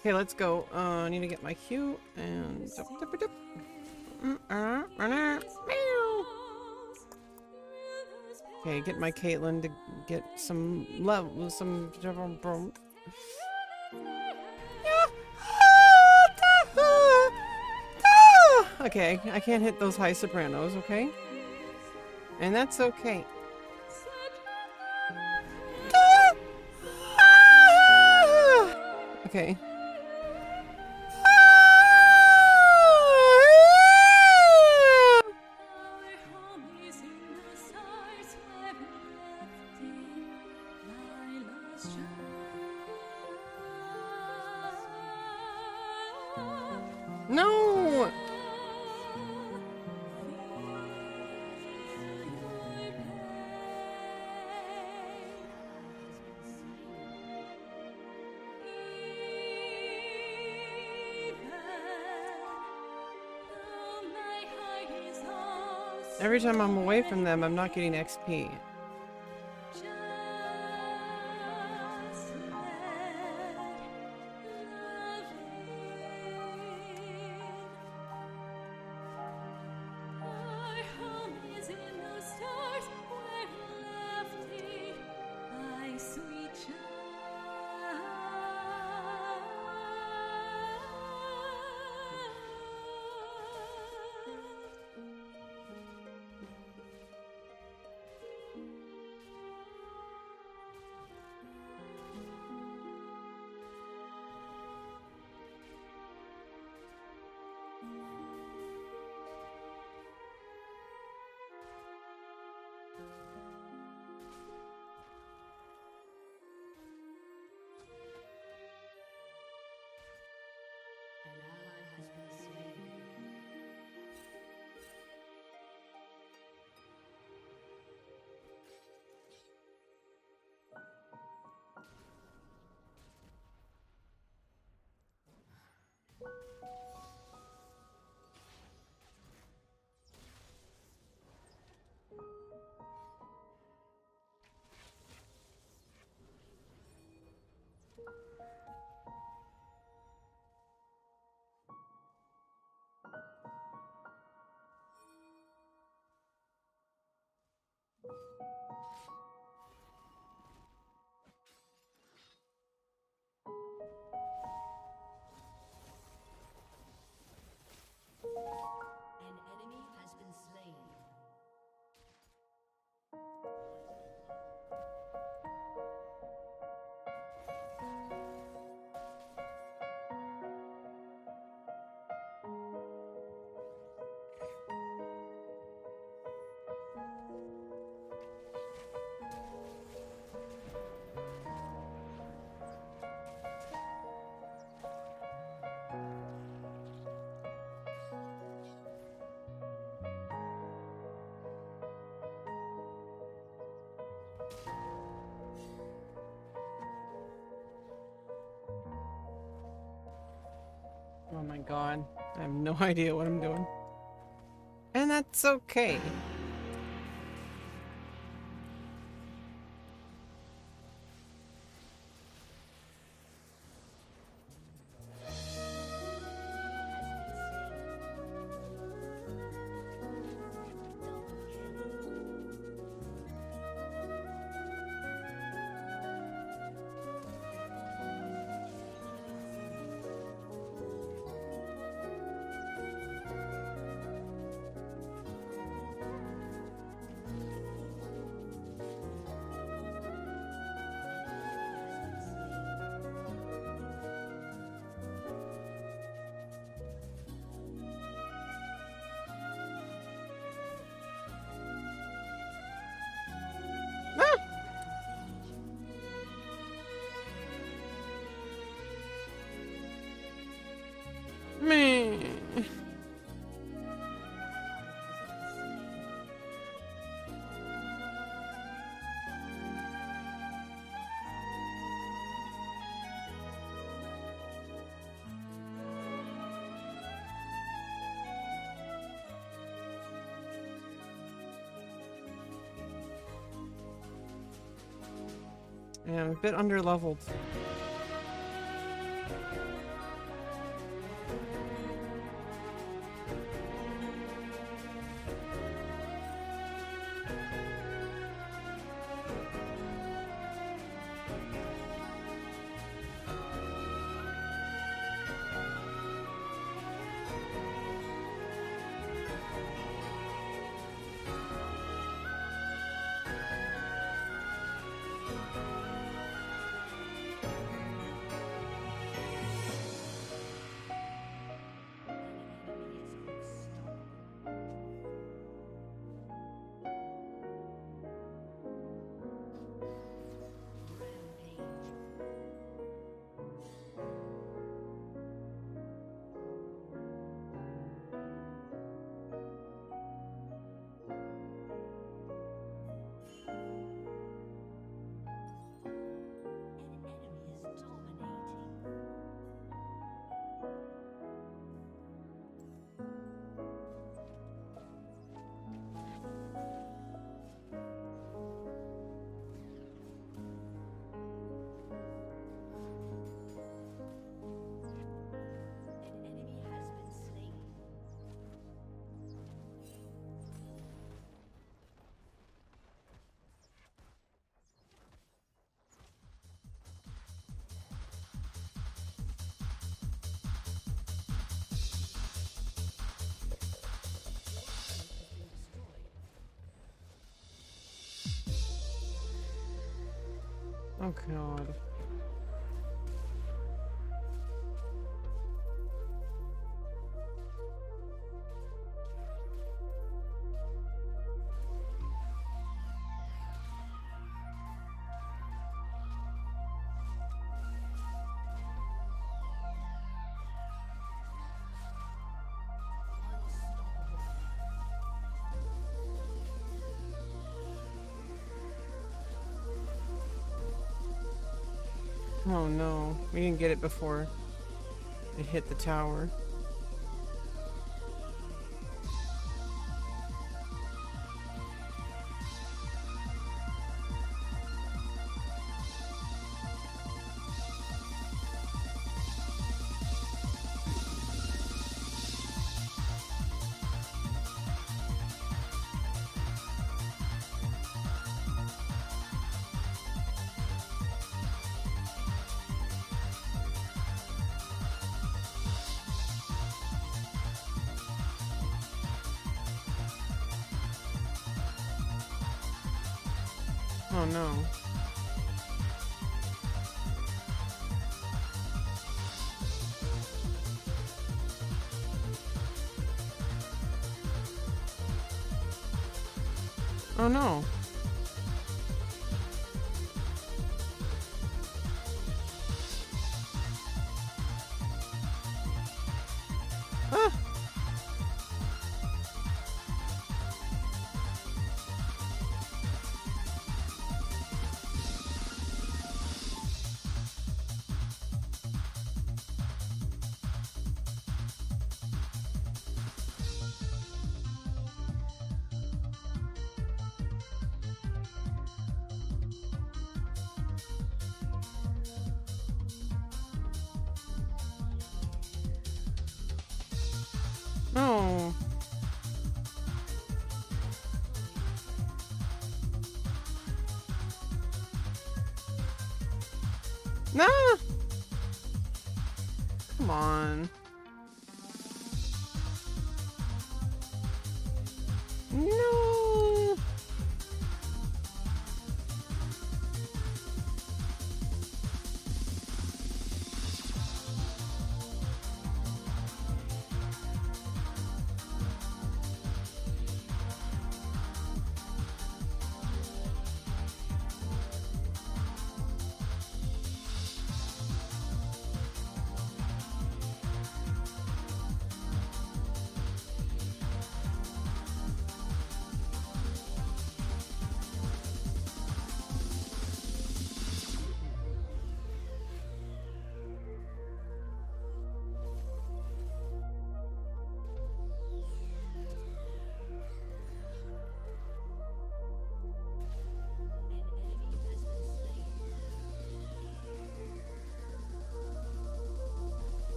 Okay, let's go. I need to get my Q and. Okay, get my Caitlyn to get some level, some. Okay, I can't hit those high sopranos, okay? And that's okay. Okay. No! Every time I'm away from them, I'm not getting XP. An enemy has been slain. Oh my god. I have no idea what I'm doing. And that's okay. Me. Yeah, I'm a bit under leveled. Oh god. Oh no, we didn't get it before it hit the tower. Oh no. Oh no. Ah! No. No. Come on. No.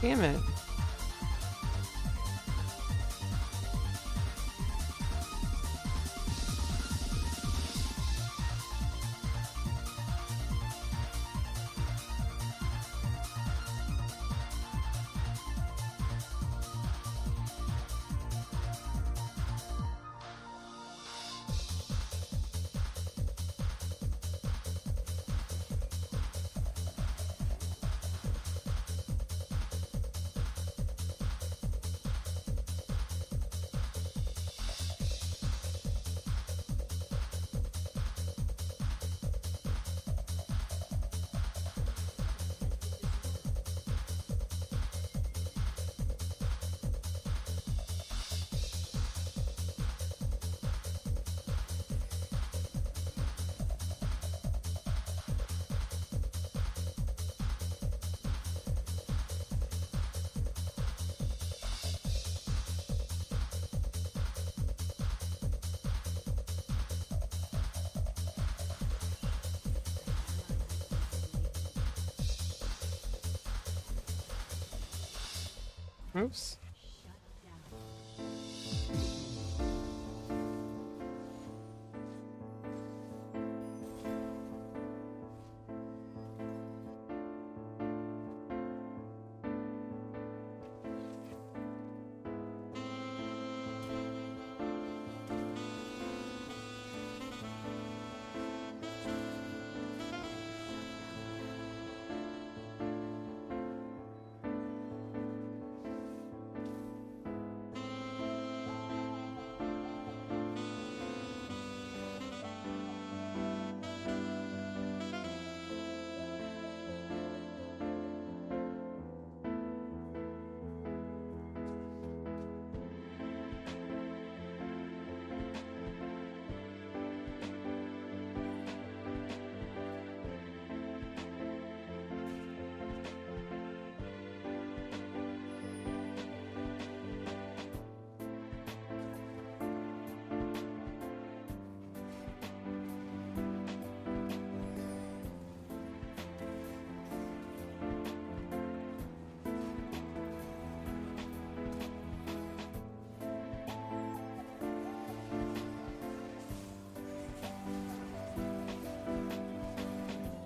Damn it. Oops.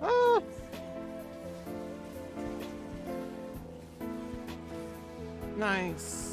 Ah! Nice.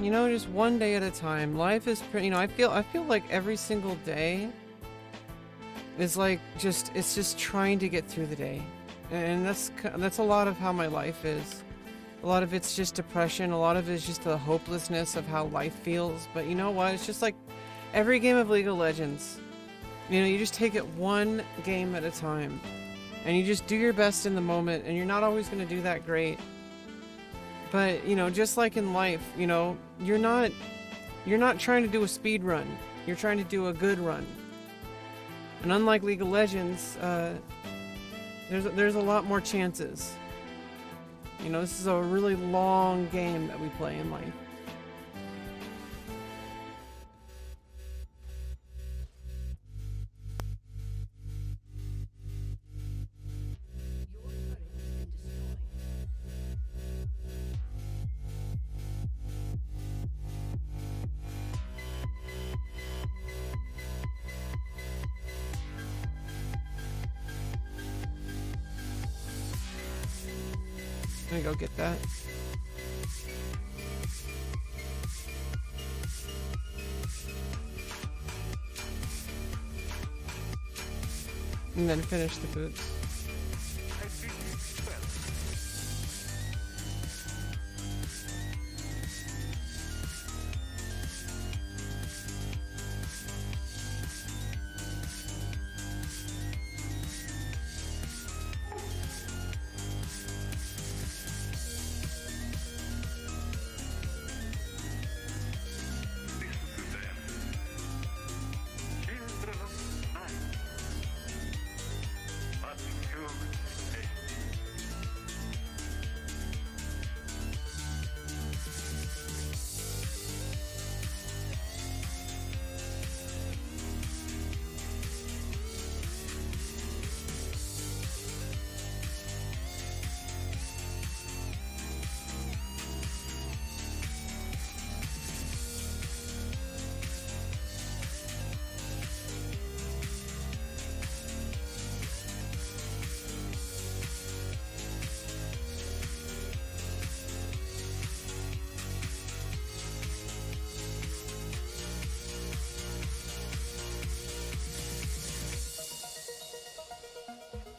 You know, just one day at a time. Life is pretty, you know, I feel like every single day is like it's just trying to get through the day. And that's a lot of how my life is. A lot of it's just depression, a lot of it's just the hopelessness of how life feels. But you know what? It's just like every game of League of Legends. You know, you just take it one game at a time. And you just do your best in the moment, and you're not always going to do that great. But, you know, just like in life, you know, you're not trying to do a speed run. You're trying to do a good run. And unlike League of Legends, there's a lot more chances. You know, this is a really long game that we play in life. Let me go get that. And then finish the boots.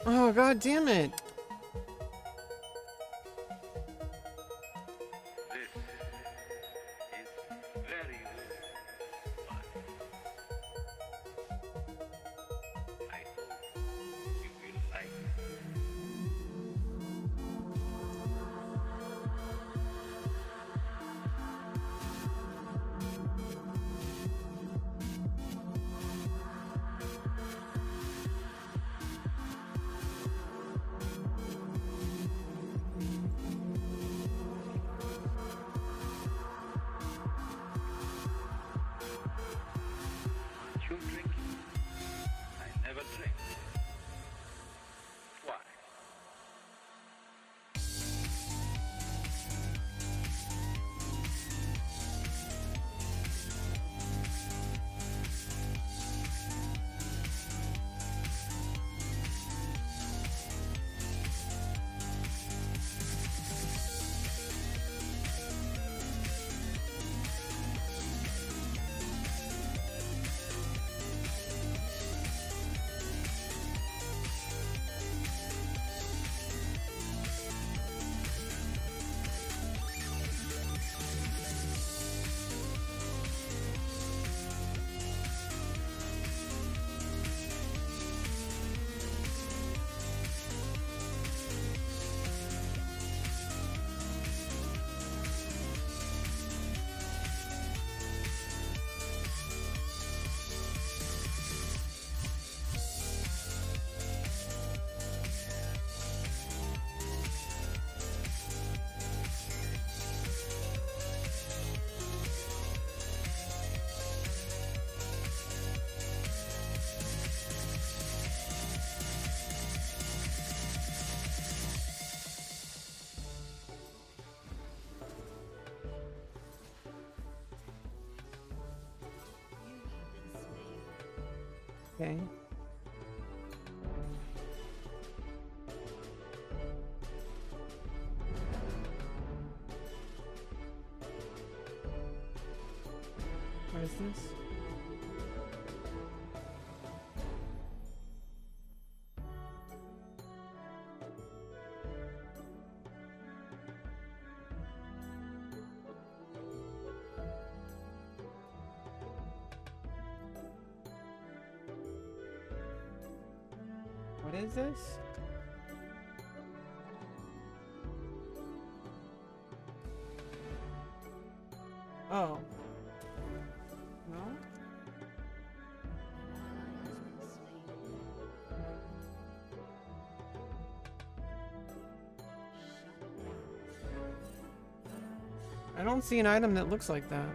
Oh, god damn it. Never drink. Why? Okay. What is this? What is this? Oh. No? I don't see an item that looks like that.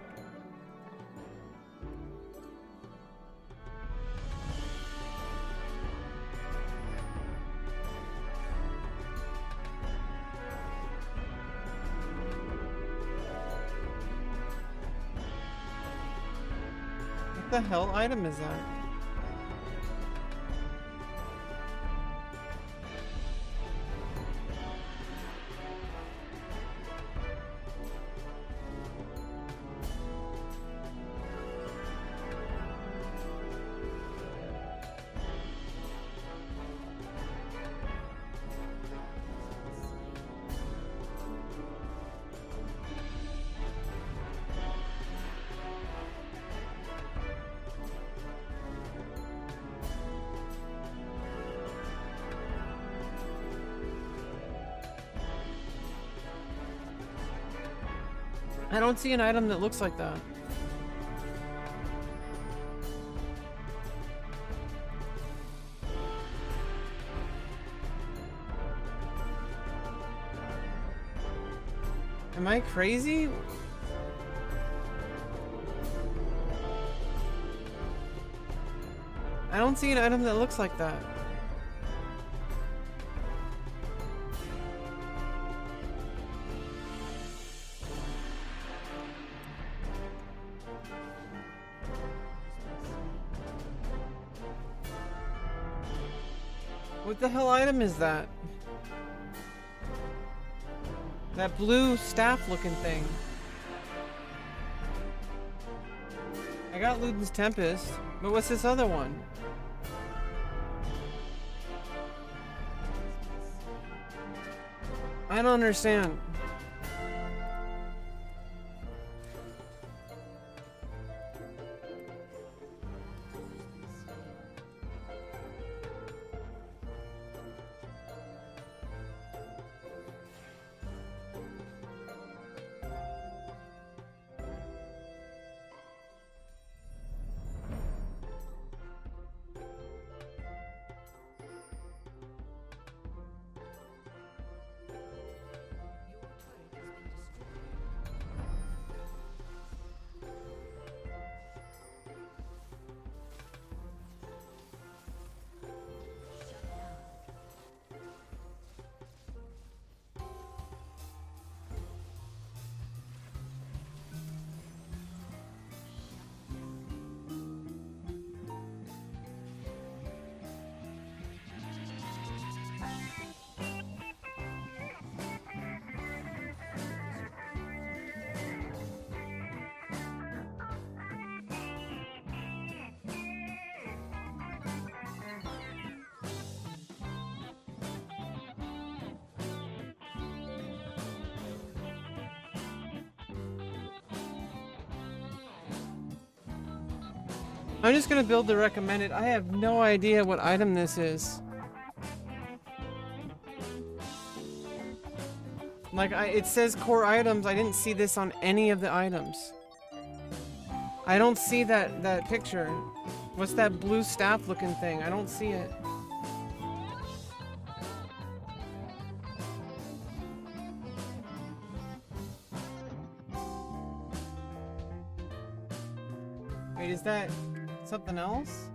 What the hell item is that? I don't see an item that looks like that. Am I crazy? I don't see an item that looks like that. What the hell item is that? That blue staff looking thing. I got Luden's Tempest, but what's this other one? I don't understand. Your I'm just gonna build the recommended. I have no idea what item this is. Like, it says core items. I didn't see this on any of the items. I don't see that picture. What's that blue staff looking thing? I don't see it. Wait, is that something else?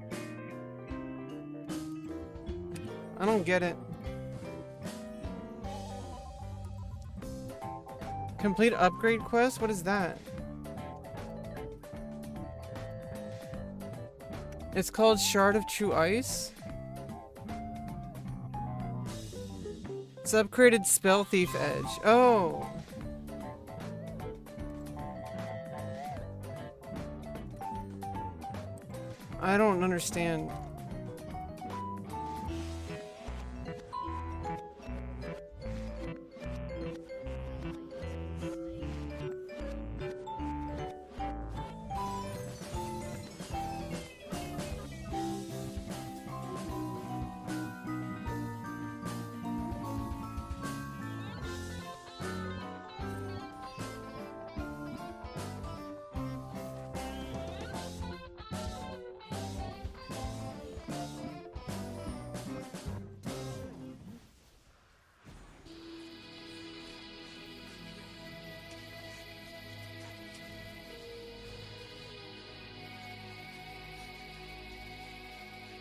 I don't get it. Complete upgrade quest? What is that? It's called Shard of True Ice. It's upgraded Spell Thief Edge. Oh. I don't understand.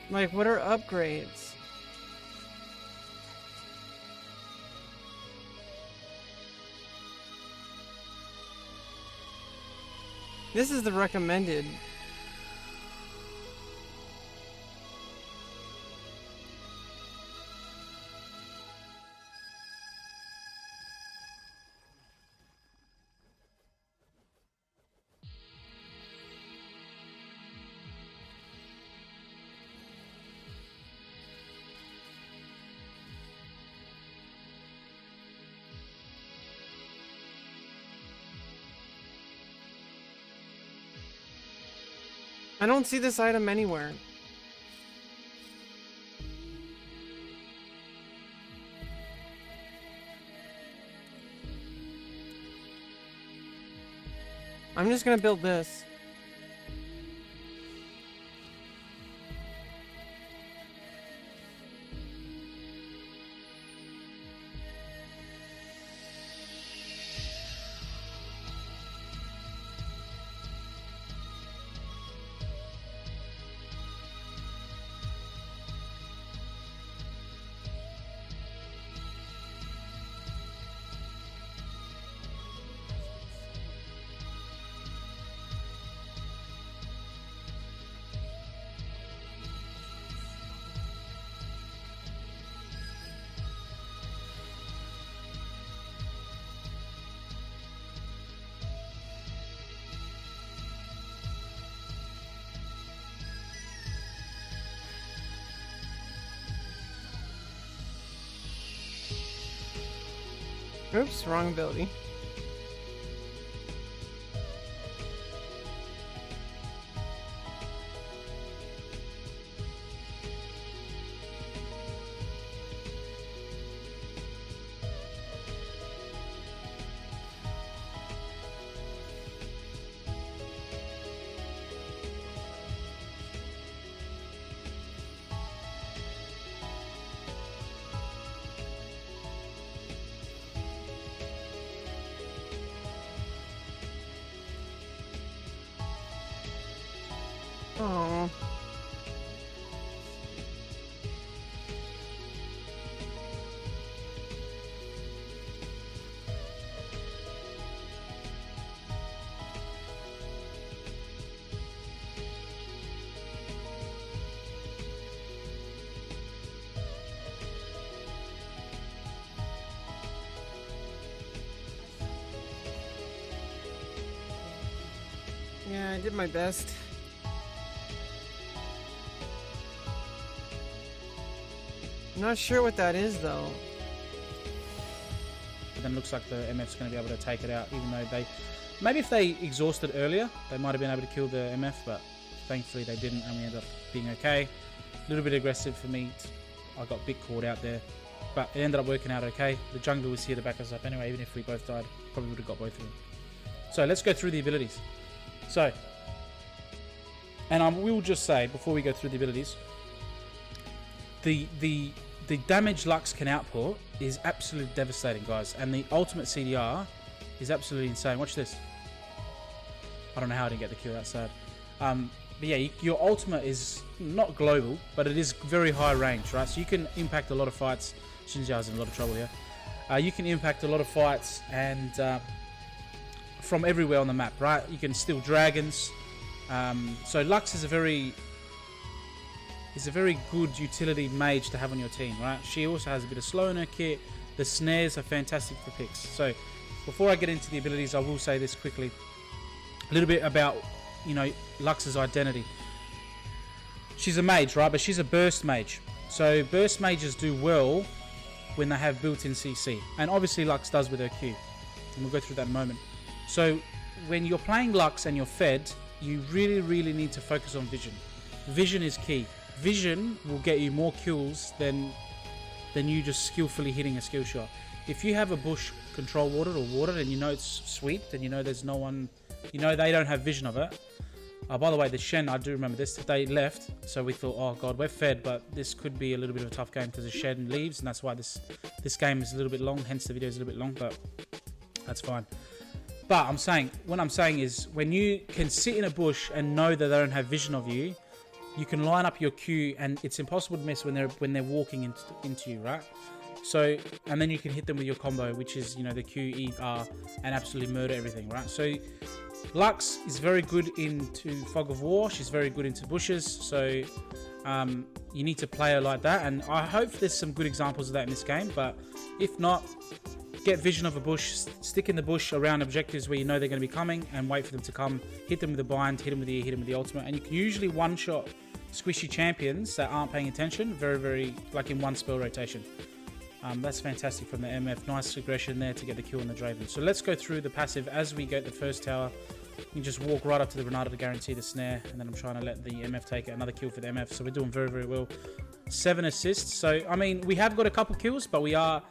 Like, what are upgrades? This is the recommended. I don't see this item anywhere. I'm just gonna build this. Oops, wrong ability. Oh. Yeah, I did my best. I'm not sure what that is, though. But then it looks like the MF's going to be able to take it out, even though they... Maybe if they exhausted earlier, they might have been able to kill the MF, but Thankfully they didn't, and we ended up being okay. A little bit aggressive for me. I got a bit caught out there, but it ended up working out okay. The jungler was here to back us up anyway. Even if we both died, probably would have got both of them. So let's go through the abilities. So, and I will just say before we go through the abilities, the damage Lux can output is absolutely devastating, guys, and the ultimate CDR is absolutely insane. Watch this. I don't know how I didn't get the kill outside. But yeah, your ultimate is not global, but it is very high range, right? So you can impact a lot of fights. Xin Zhao's in a lot of trouble here. You can impact a lot of fights and from everywhere on the map, right? You can steal dragons. So Lux is a very good utility mage to have on your team, right? She also has a bit of slow in her kit. The snares are fantastic for picks. So before I get into the abilities, I will say this quickly. A little bit about, you know, Lux's identity. She's a mage, right? But she's a burst mage. So burst mages do well when they have built-in CC. And obviously Lux does with her Q. And we'll go through that in a moment. So when you're playing Lux and you're fed, you really need to focus on vision. Vision is key. Vision will get you more kills than you just skillfully hitting a skill shot. If you have a bush control watered or watered and you know it's sweeped and you know there's no one, you know they don't have vision of it. By the way, the Shen, I do remember this, they left, so we thought, oh god, we're fed, but this could be a little bit of a tough game because the Shen leaves, and that's why this game is a little bit long, hence the video is a little bit long, but that's fine. But what I'm saying is, when you can sit in a bush and know that they don't have vision of you, you can line up your Q, and it's impossible to miss when they're walking into you, right? So, and then you can hit them with your combo, which is, you know, the Q, E, R, and absolutely murder everything, right? So Lux is very good into Fog of War. She's very good into bushes. So you need to play her like that. And I hope there's some good examples of that in this game. But if not, get vision of a bush, stick in the bush around objectives where you know they're going to be coming, and wait for them to come. Hit them with the bind, hit them with the E, hit them with the ultimate. And you can usually one-shot squishy champions that aren't paying attention very, like in one spell rotation. That's fantastic from the MF. Nice aggression there to get the kill on the Draven. So let's go through the passive as we get the first tower. You just walk right up to the Renata to guarantee the snare, and then I'm trying to let the MF take it. Another kill for the MF. So we're doing very well. 7 assists. So I mean, we have got a couple kills, but we are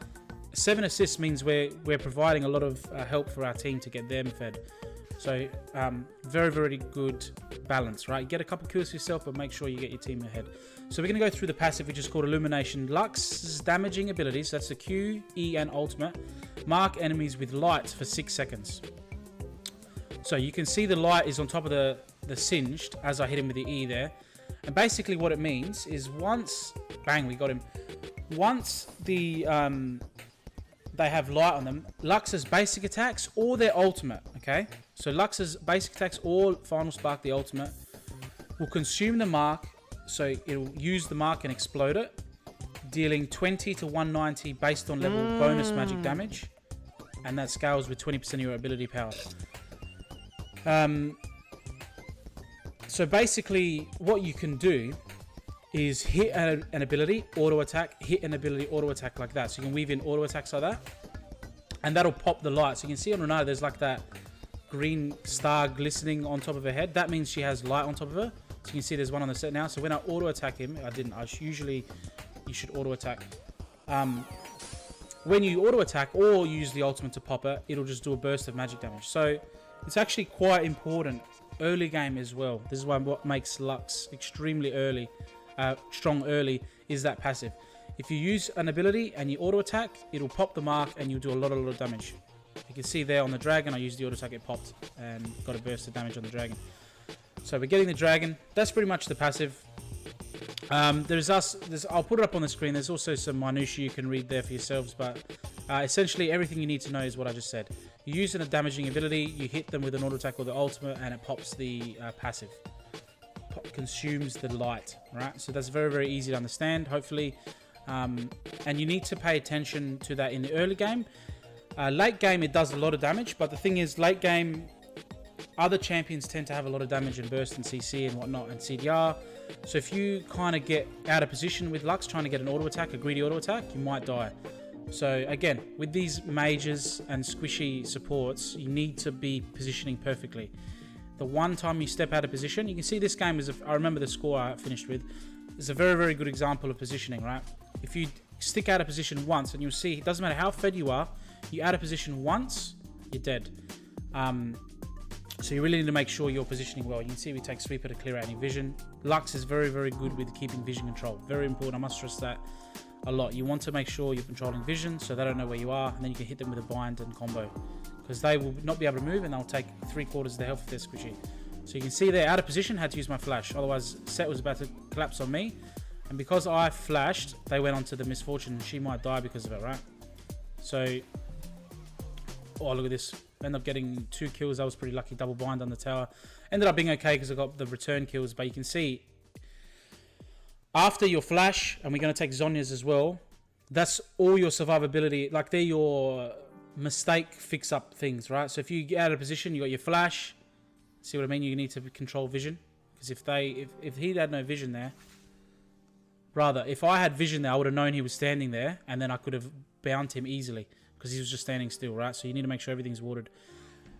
7 assists means we're providing a lot of help for our team to get them fed. So very good balance, right? You get a couple kills for yourself, but make sure you get your team ahead. So we're going to go through the passive, which is called Illumination. Lux's damaging abilities, that's the Q, E, and ultimate. Mark enemies with light for 6 seconds. So you can see the light is on top of the singed as I hit him with the E there. And basically what it means is once, bang, we got him. Once the they have light on them, Lux's basic attacks or their ultimate, okay? So Lux's basic attacks or Final Spark, the ultimate, will consume the mark. So it'll use the mark and explode it, dealing 20 to 190 based on level bonus magic damage. And that scales with 20% of your ability power. So basically what you can do is hit an ability, auto attack, hit an ability, auto attack like that. So you can weave in auto attacks like that, and that'll pop the light. So you can see on Renata, there's like that green star glistening on top of her head. That means she has light on top of her. So you can see there's one on the set now. So when I auto attack him, I didn't. Usually you should auto attack. When you auto attack or use the ultimate to pop it, it'll just do a burst of magic damage. So it's actually quite important early game as well. This is what makes Lux extremely early. Strong early is that passive. If you use an ability and you auto attack, it'll pop the mark and you'll do a lot of damage. You can see there on the dragon, I used the auto attack, it popped and got a burst of damage on the dragon. So we're getting the dragon. That's pretty much the passive. I'll put it up on the screen. There's also some minutiae you can read there for yourselves, but essentially everything you need to know is what I just said. You use a damaging ability, you hit them with an auto attack or the ultimate, and it pops the passive. Consumes the light, right? So that's very easy to understand, hopefully. And you need to pay attention to that in the early game. Late game, it does a lot of damage, but the thing is, late game, other champions tend to have a lot of damage and burst and CC and whatnot and CDR. So if you kind of get out of position with Lux trying to get an auto attack, a greedy auto attack, you might die. So again, with these mages and squishy supports, you need to be positioning perfectly. the one time you step out of position, you can see this game is, I remember the score I finished with, is a very, very good example of positioning, right? If you stick out of position once, and you'll see, it doesn't matter how fed you are, you out of position once, you're dead. So you really need to make sure you're positioning well. You can see we take Sweeper to clear out any vision. Lux is very, very good with keeping vision control. Very important, I must stress that a lot. You want to make sure you're controlling vision so they don't know where you are, and then you can hit them with a bind and combo. Because they will not be able to move, and they'll take 3/4 of their health if they're squishy. So you can see they're out of position, had to use my flash. Otherwise, Set was about to collapse on me. And because I flashed, they went onto the Misfortune. She might die because of it, right? So, oh, look at this. Ended up getting 2 kills. I was pretty lucky. Double bind on the tower. Ended up being okay because I got the return kills. But you can see, after your flash, and we're going to take Zhonya's as well, that's all your survivability. Like, they're your mistake fix-up things, right? So if you get out of position, you got your flash. See what I mean? You need to control vision. Because if he had no vision there, rather, if I had vision there, I would have known he was standing there, and then I could have bound him easily because he was just standing still, right? So you need to make sure everything's watered.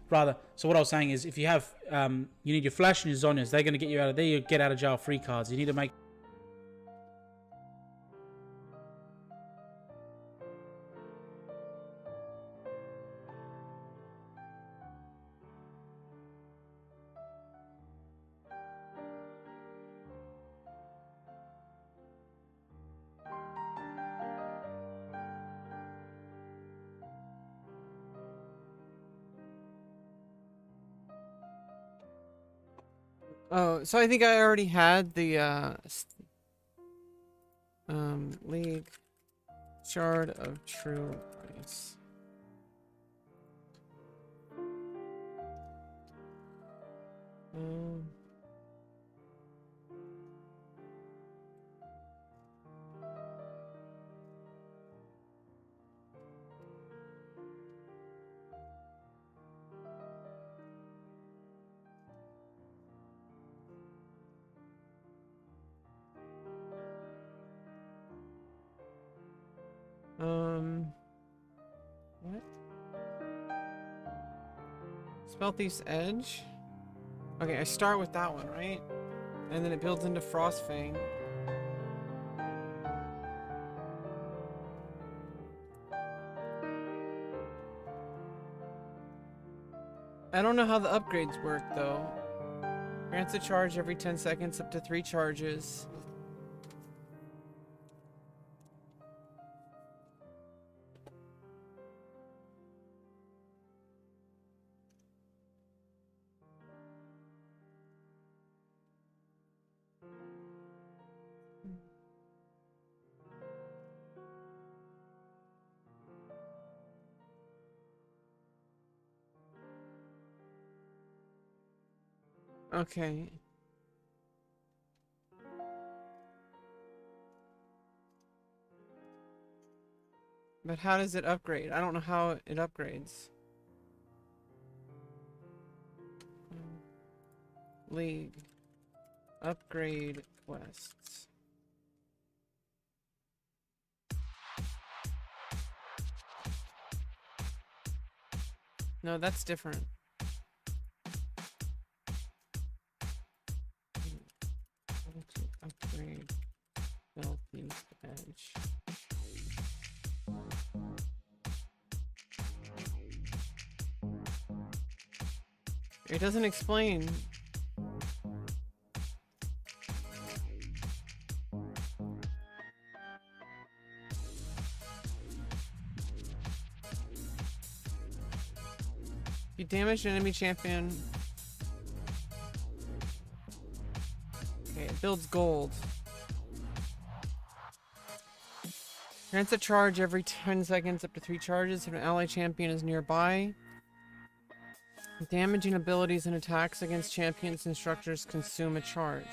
Rather, so what I was saying is, if you have, you need your flash and your Zhonya's, they're going to get you out of there. You get out of jail free cards. You need to make. Oh, so I think I already had the League Shard of True Ice. What? Spellthief's Edge? Okay, I start with that one, right? And then it builds into Frostfang. I don't know how the upgrades work, though. Grants a charge every 10 seconds, up to 3 charges. Okay. But how does it upgrade? I don't know how it upgrades. League. Upgrade quests. No, that's different. Upgrade Spellthief's Edge. It doesn't explain. You damage an enemy champion. Okay, it builds gold. Grants a charge every 10 seconds, up to 3 charges if an ally champion is nearby. Damaging abilities and attacks against champions and structures consume a charge.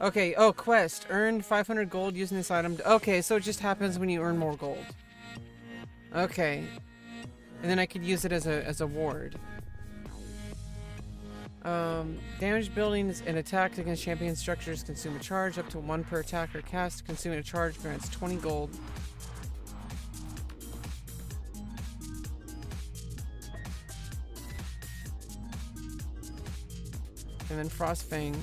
Okay, oh, quest. Earned 500 gold using this item. Okay, so it just happens when you earn more gold. Okay. And then I could use it as a ward. Damaged buildings and attacks against champion structures consume a charge, up to 1 per attack or cast. Consuming a charge grants 20 gold. And then Frostfang.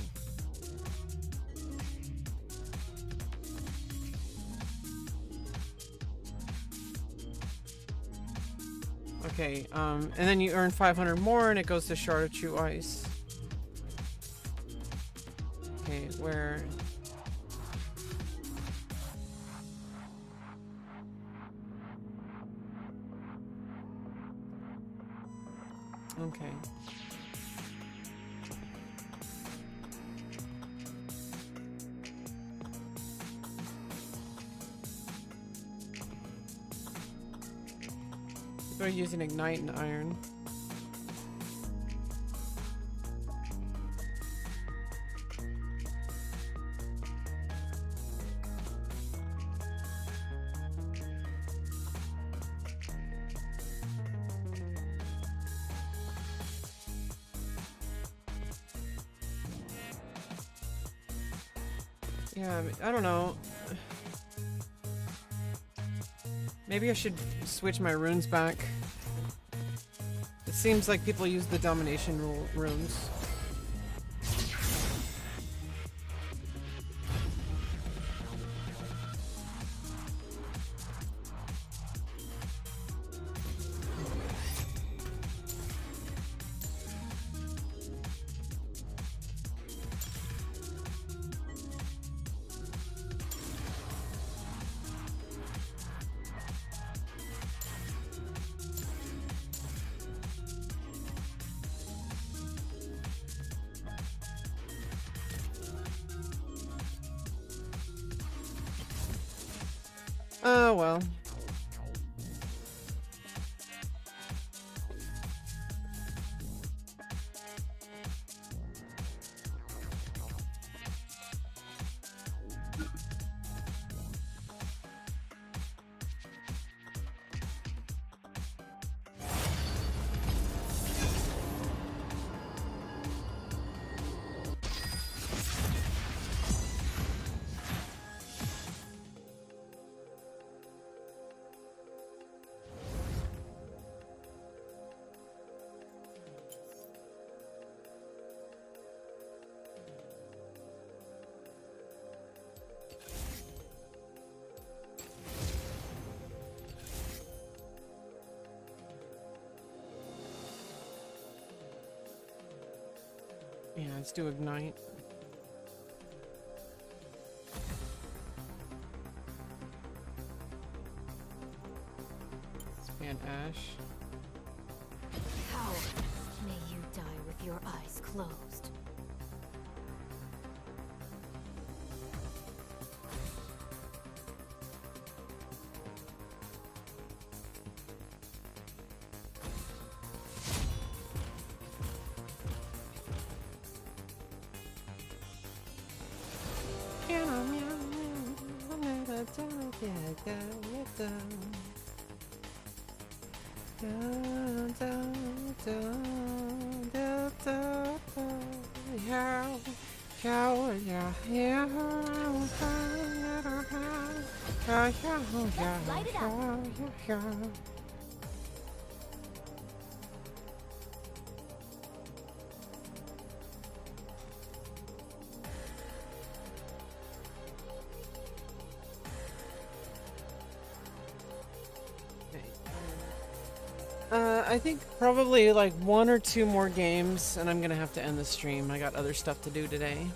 Okay, and then you earn 500 more and it goes to Shard of True Ice. Okay, where... Okay. People are using Ignite and Iron. Yeah, I don't know. Maybe I should switch my runes back. It seems like people use the domination runes. Oh, well. Yeah, let's do Ignite. Span Ash. Coward, may you die with your eyes closed. Light it up. I think probably like 1 or 2 more games and I'm gonna have to end the stream. I got other stuff to do today.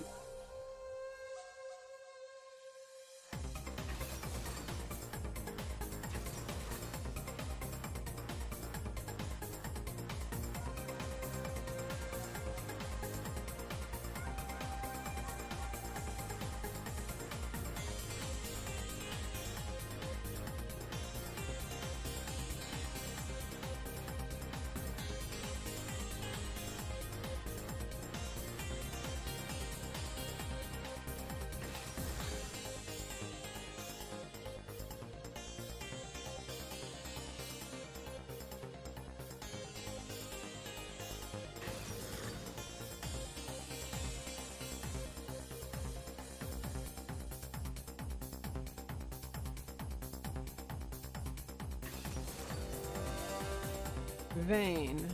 Vayne.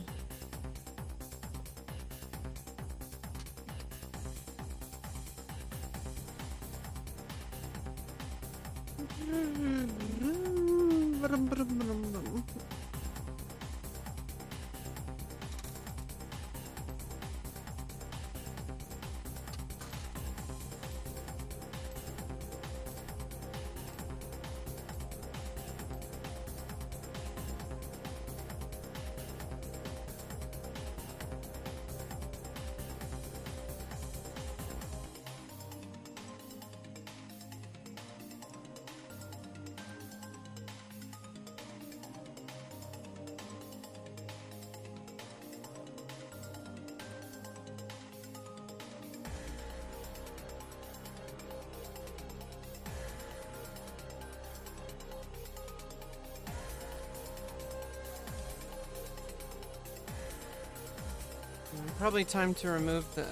Probably time to remove the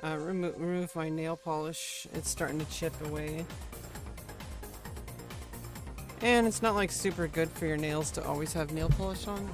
remove my nail polish. It's starting to chip away. And it's not like super good for your nails to always have nail polish on.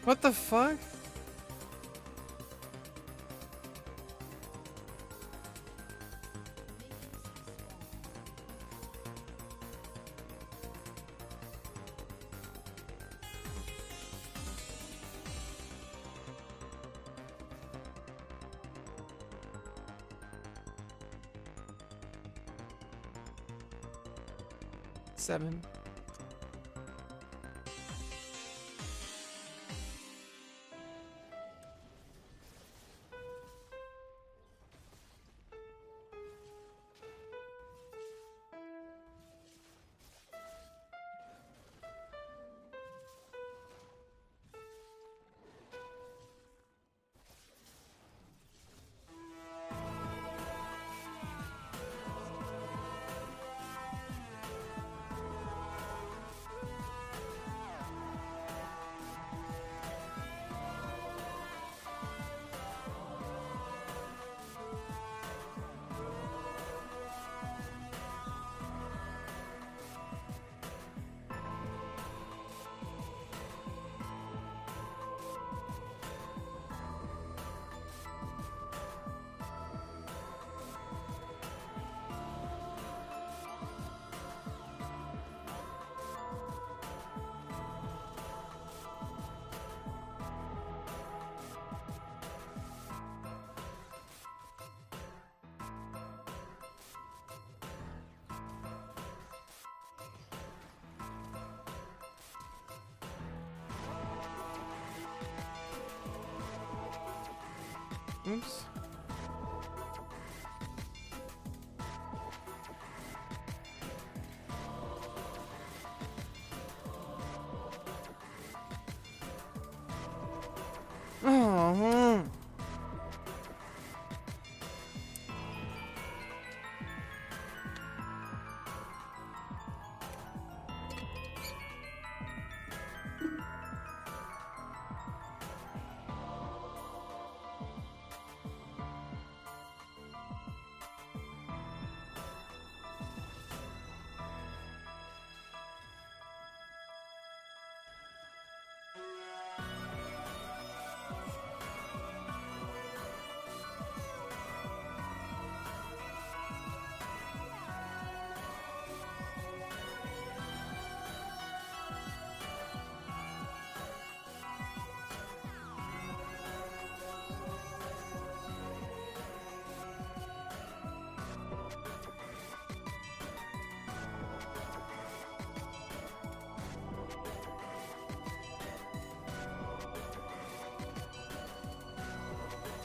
What the fuck? Seven. Oops. Oh.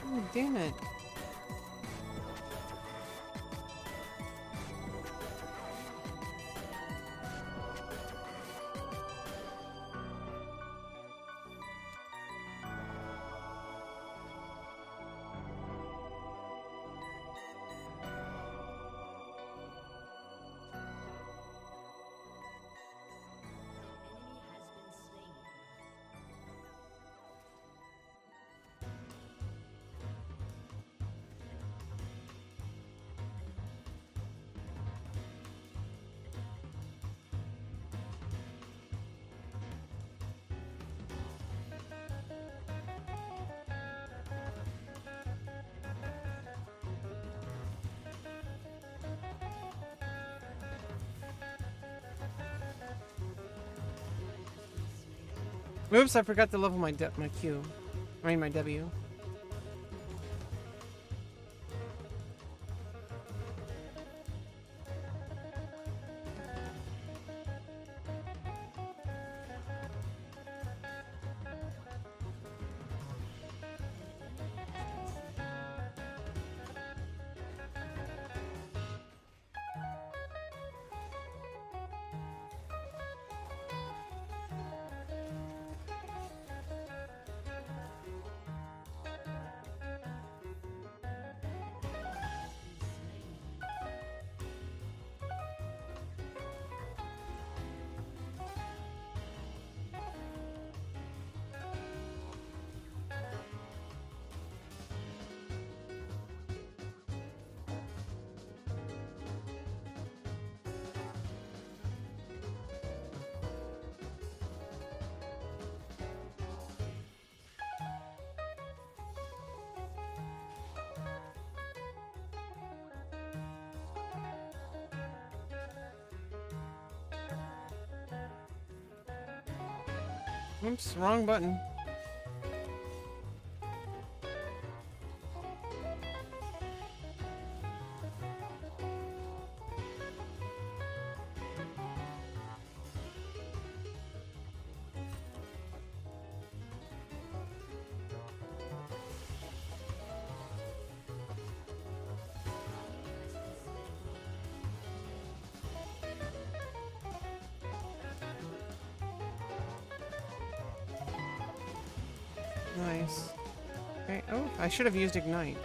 Oh, damn it. Oops, I forgot to level my my Q. I mean my W. Oops, wrong button. Nice. Okay. Oh, I should have used Ignite.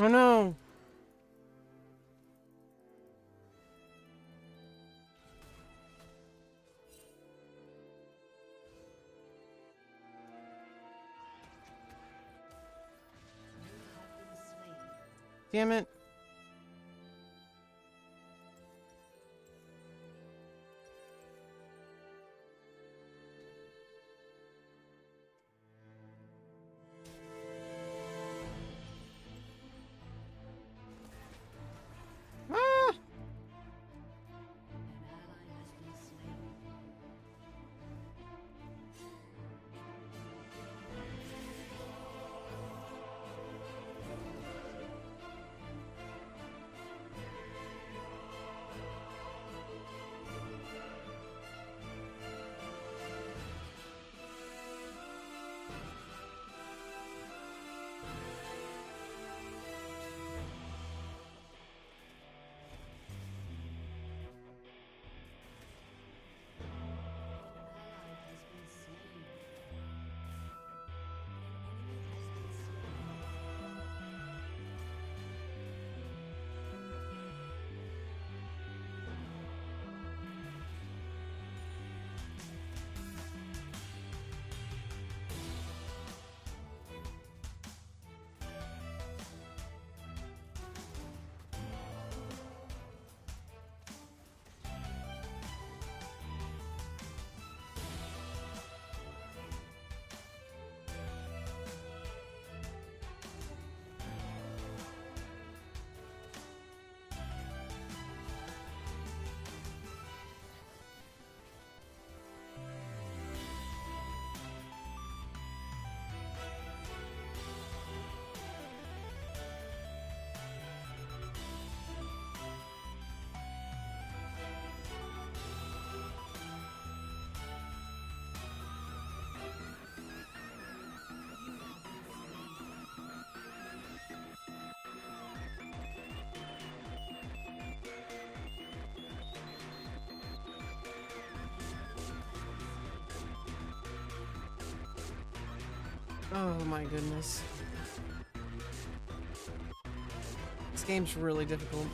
Oh no! Damn it. Ah! Oh my goodness. This game's really difficult.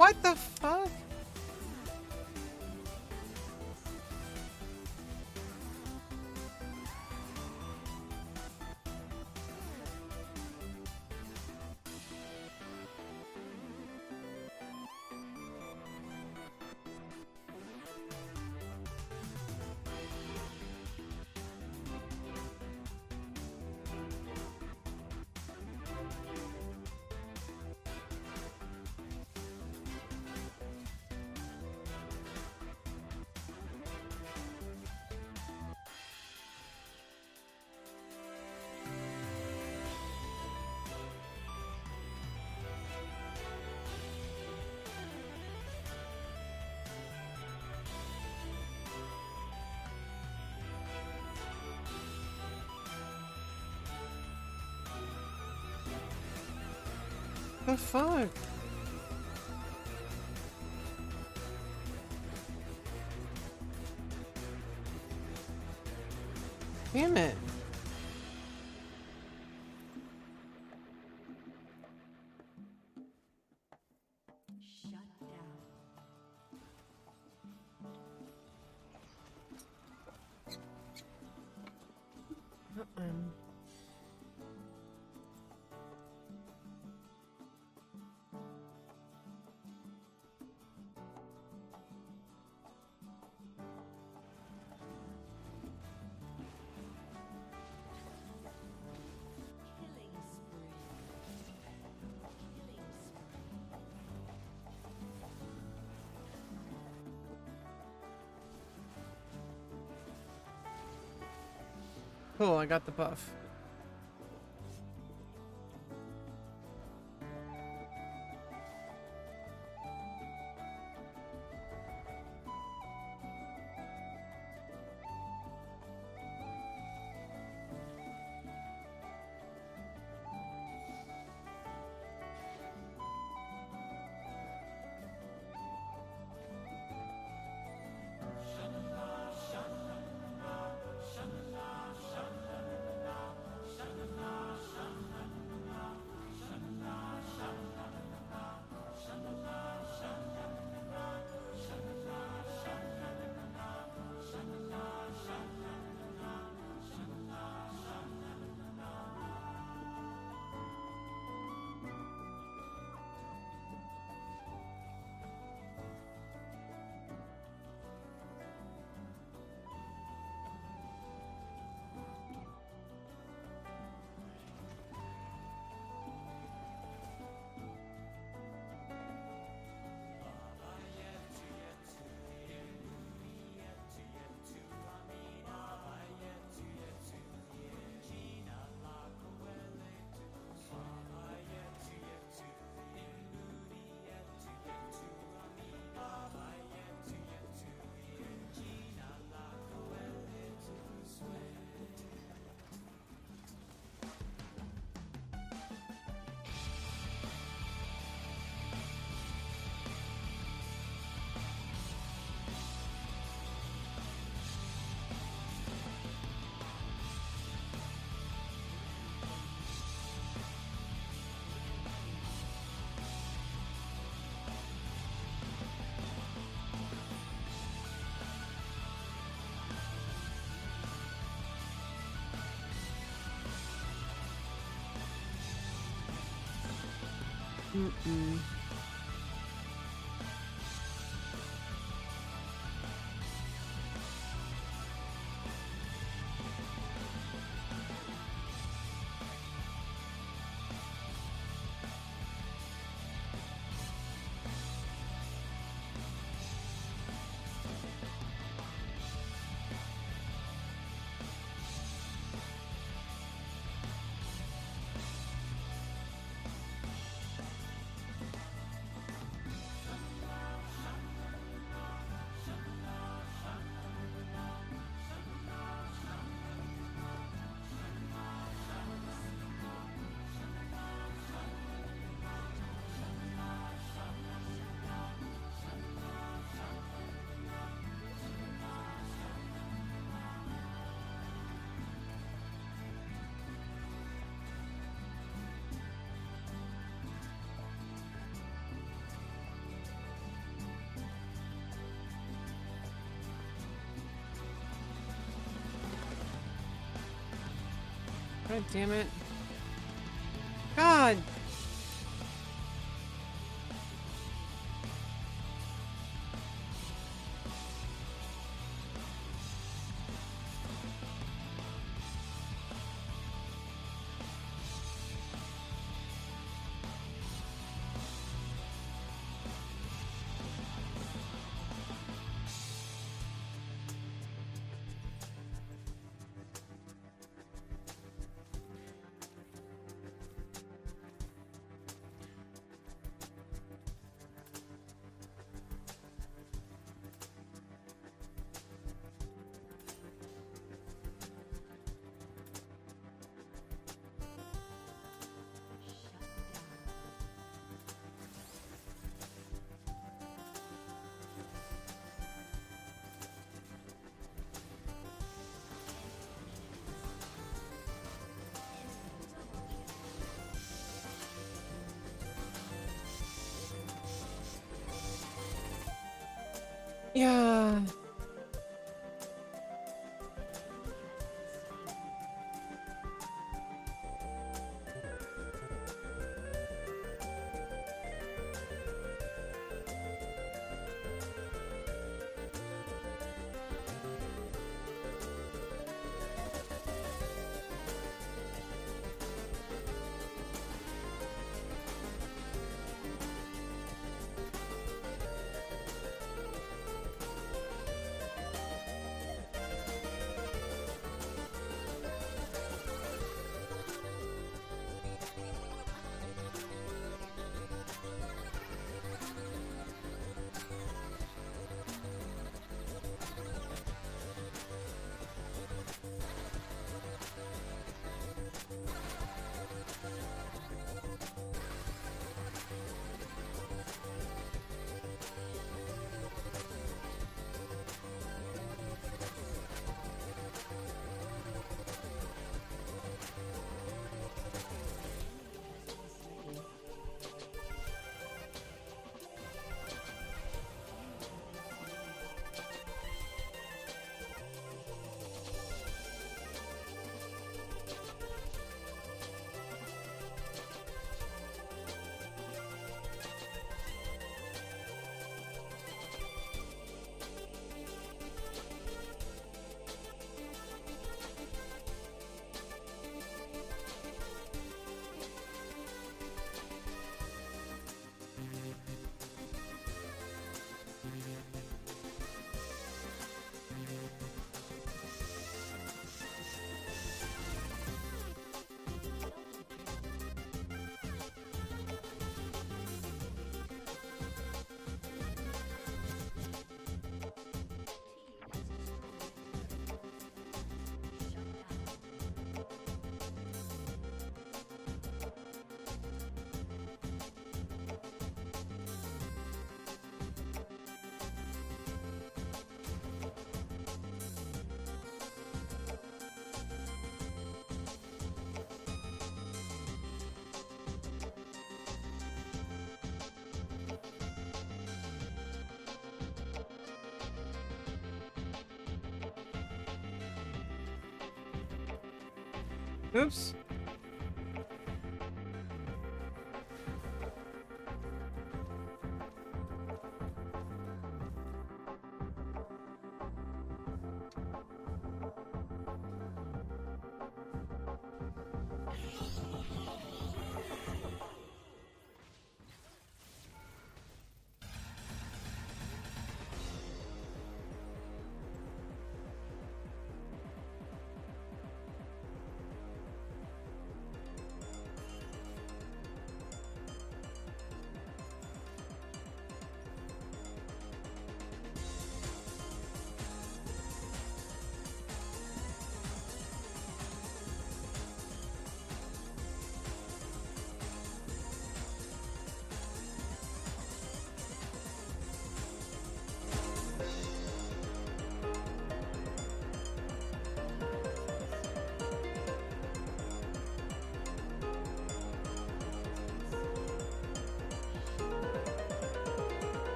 What the fuck? The fuck? Damn it. Cool, I got the buff. Mm-mm. God damn it. God! Yeah. Oops.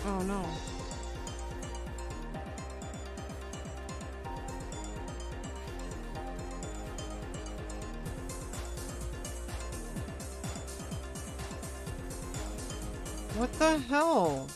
Oh no. What the hell?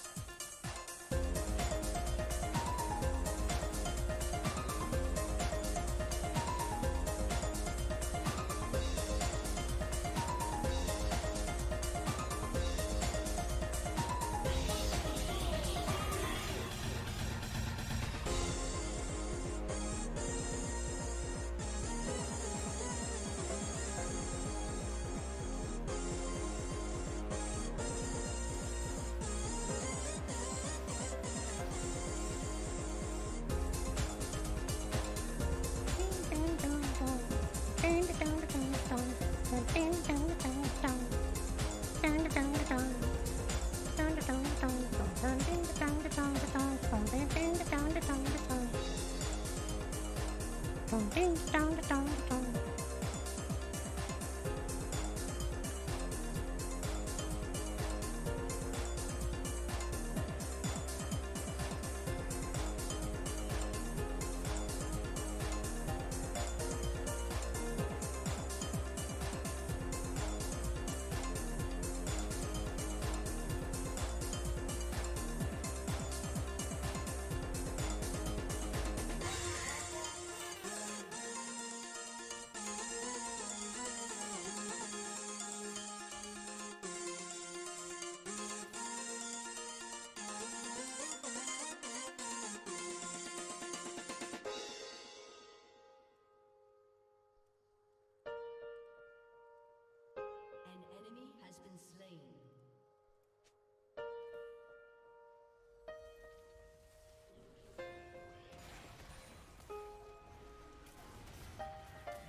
An enemy has been slain.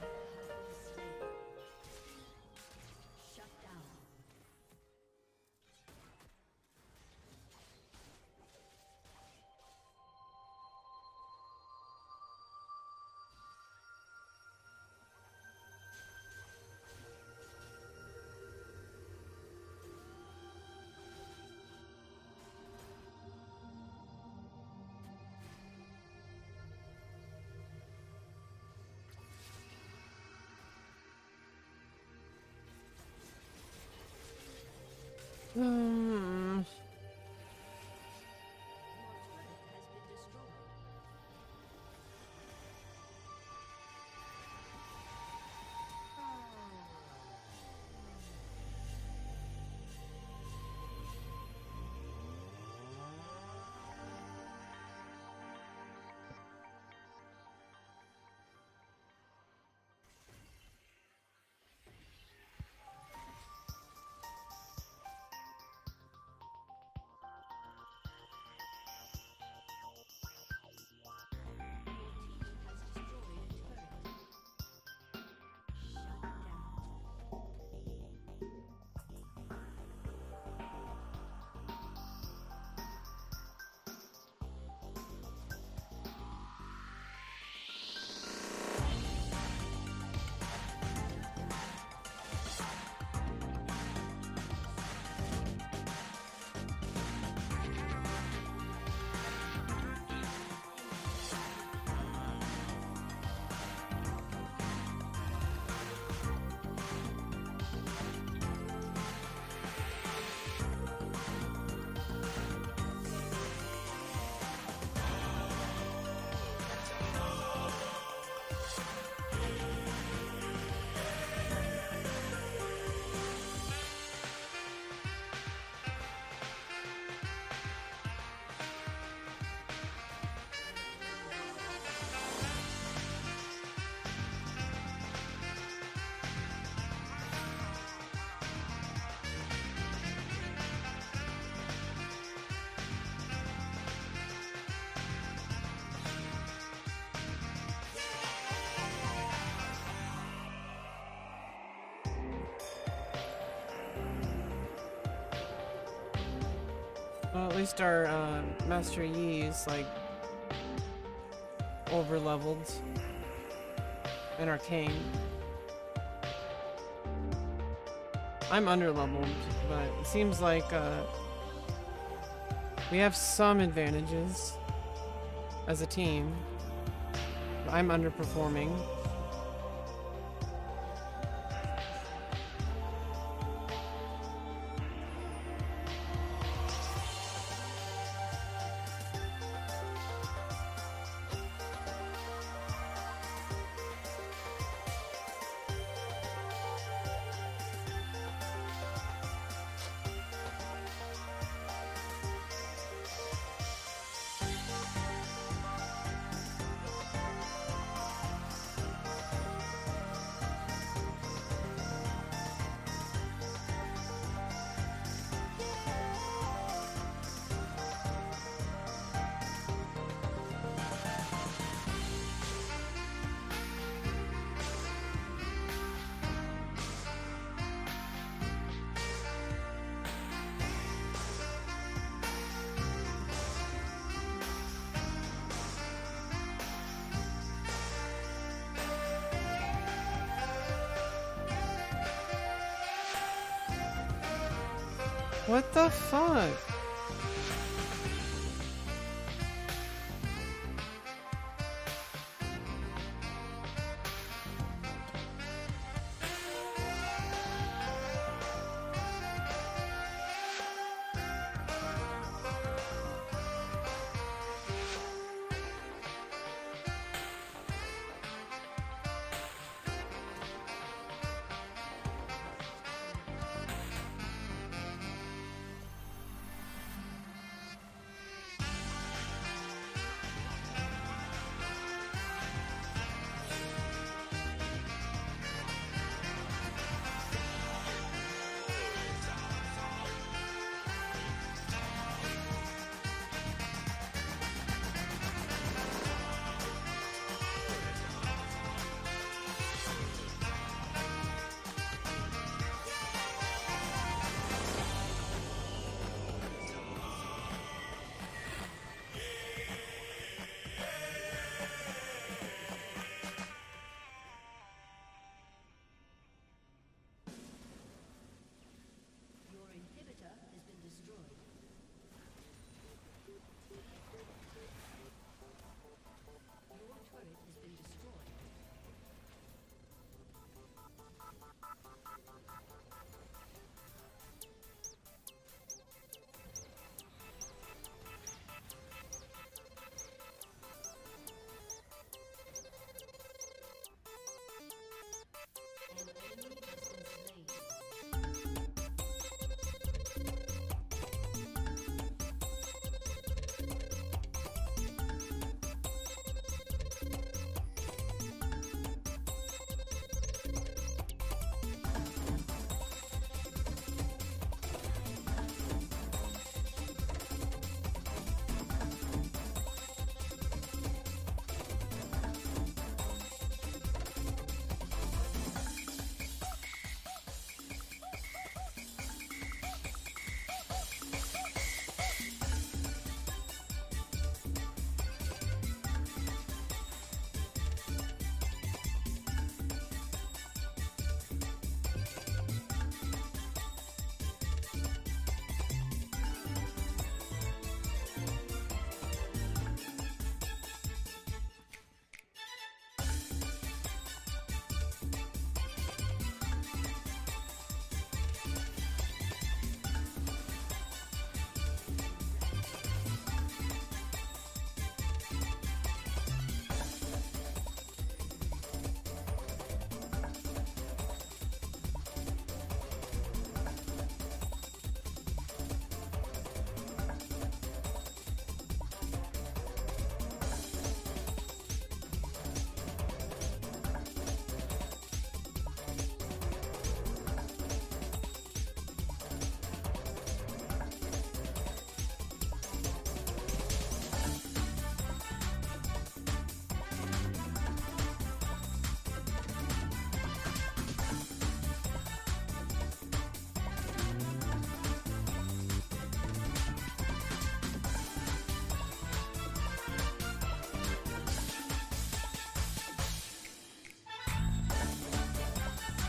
You have been slain. Shut down. Hmm. Your turret has been destroyed. Well, at least our Master Yi is like over leveled and arcane. I'm under leveled, but it seems like We have some advantages as a team. I'm underperforming. What the fuck? Your inhibitor has been destroyed. Your turret has been destroyed. An enemy has been slain.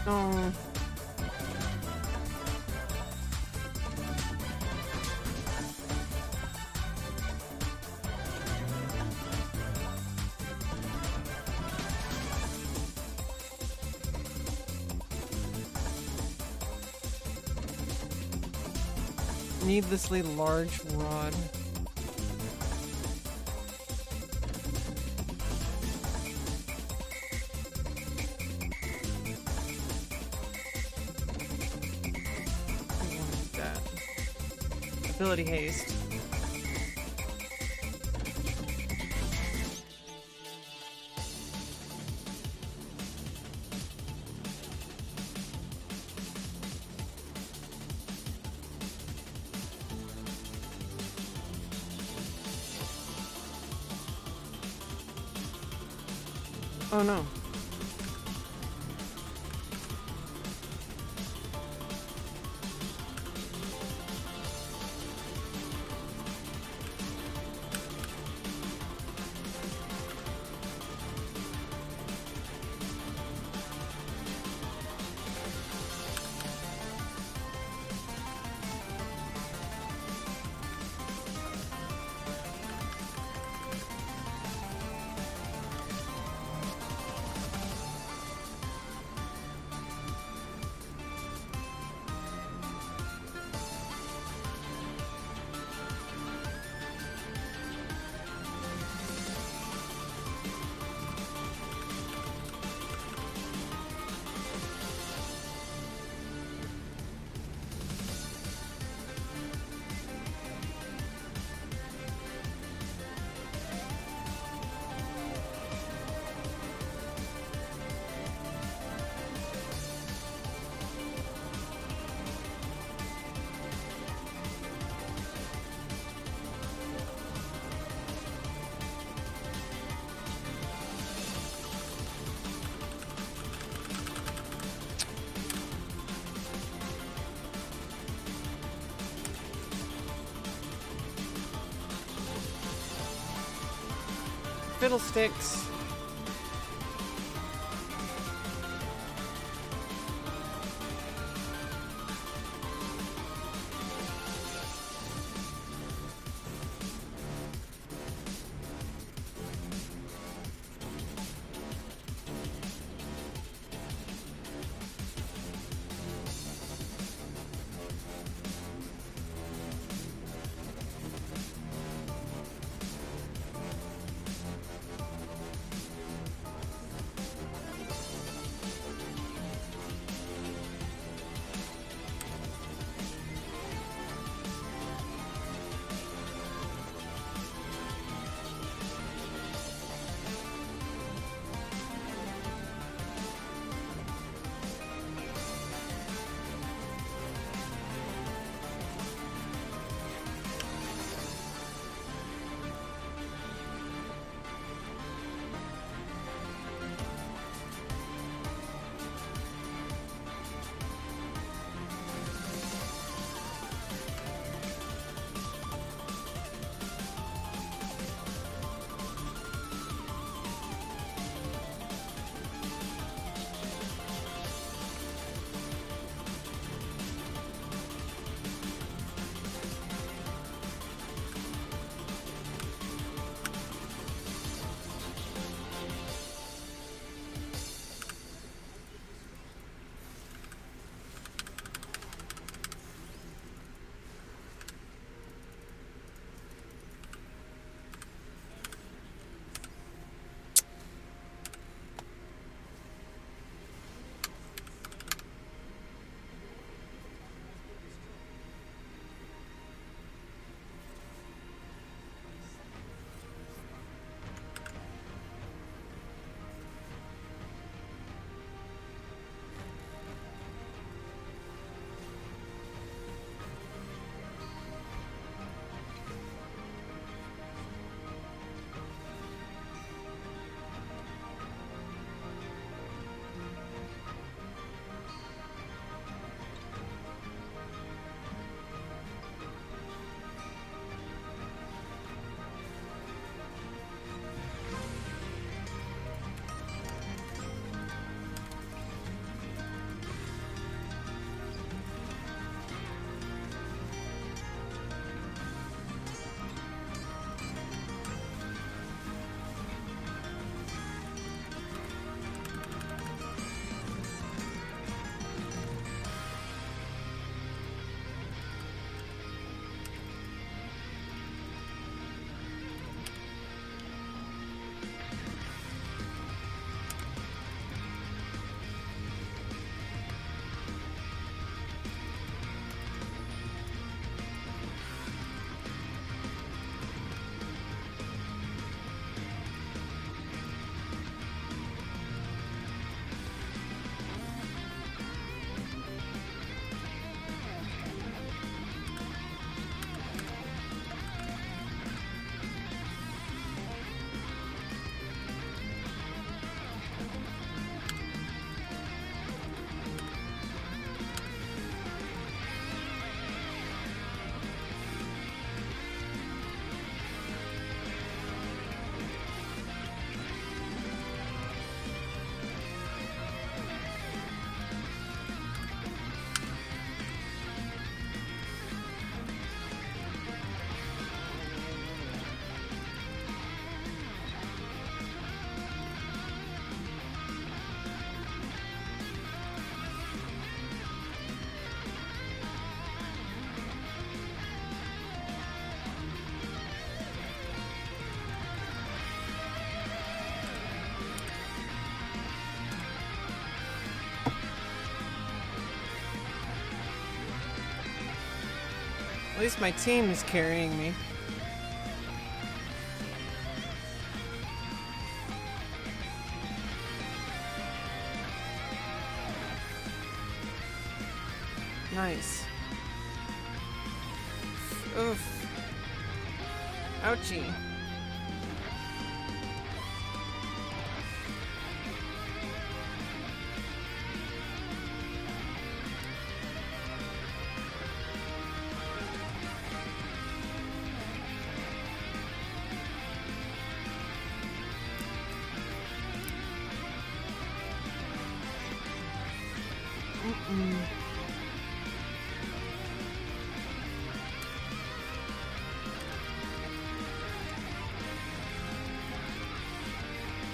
Oh. Needlessly large rod. I wanted that. Ability haste. Oh no. Fiddlesticks. At least my team is carrying me. Nice. Oof. Ouchie.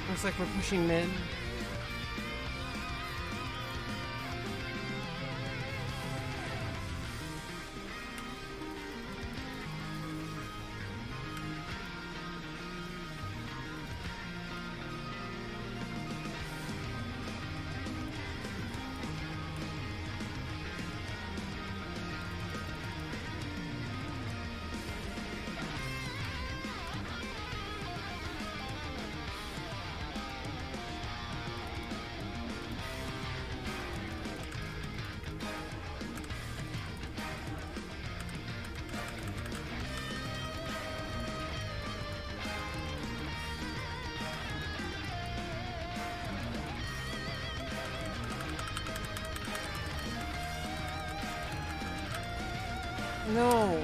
Looks like we're pushing mid. No.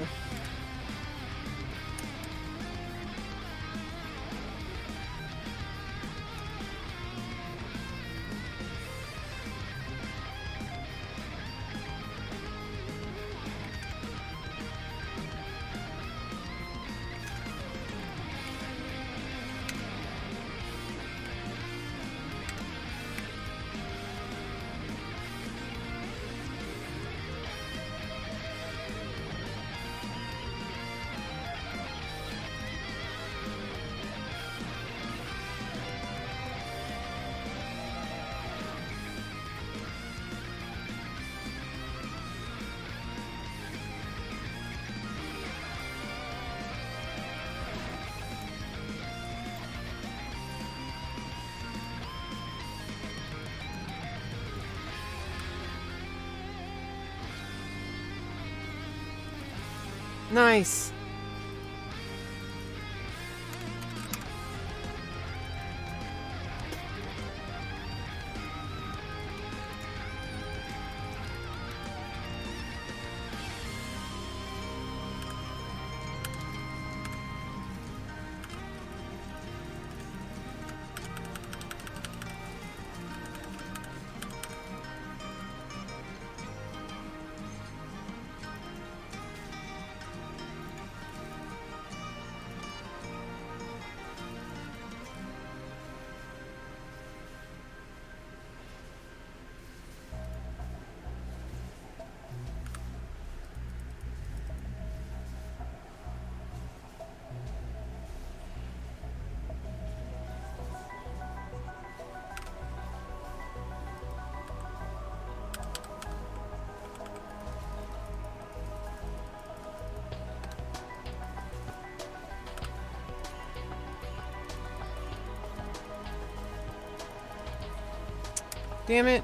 Nice. Damn it.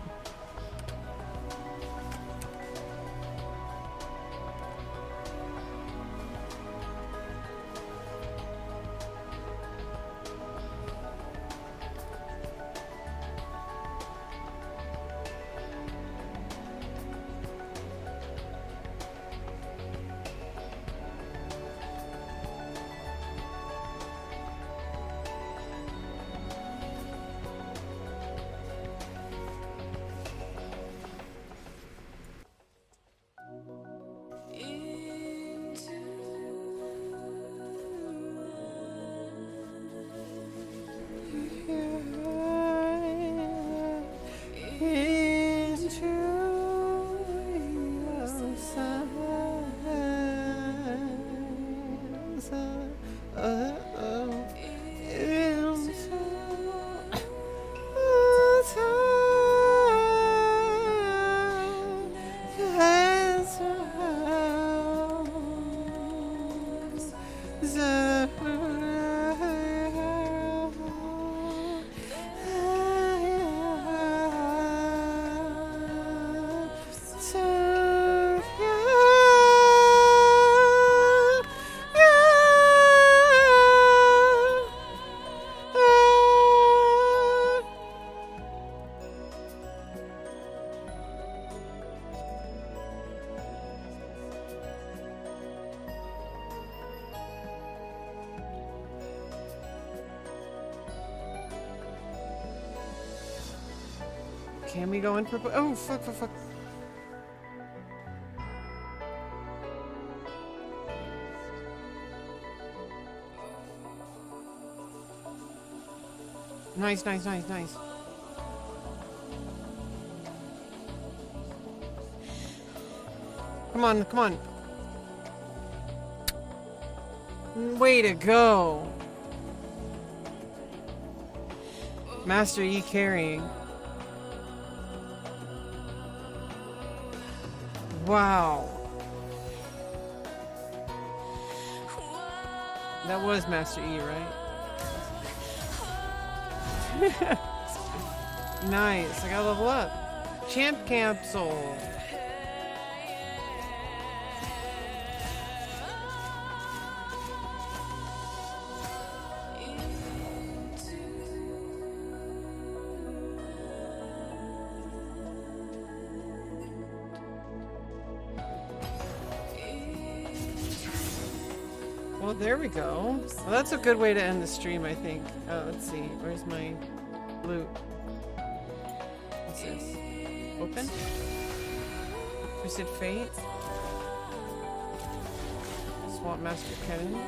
Can we go in for... Oh, fuck, fuck, fuck. Nice, nice, nice, nice. Come on, come on. Way to go. Master E carrying. Wow. That was Master E, right? Nice. I gotta level up. Champ capsule. Well, there we go. Well, that's a good way to end the stream, I think. Let's see. Where's my loot? What's this? Open? Twisted Fate? Swamp Master Cannon?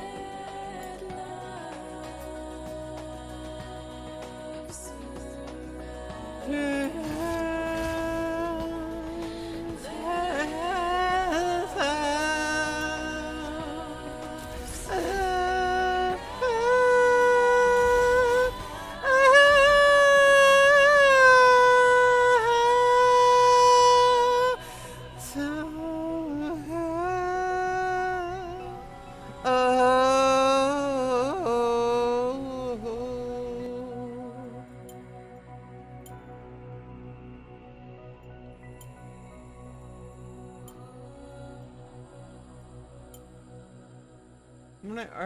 I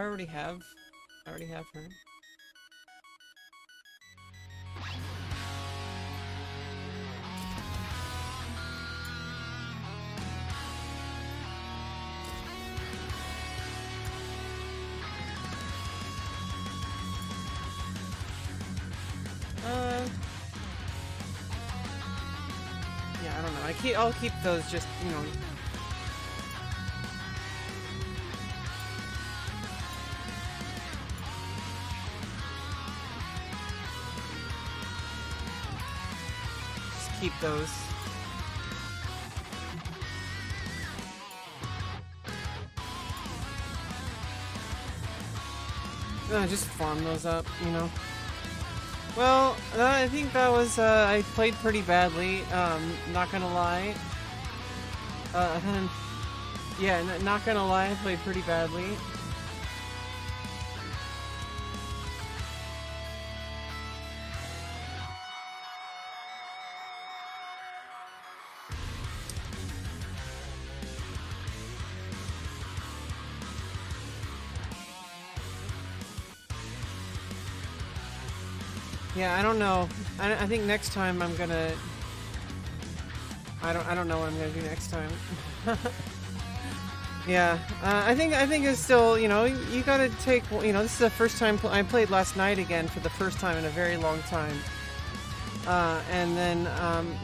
already have her. Yeah, I don't know. I'll keep those just, you know. Keep those. Just farm those up, you know. Well, I think that was, I played pretty badly, not gonna lie. Yeah, not gonna lie, I played pretty badly. Yeah, I don't know. I think next time I'm gonna... I don't know what I'm gonna do next time. Yeah, I think it's still, you know, you gotta take, you know, this is the first time I played last night again for the first time in a very long time. And then,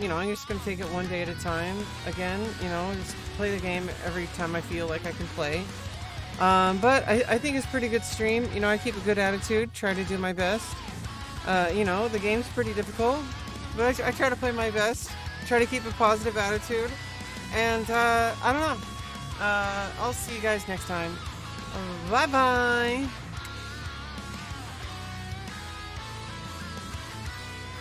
you know, I'm just gonna take it one day at a time again, you know, just play the game every time I feel like I can play. But I think it's a pretty good stream. You know, I keep a good attitude, try to do my best. You know, the game's pretty difficult, but I try to play my best, try to keep a positive attitude, and, I don't know. I'll see you guys next time. Bye-bye!